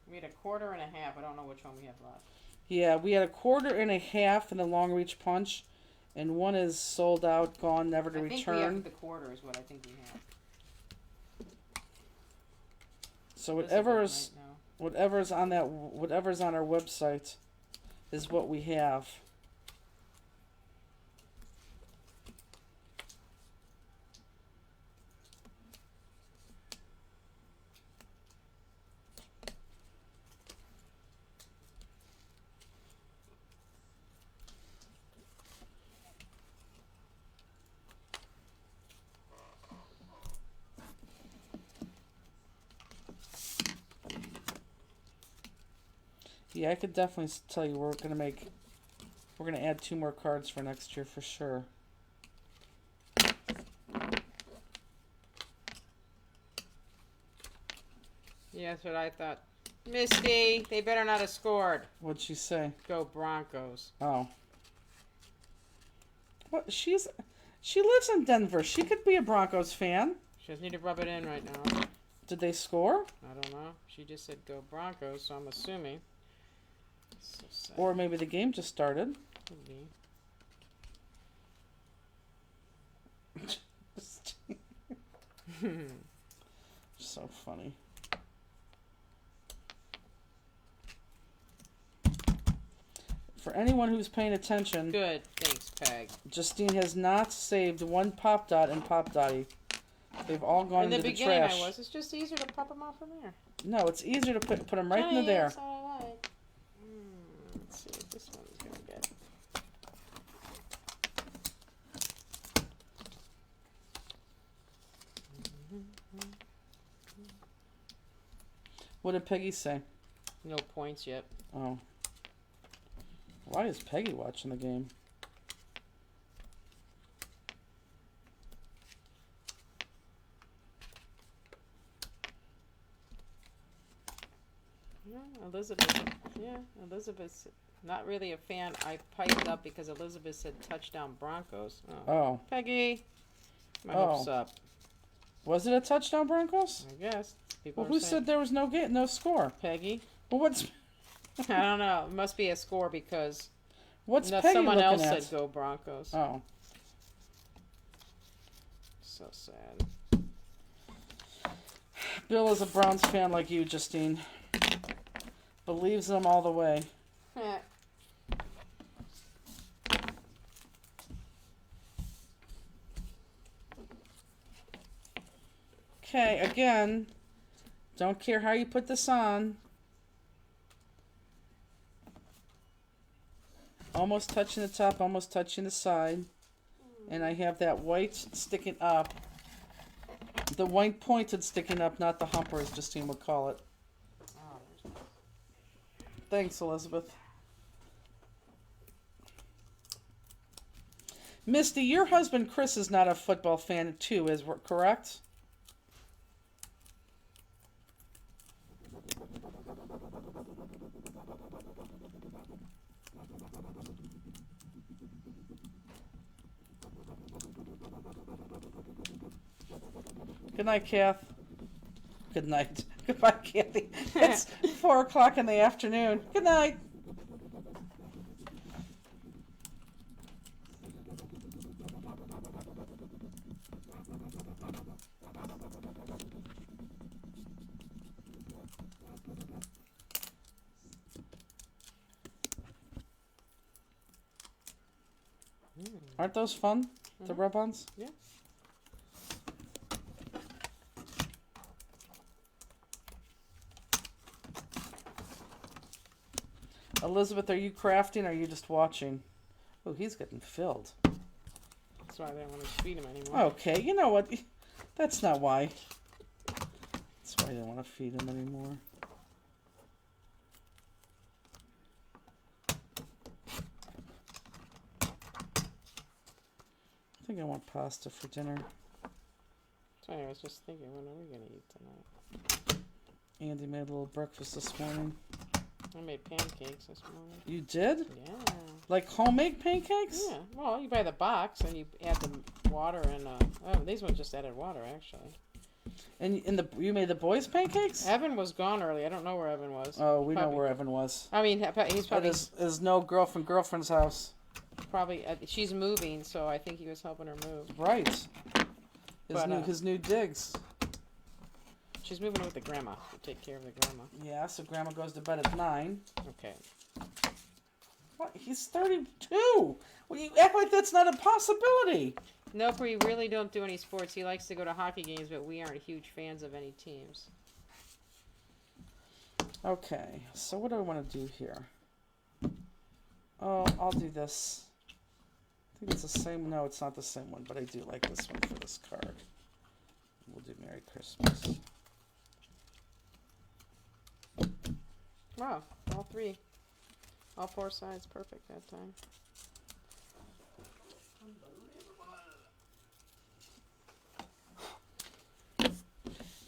We had a quarter and a half. I don't know which one we have left. Yeah, we had a quarter and a half in the long reach punch, and one is sold out, gone, never to I return. think we have the quarter is what I think we have. So Elizabeth whatever's on our website is what we have. Yeah, I could definitely tell you we're gonna add 2 more cards for next year for sure. Yeah, that's what I thought. Misty, they better not have scored. What'd she say? Go Broncos. Oh. What? She lives in Denver. She could be a Broncos fan. She doesn't need to rub it in right now. Did they score? I don't know. She just said go Broncos, so I'm assuming. So sad. Or maybe the game just started. Could be. So funny. For anyone who's paying attention, Good. Thanks, Peg. Justine has not saved one Pop Dot in Pop Dotty. They've all gone into the trash. In the beginning I was. It's just easier to pop them off from there. No, it's easier to put them right into there. That's all I like. Let's see if this one's going to get. What did Peggy say? No points yet. Oh. Why is Peggy watching the game? Yeah, Elizabeth's not really a fan. I piped up because Elizabeth said touchdown Broncos. Oh. Peggy, my hopes up. Was it a touchdown Broncos? I guess. Well, who said there was no score? Peggy. Well, what's... I don't know. It must be a score because Peggy someone else at? said go Broncos. Oh. So sad. Bill is a Browns fan like you, Justine. Believes them all the way. Okay, again, don't care how you put this on. Almost touching the top, almost touching the side. And I have that white sticking up. The white pointed sticking up, not the humper, as Justine would call it. Thanks, Elizabeth. Misty, your husband Chris is not a football fan too, is correct? Good night, Kath. Good night. Goodbye, Kathy. It's 4 o'clock in the afternoon. Good night. Aren't those fun? The rub-ons? Yeah. Elizabeth, are you crafting or are you just watching? Oh, he's getting filled. That's why I didn't want to feed him anymore. Okay, you know what? That's not why. That's why I didn't want to feed him anymore. I think I want pasta for dinner. funny. I was just thinking, what are we going to eat tonight? Andy made a little breakfast this morning. I made pancakes this morning. You did? Yeah. Like homemade pancakes? Yeah. Well, you buy the box and you add the water and these ones just added water actually. And you made the boys' pancakes? Evan was gone early. I don't know where Evan was. Oh, we know where Evan was. I mean, he's probably At his no girlfriend's house. probably she's moving, so I think he was helping her move. Right. His new digs. She's moving with the grandma to take care of the grandma. Yeah, so grandma goes to bed at 9. Okay. What? He's 32. Well, you act like that's not a possibility. Nope, we really don't do any sports. He likes to go to hockey games, but we aren't huge fans of any teams. Okay, so what do I want to do here? Oh, I'll do this. I think it's the same. No, it's not the same one, but I do like this one for this card. We'll do Merry Christmas. Wow, all 4 sides perfect that time.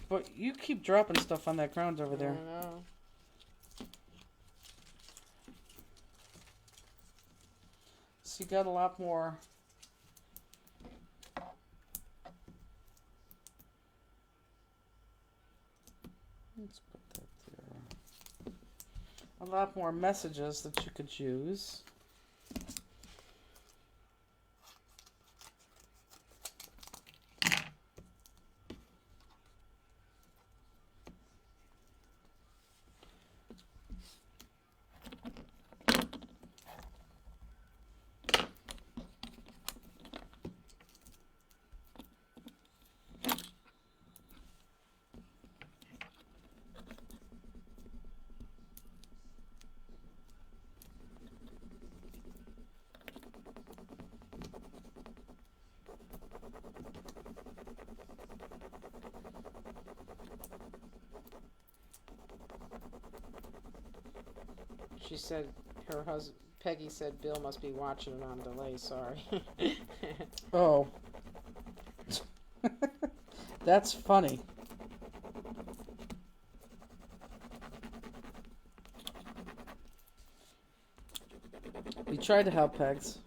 But you keep dropping stuff on that ground over there. I know. So you got a lot more. Let's put that there. A lot more messages that you could use. She said her husband, Peggy said Bill must be watching it on delay. Sorry. Oh. That's funny. We tried to help Pegs.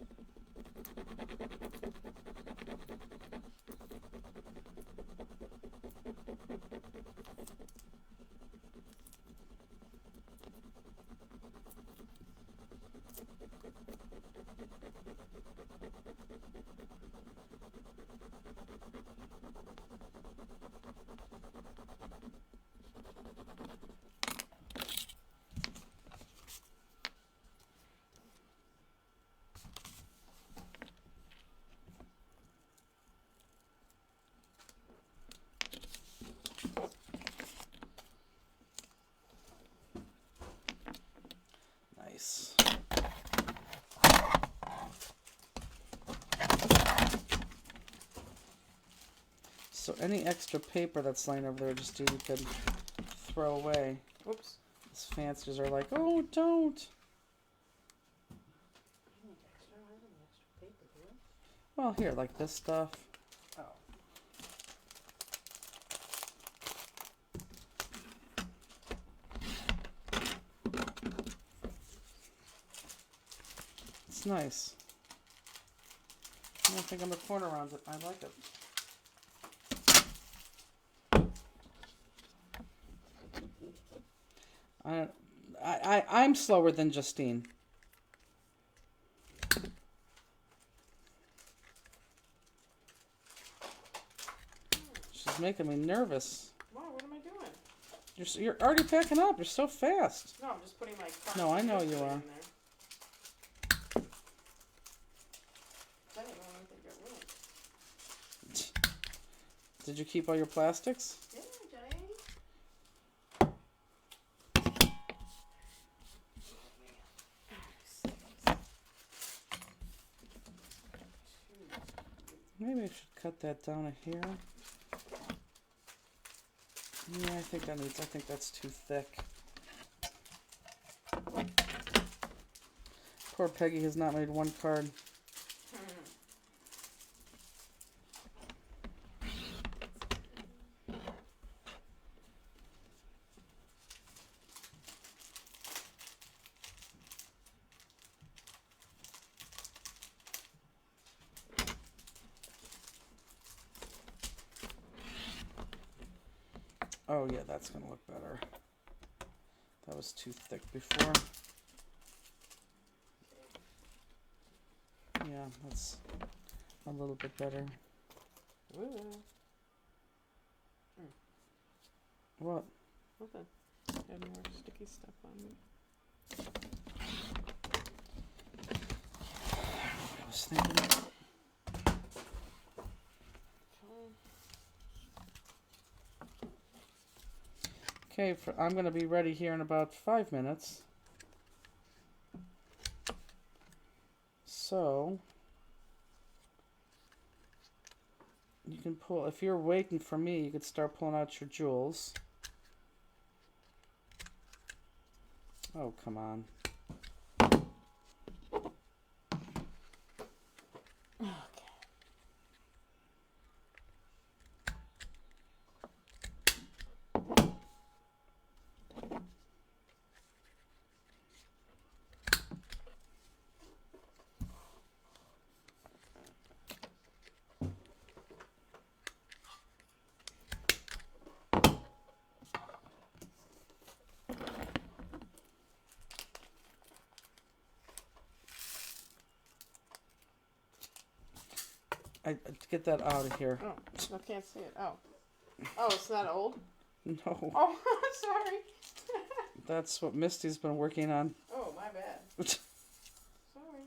Nice. So any extra paper that's laying over there, just you could throw away. Whoops. These fanciers are like, oh, don't. Well, here, like this stuff. Oh. It's nice. I think on the corner around it. I like it. I'm slower than Justine. She's making me nervous. Wow, what am I doing? You're already packing up. You're so fast. No, I'm just putting my cards. No, I know you are. Did you keep all your plastics? Yeah, Jay. Maybe I should cut that down to here. Yeah, I think that's too thick. Poor Peggy has not made one card. Oh yeah, that's gonna look better. That was too thick before. Yeah, that's a little bit better. Ooh. What? Nothing. Had more sticky stuff on me. I was thinking. Okay, I'm going to be ready here in about 5 minutes. So, you can pull, if you're waiting for me, you could start pulling out your jewels. Oh, come on. Get that out of here. Oh, I can't see it. Oh. Oh, it's not old? No. Oh, sorry. That's what Misty's been working on. Oh, my bad. Sorry.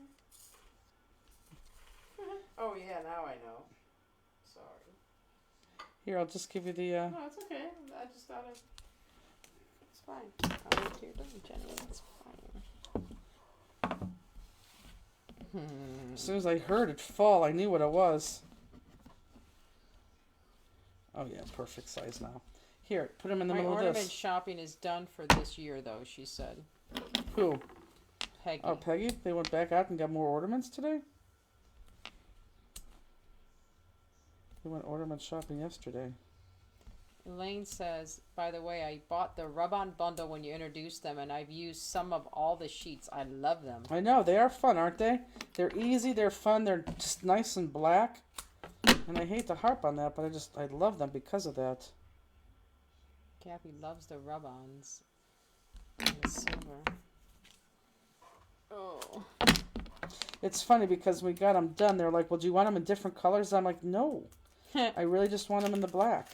Oh, yeah, now I know. Sorry. Here, I'll just give you the... No, it's okay. I just thought it... It's fine. I'll wait till you're done, Jenny. It's fine. As soon as I heard it fall, I knew what it was. Oh yeah, perfect size now. Here, put them in the My middle of ornament this. shopping is done for this year, though, she said. Who? Peggy. Oh, Peggy? They went back out and got more ornaments today? They went ornament shopping yesterday. Elaine says, by the way, I bought the rub-on bundle when you introduced them, and I've used some of all the sheets. I love them. I know, they are fun, aren't they? They're easy, they're fun, they're just nice and black. And I hate to harp on that, but I love them because of that. Gabby loves the rub-ons. And the silver. Oh. It's funny because we got them done. They're like, well, do you want them in different colors? I'm like, no. I really just want them in the black.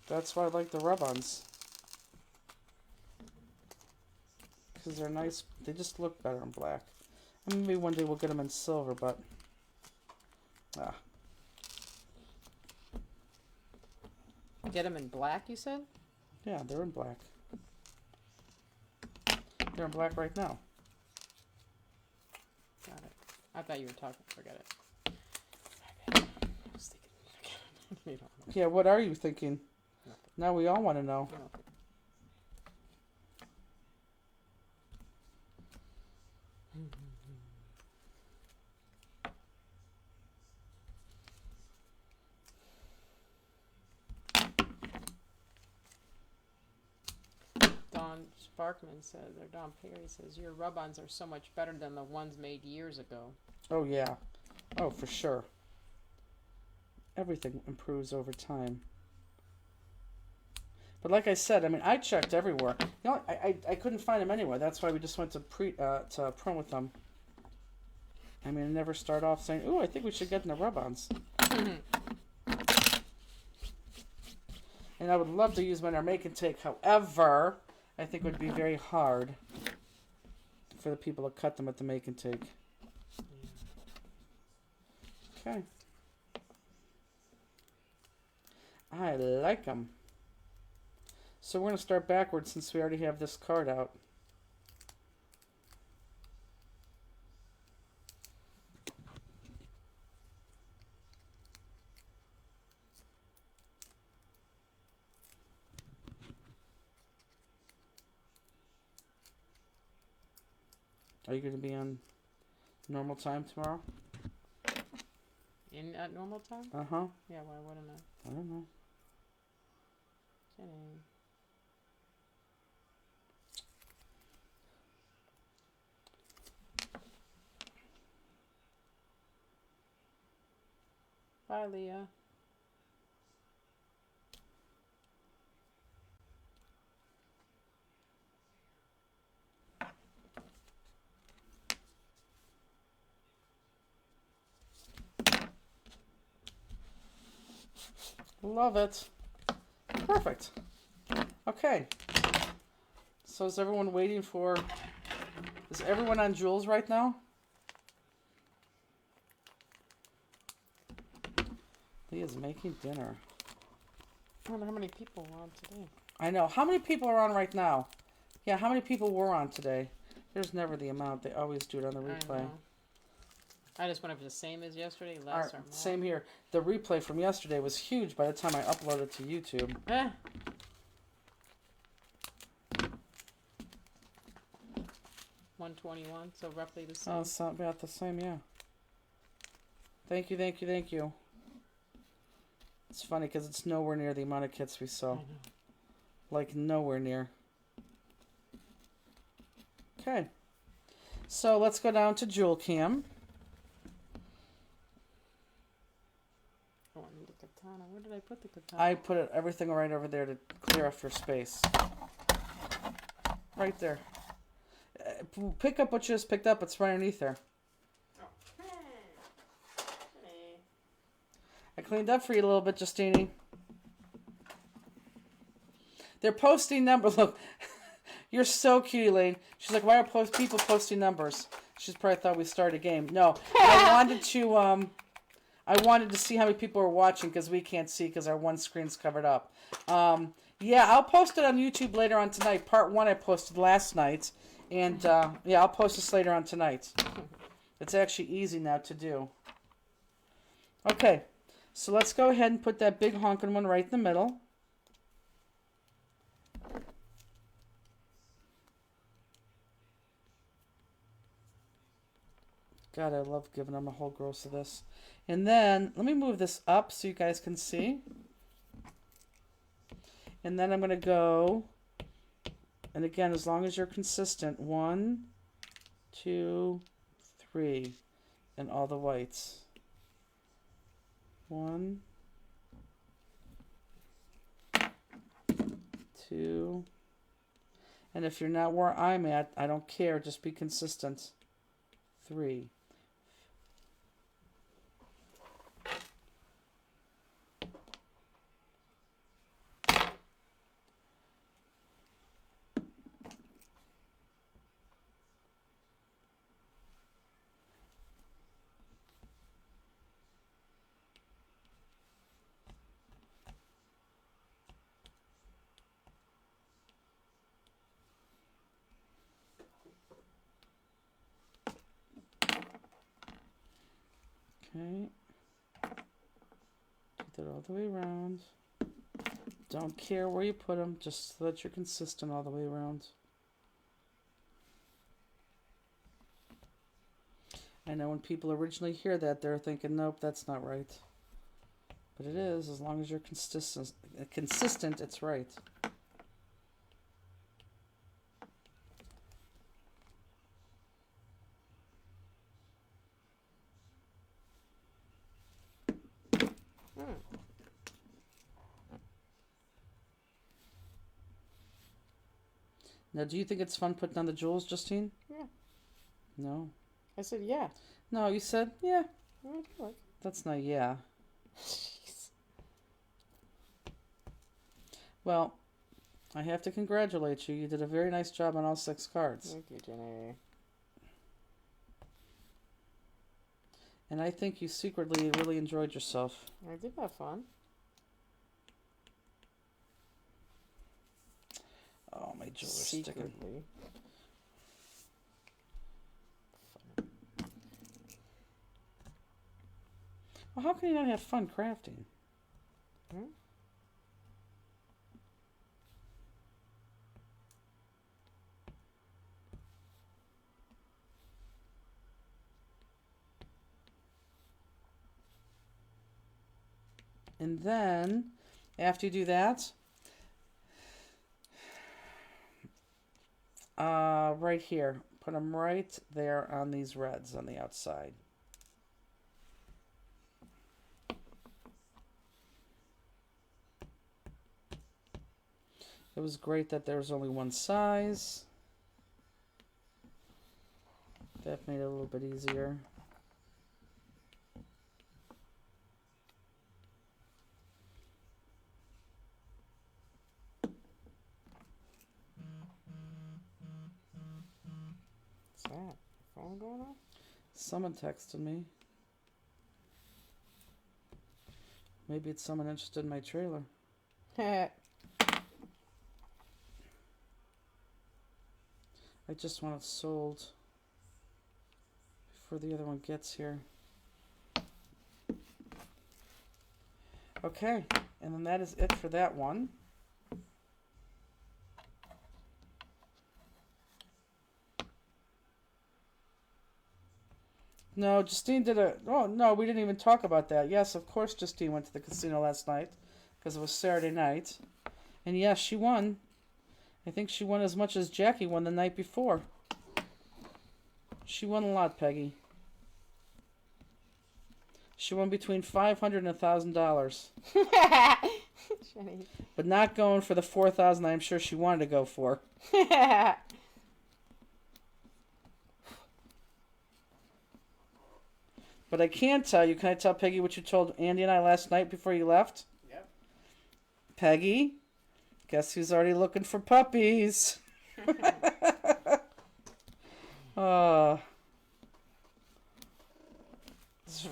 That's why I like the rub-ons. Because they're nice. They just look better in black. And maybe one day we'll get them in silver, but... Get them in black, you said? Yeah, they're in black. They're in black right now. Got it. I thought you were talking. Forget it. I was thinking. You don't know. Yeah, what are you thinking? Nothing. Now we all want to know. No. Don Sparkman says, or Don Perry says, your rub-ons are so much better than the ones made years ago. Oh, yeah. Oh, for sure. Everything improves over time. But like I said, I mean, I checked everywhere. You know, I couldn't find them anywhere. That's why we just went to print with them. I mean, I never start off saying, ooh, I think we should get in the rub-ons. And I would love to use them in our make and take. However, I think it would be very hard for the people to cut them at the make and take. Okay. I like them. So we're going to start backwards since we already have this card out. Are you going to be on normal time tomorrow? At normal time? Uh-huh. Yeah, why wouldn't I? I don't know. Jenny. Bye, Leah. Love it. Perfect. Okay. So is everyone waiting for... Is everyone on Jules right now? Leah's making dinner. I wonder how many people were on today. I know. How many people are on right now? Yeah, how many people were on today? There's never the amount. They always do it on the replay. I just wonder if it's the same as yesterday, less or more. Same here. The replay from yesterday was huge by the time I uploaded to YouTube. 121, so roughly the same. Oh, it's not about the same, yeah. Thank you, thank you, thank you. It's funny because it's nowhere near the amount of kits we saw. Like, nowhere near. Okay. So, let's go down to Jewel Cam. Oh, I need a katana. Where did I put the katana? I put everything right over there to clear off your space. Right there. Pick up what you just picked up. It's right underneath there. I cleaned up for you a little bit, Justini. They're posting numbers. Look, you're so cute, Elaine. She's like, why are people posting numbers? She's probably thought we started a game. No, I wanted to see how many people were watching because we can't see because our one screen's covered up. Yeah, I'll post it on YouTube later on tonight. Part 1 I posted last night. And, yeah, I'll post this later on tonight. It's actually easy now to do. Okay, so let's go ahead and put that big honking one right in the middle. God, I love giving them a whole gross of this. And then, let me move this up so you guys can see. And then I'm going to go, and again, as long as you're consistent, 1, 2, 3, and all the whites. 1, 2, and if you're not where I'm at, I don't care, just be consistent. 3. Okay, get that all the way around. Don't care where you put them, just so that you're consistent all the way around. I know when people originally hear that, they're thinking, nope, that's not right. But it is, as long as you're consistent, it's right. Now, do you think it's fun putting on the jewels, Justine? Yeah. No. I said yeah. No, you said yeah. I do like. That's not yeah. Jeez. Well, I have to congratulate you. You did a very nice job on all 6 cards. Thank you, Jenny. And I think you secretly really enjoyed yourself. I did have fun. Oh, my jewels are sticking. Secretly. Well, how can you not have fun crafting? Hmm? And then, after you do that, right here, put them right there on these reds on the outside. It was great that there was only one size. That made it a little bit easier. that? Phone going on? Someone texted me. Maybe it's someone interested in my trailer. I just want it sold before the other one gets here. Okay, and then that is it for that one. No, Justine did a... Oh, no, we didn't even talk about that. Yes, of course Justine went to the casino last night because it was Saturday night. And yes, she won. I think she won as much as Jackie won the night before. She won a lot, Peggy. She won between $500 and $1,000. But not going for the $4,000 I'm sure she wanted to go for. But I can tell you, can I tell Peggy what you told Andy and I last night before you left? Yep. Peggy, guess who's already looking for puppies? It's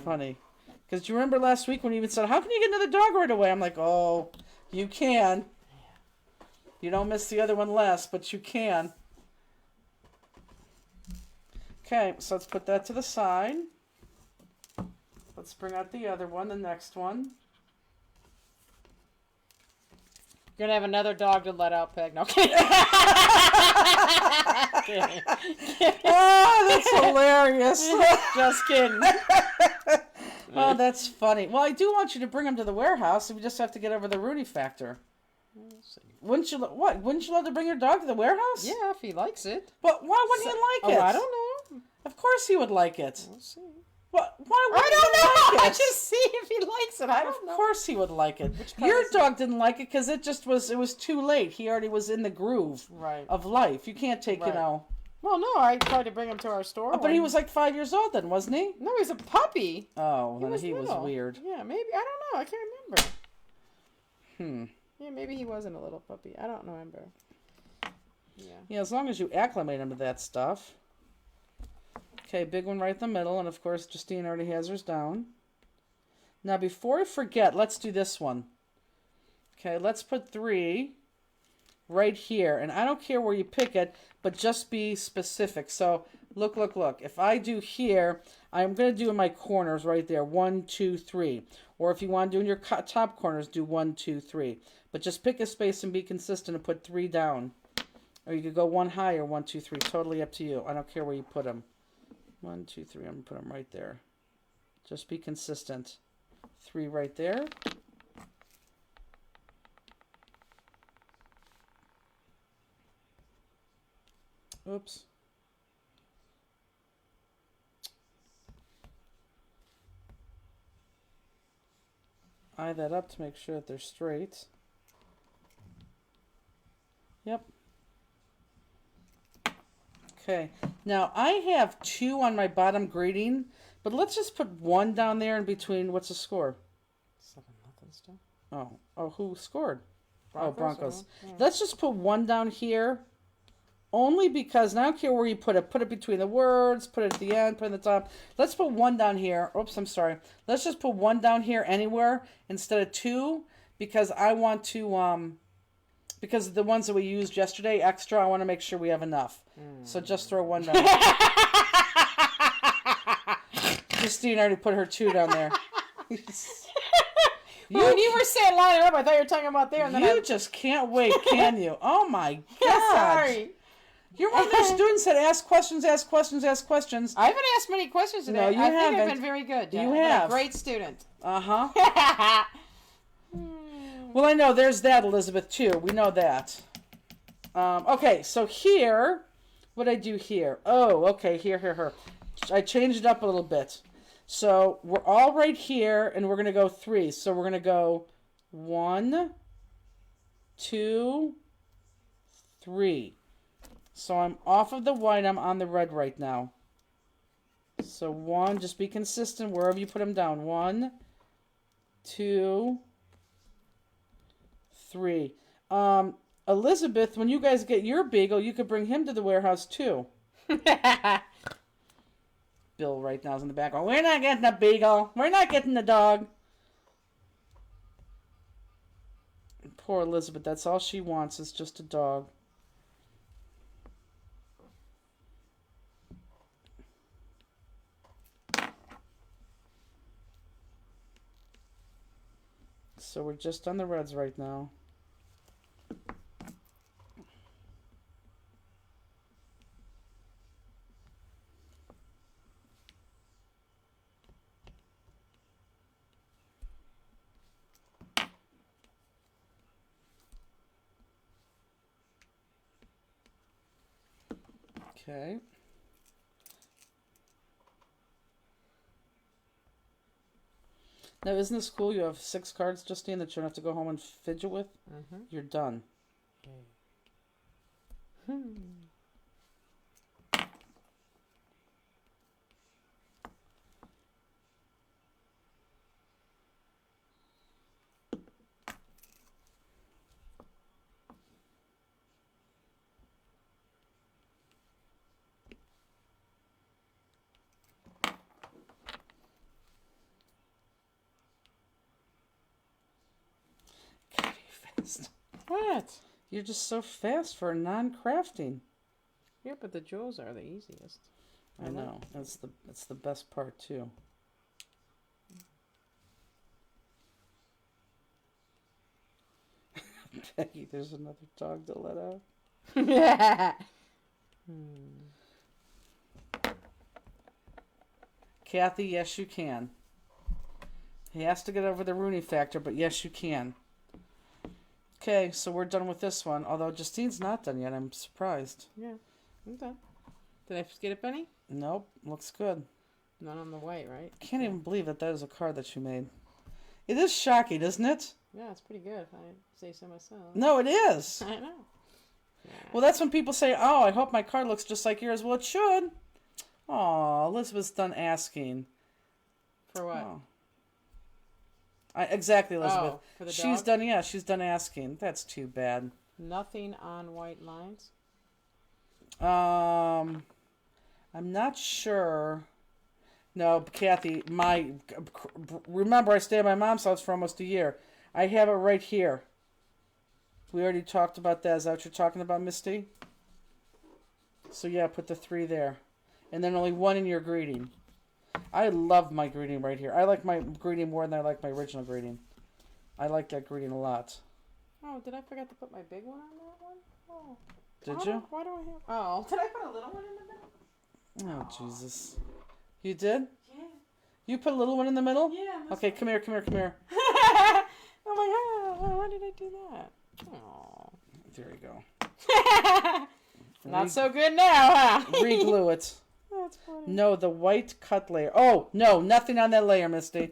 funny. Because do you remember last week when you even said, how can you get another dog right away? I'm like, oh, you can. You don't miss the other one less, but you can. Okay, so let's put that to the side. Let's bring out the other one, the next one. You're going to have another dog to let out, Peg. No, kidding. Kidding. Oh, that's hilarious. Just kidding. Oh, that's funny. Well, I do want you to bring him to the warehouse. We just have to get over the Rooney factor. Wouldn't you? What? Wouldn't you love to bring your dog to the warehouse? Yeah, if he likes it. But why wouldn't he like it? I don't know. Of course he would like it. We'll see. What? Why wouldn't I don't he know. like I it? just see if he likes it. I don't know. Of course he would like it. Which part Your is dog didn't like it because it was too late. He already was in the groove of life. You can't take, Well, no, I tried to bring him to our store. But he was like 5 years old then, wasn't he? No, he's a puppy. Oh, then he was weird. Yeah, maybe. I don't know. I can't remember. Yeah, maybe he wasn't a little puppy. I don't remember. Yeah, as long as you acclimate him to that stuff. Okay, big one right in the middle. And, of course, Justine already has hers down. Now, before I forget, let's do this one. Okay, let's put 3 right here. And I don't care where you pick it, but just be specific. So, look. If I do here, I'm going to do in my corners right there. 1, 2, 3. Or if you want to do in your top corners, do 1, 2, 3. But just pick a space and be consistent and put 3 down. Or you could go 1 higher, 1, 2, 3. Totally up to you. I don't care where you put them. 1, 2, 3. I'm going to put them right there. Just be consistent. 3 right there. Oops. Eye that up to make sure that they're straight. Yep. Okay. Now, I have 2 on my bottom grading, but let's just put 1 down there in between. What's the score? 7-0 still. Oh, who scored? Broncos. Broncos. Yeah. Let's just put 1 down here. Only because, and I don't care where you put it. Put it between the words, put it at the end, put it at the top. Let's put 1 down here. Oops, I'm sorry. Let's just put 1 down here anywhere instead of 2, because I want to, because the ones that we used yesterday, extra, I want to make sure we have enough. So just throw 1 down. Christine already put her 2 down there. When you were saying line it up, I thought you were talking about there. And then you just can't wait, can you? Oh, my God. Sorry. You're one of those students that ask questions, ask questions, ask questions. I haven't asked many questions today. No, you I think haven't. I've been very good. You I've have. been a great student. Uh-huh. Well, I know there's that, Elizabeth, too. We know that. Okay, so here, what did I do here? Oh, okay, here. I changed it up a little bit. So we're all right here, and we're going to go 3. So we're going to go 1, 2, 3. So I'm off of the white, I'm on the red right now. So 1, just be consistent wherever you put them down. 1, 2, 3. Elizabeth, when you guys get your beagle, you could bring him to the warehouse too. Bill right now is in the background. We're not getting a beagle. We're not getting the dog. Poor Elizabeth. That's all she wants is just a dog. So we're just on the reds right now. Okay. Now, isn't this cool? You have 6 cards, Justine, that you don't have to go home and fidget with. Mm-hmm. You're done. Okay. God, you're fast. What? You're just so fast for non-crafting. Yeah, but the jewels are the easiest. I know. That's the best part too. Peggy, there's another dog to let out. Yeah. Kathy, yes you can. He has to get over the Rooney factor, but yes you can. Okay, so we're done with this one. Although Justine's not done yet, I'm surprised. Yeah, I'm done. Did I get a penny? Nope, looks good. Not on the white, right? Can't even believe that is a card that you made. It is shocking, isn't it? Yeah, it's pretty good if I say so myself. No, it is. I know. Yeah. Well, that's when people say, oh, I hope my card looks just like yours. Well, it should. Oh, Elizabeth's done asking. For what? Oh. Exactly, Elizabeth. Oh, for the She's dog? done, yeah, she's done asking. That's too bad. Nothing on white lines? I'm not sure. No, Kathy, remember I stayed at my mom's house for almost a year. I have it right here. We already talked about that. Is that what you're talking about, Misty? So yeah, put the 3 there. And then only 1 in your greeting. I love my greeting right here. I like my greeting more than I like my original greeting. I like that greeting a lot. Oh, did I forget to put my big one on that one? Oh. Did you? Why do I have... Oh, did I put a little one in the middle? Oh, Jesus. You did? Yeah. You put a little one in the middle? Yeah. Okay, come here. Oh my God, why did I do that? Oh. There you go. Not so good now, huh? Reglue it. That's funny. No, the white cut layer. Oh, no, nothing on that layer, Misty.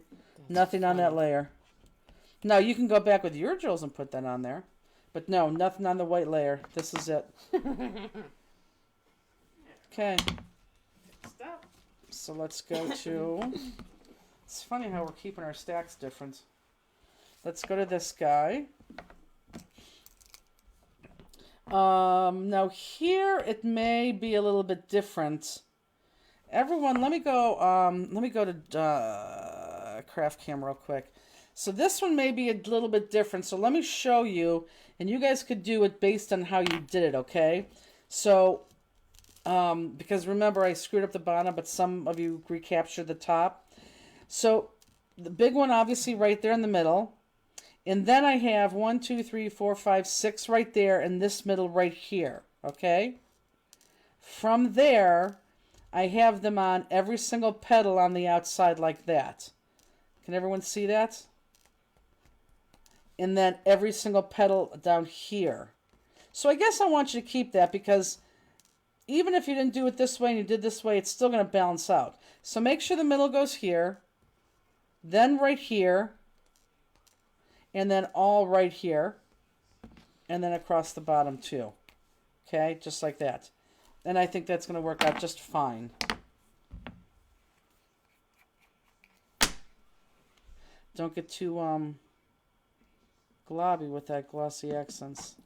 Nothing on that layer. Now, you can go back with your jewels and put that on there. But no, nothing on the white layer. This is it. Okay. Stop. So let's go to... It's funny how we're keeping our stacks different. Let's go to this guy. Now here it may be a little bit different. Everyone, let me go to Craft Cam real quick. So this one may be a little bit different. So let me show you, and you guys could do it based on how you did it, okay? So, because remember I screwed up the bottom, but some of you recaptured the top. So the big one obviously right there in the middle. And then I have 1, 2, 3, 4, 5, 6 right there, and this middle right here, okay? From there, I have them on every single petal on the outside like that. Can everyone see that? And then every single petal down here. So I guess I want you to keep that because even if you didn't do it this way and you did this way, it's still going to balance out. So make sure the middle goes here, then right here, and then all right here, and then across the bottom too. Okay, just like that. And I think that's going to work out just fine. Don't get too globby with that glossy accents.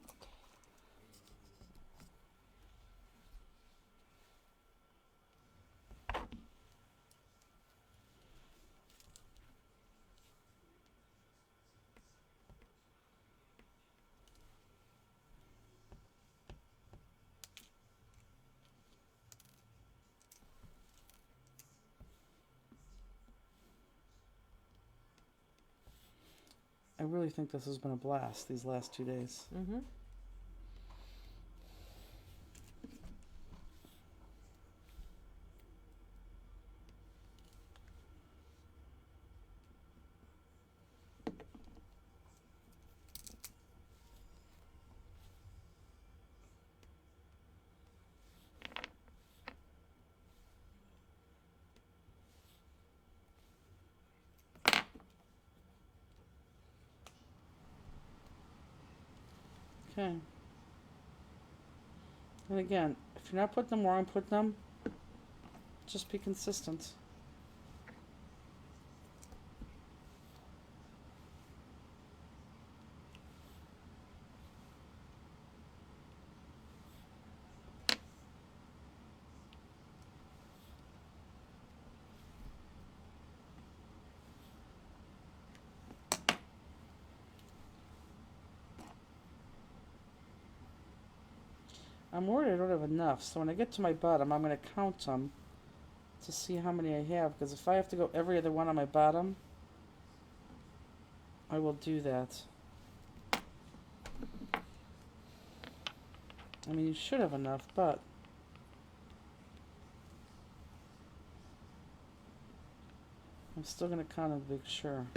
I really think this has been a blast these last 2 days. Mm-hmm. Okay. And again, if you're not putting them where I'm putting them, just be consistent. I'm worried I don't have enough, so when I get to my bottom, I'm going to count them to see how many I have, because if I have to go every other one on my bottom, I will do that. I mean, you should have enough, but I'm still going to count to make sure.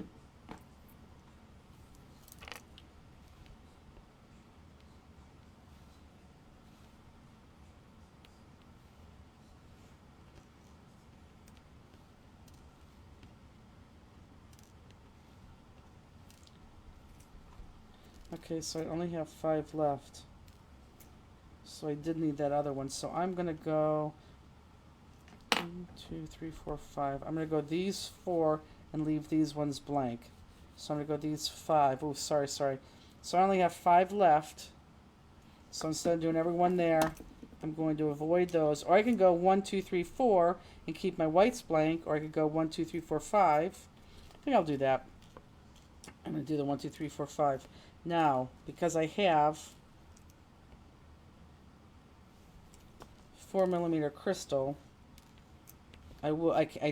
Okay, so I only have 5 left. So I did need that other one. So I'm going to go 1, 2, 3, 4, 5. I'm going to go these 4 and leave these ones blank. So I'm going to go these 5. Oh, sorry. So I only have 5 left. So instead of doing every one there, I'm going to avoid those. Or I can go 1, 2, 3, 4 and keep my whites blank. Or I could go 1, 2, 3, 4, 5. I think I'll do that. I'm going to do the 1, 2, 3, 4, 5. Now, because I have 4mm crystal, I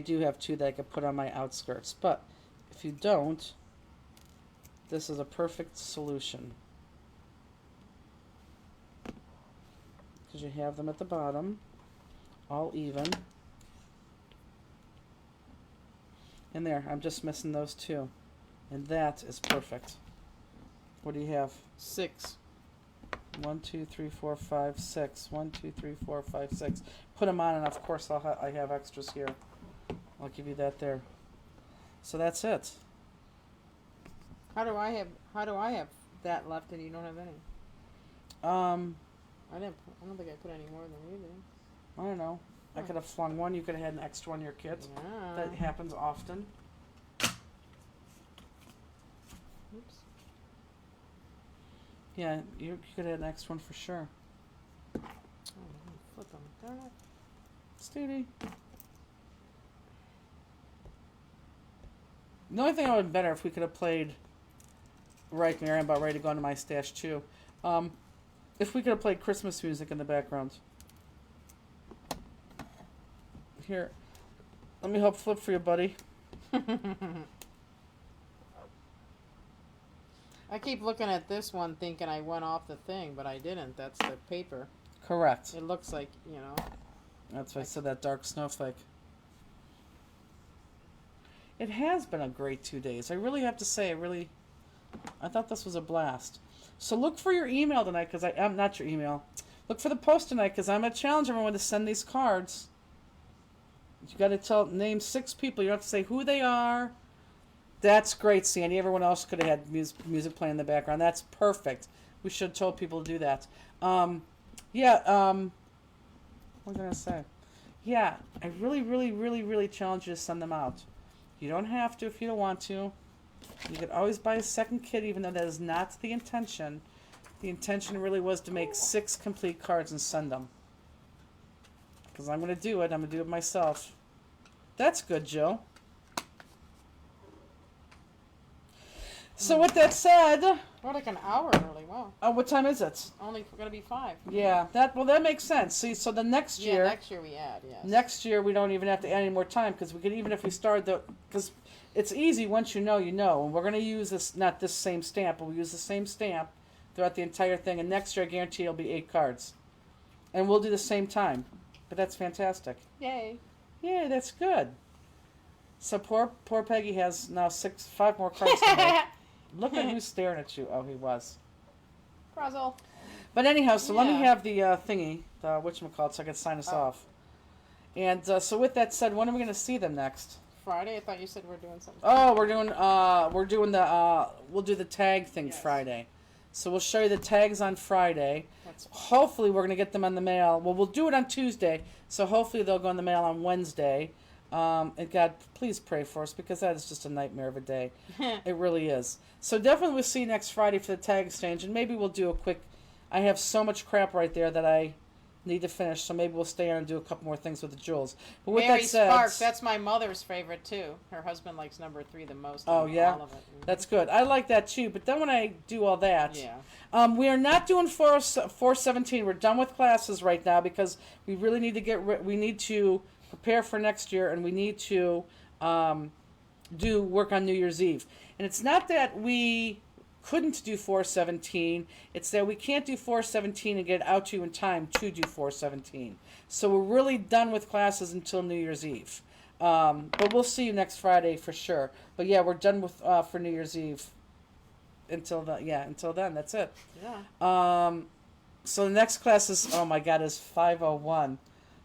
do have 2 that I could put on my outskirts. But if you don't, this is a perfect solution. Because you have them at the bottom, all even. And there, I'm just missing those 2. And that is perfect. What do you have? 6. 1, 2, 3, 4, 5, 6. 1, 2, 3, 4, 5, 6. Put them on, and of course I have extras here. I'll give you that there. So that's it. How do I have that left and you don't have any? I don't think I put any more than you did. I don't know. I could have flung one. You could have had an extra one in your kit. Yeah. That happens often. Oops. Yeah, you could have had an extra one for sure. Oh, flip them. Darn it. Stevie. The only thing I would have been better if we could have played Right Mary, I'm about ready to go into my stash too. If we could have played Christmas music in the background. Here. Let me help flip for you, buddy. I keep looking at this one thinking I went off the thing, but I didn't. That's the paper. Correct. It looks like, you know. That's why I said that dark snowflake. It has been a great 2 days. I really have to say, I thought this was a blast. So look for your email tonight, because I'm not your email. Look for the post tonight, because I'm going to challenge everyone to send these cards. You got to name 6 people. You don't have to say who they are. That's great, Sandy. Everyone else could have had music playing in the background. That's perfect. We should have told people to do that. What was I going to say? Yeah, I really challenge you to send them out. You don't have to if you don't want to. You could always buy a second kit, even though that is not the intention. The intention really was to make 6 complete cards and send them. Because I'm going to do it. I'm going to do it myself. That's good, Jill. So with that said... We're like an hour early. Wow. What time is it? Only going to be 5. Yeah, that makes sense. See, so the next year... Yeah, next year we add, yes. Next year we don't even have to add any more time, because we could, even if we started because it's easy once you know, you know. And we're going to use this, not this same stamp, but we'll use the same stamp throughout the entire thing. And next year, I guarantee it'll be 8 cards. And we'll do the same time. But that's fantastic. Yay. Yeah, that's good. So poor Peggy has now 5 more cards to make. Look at who's staring at you. Oh, he was. Frazzle. But anyhow, so let me have the thingy, the whatchamacallit, so I can sign us off. And so with that said, when are we going to see them next? Friday? I thought you said we're doing something. Oh, we'll do the tag thing Friday. So we'll show you the tags on Friday. Hopefully we're going to get them on the mail. Well, we'll do it on Tuesday, so hopefully they'll go in the mail on Wednesday. And God, please pray for us, because that is just a nightmare of a day. It really is. So definitely we'll see you next Friday for the tag exchange, and maybe we'll do a quick... I have so much crap right there that I need to finish, so maybe we'll stay on and do a couple more things with the jewels. But with Mary that said, Sparks, that's my mother's favorite too. Her husband likes number 3 the most. Oh, yeah? All of it. Mm-hmm. That's good. I like that too, but then when I do all that... Yeah. We are not doing 417. We're done with classes right now because we really need to we need to prepare for next year, and we need to do work on New Year's Eve. And it's not that we couldn't do 417. It's that we can't do 417 and get it out to you in time to do 417. So we're really done with classes until New Year's Eve. But we'll see you next Friday for sure. But yeah, we're done with for New Year's Eve. Until then, that's it. Yeah. So the next class is, oh my God, is 501.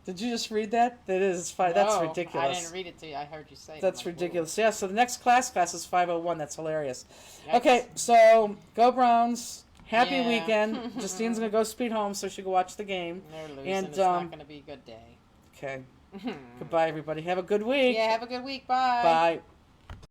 Did you just read that? That is 5. No, that's ridiculous. I didn't read it to you. I heard you say it. That's ridiculous. Yeah. So the next class is 501. That's hilarious. Yikes. Okay. So go Browns. Happy weekend. Justine's gonna go speed home so she can watch the game. They're losing. And it's not gonna be a good day. Okay. Goodbye, everybody. Have a good week. Yeah. Have a good week. Bye. Bye.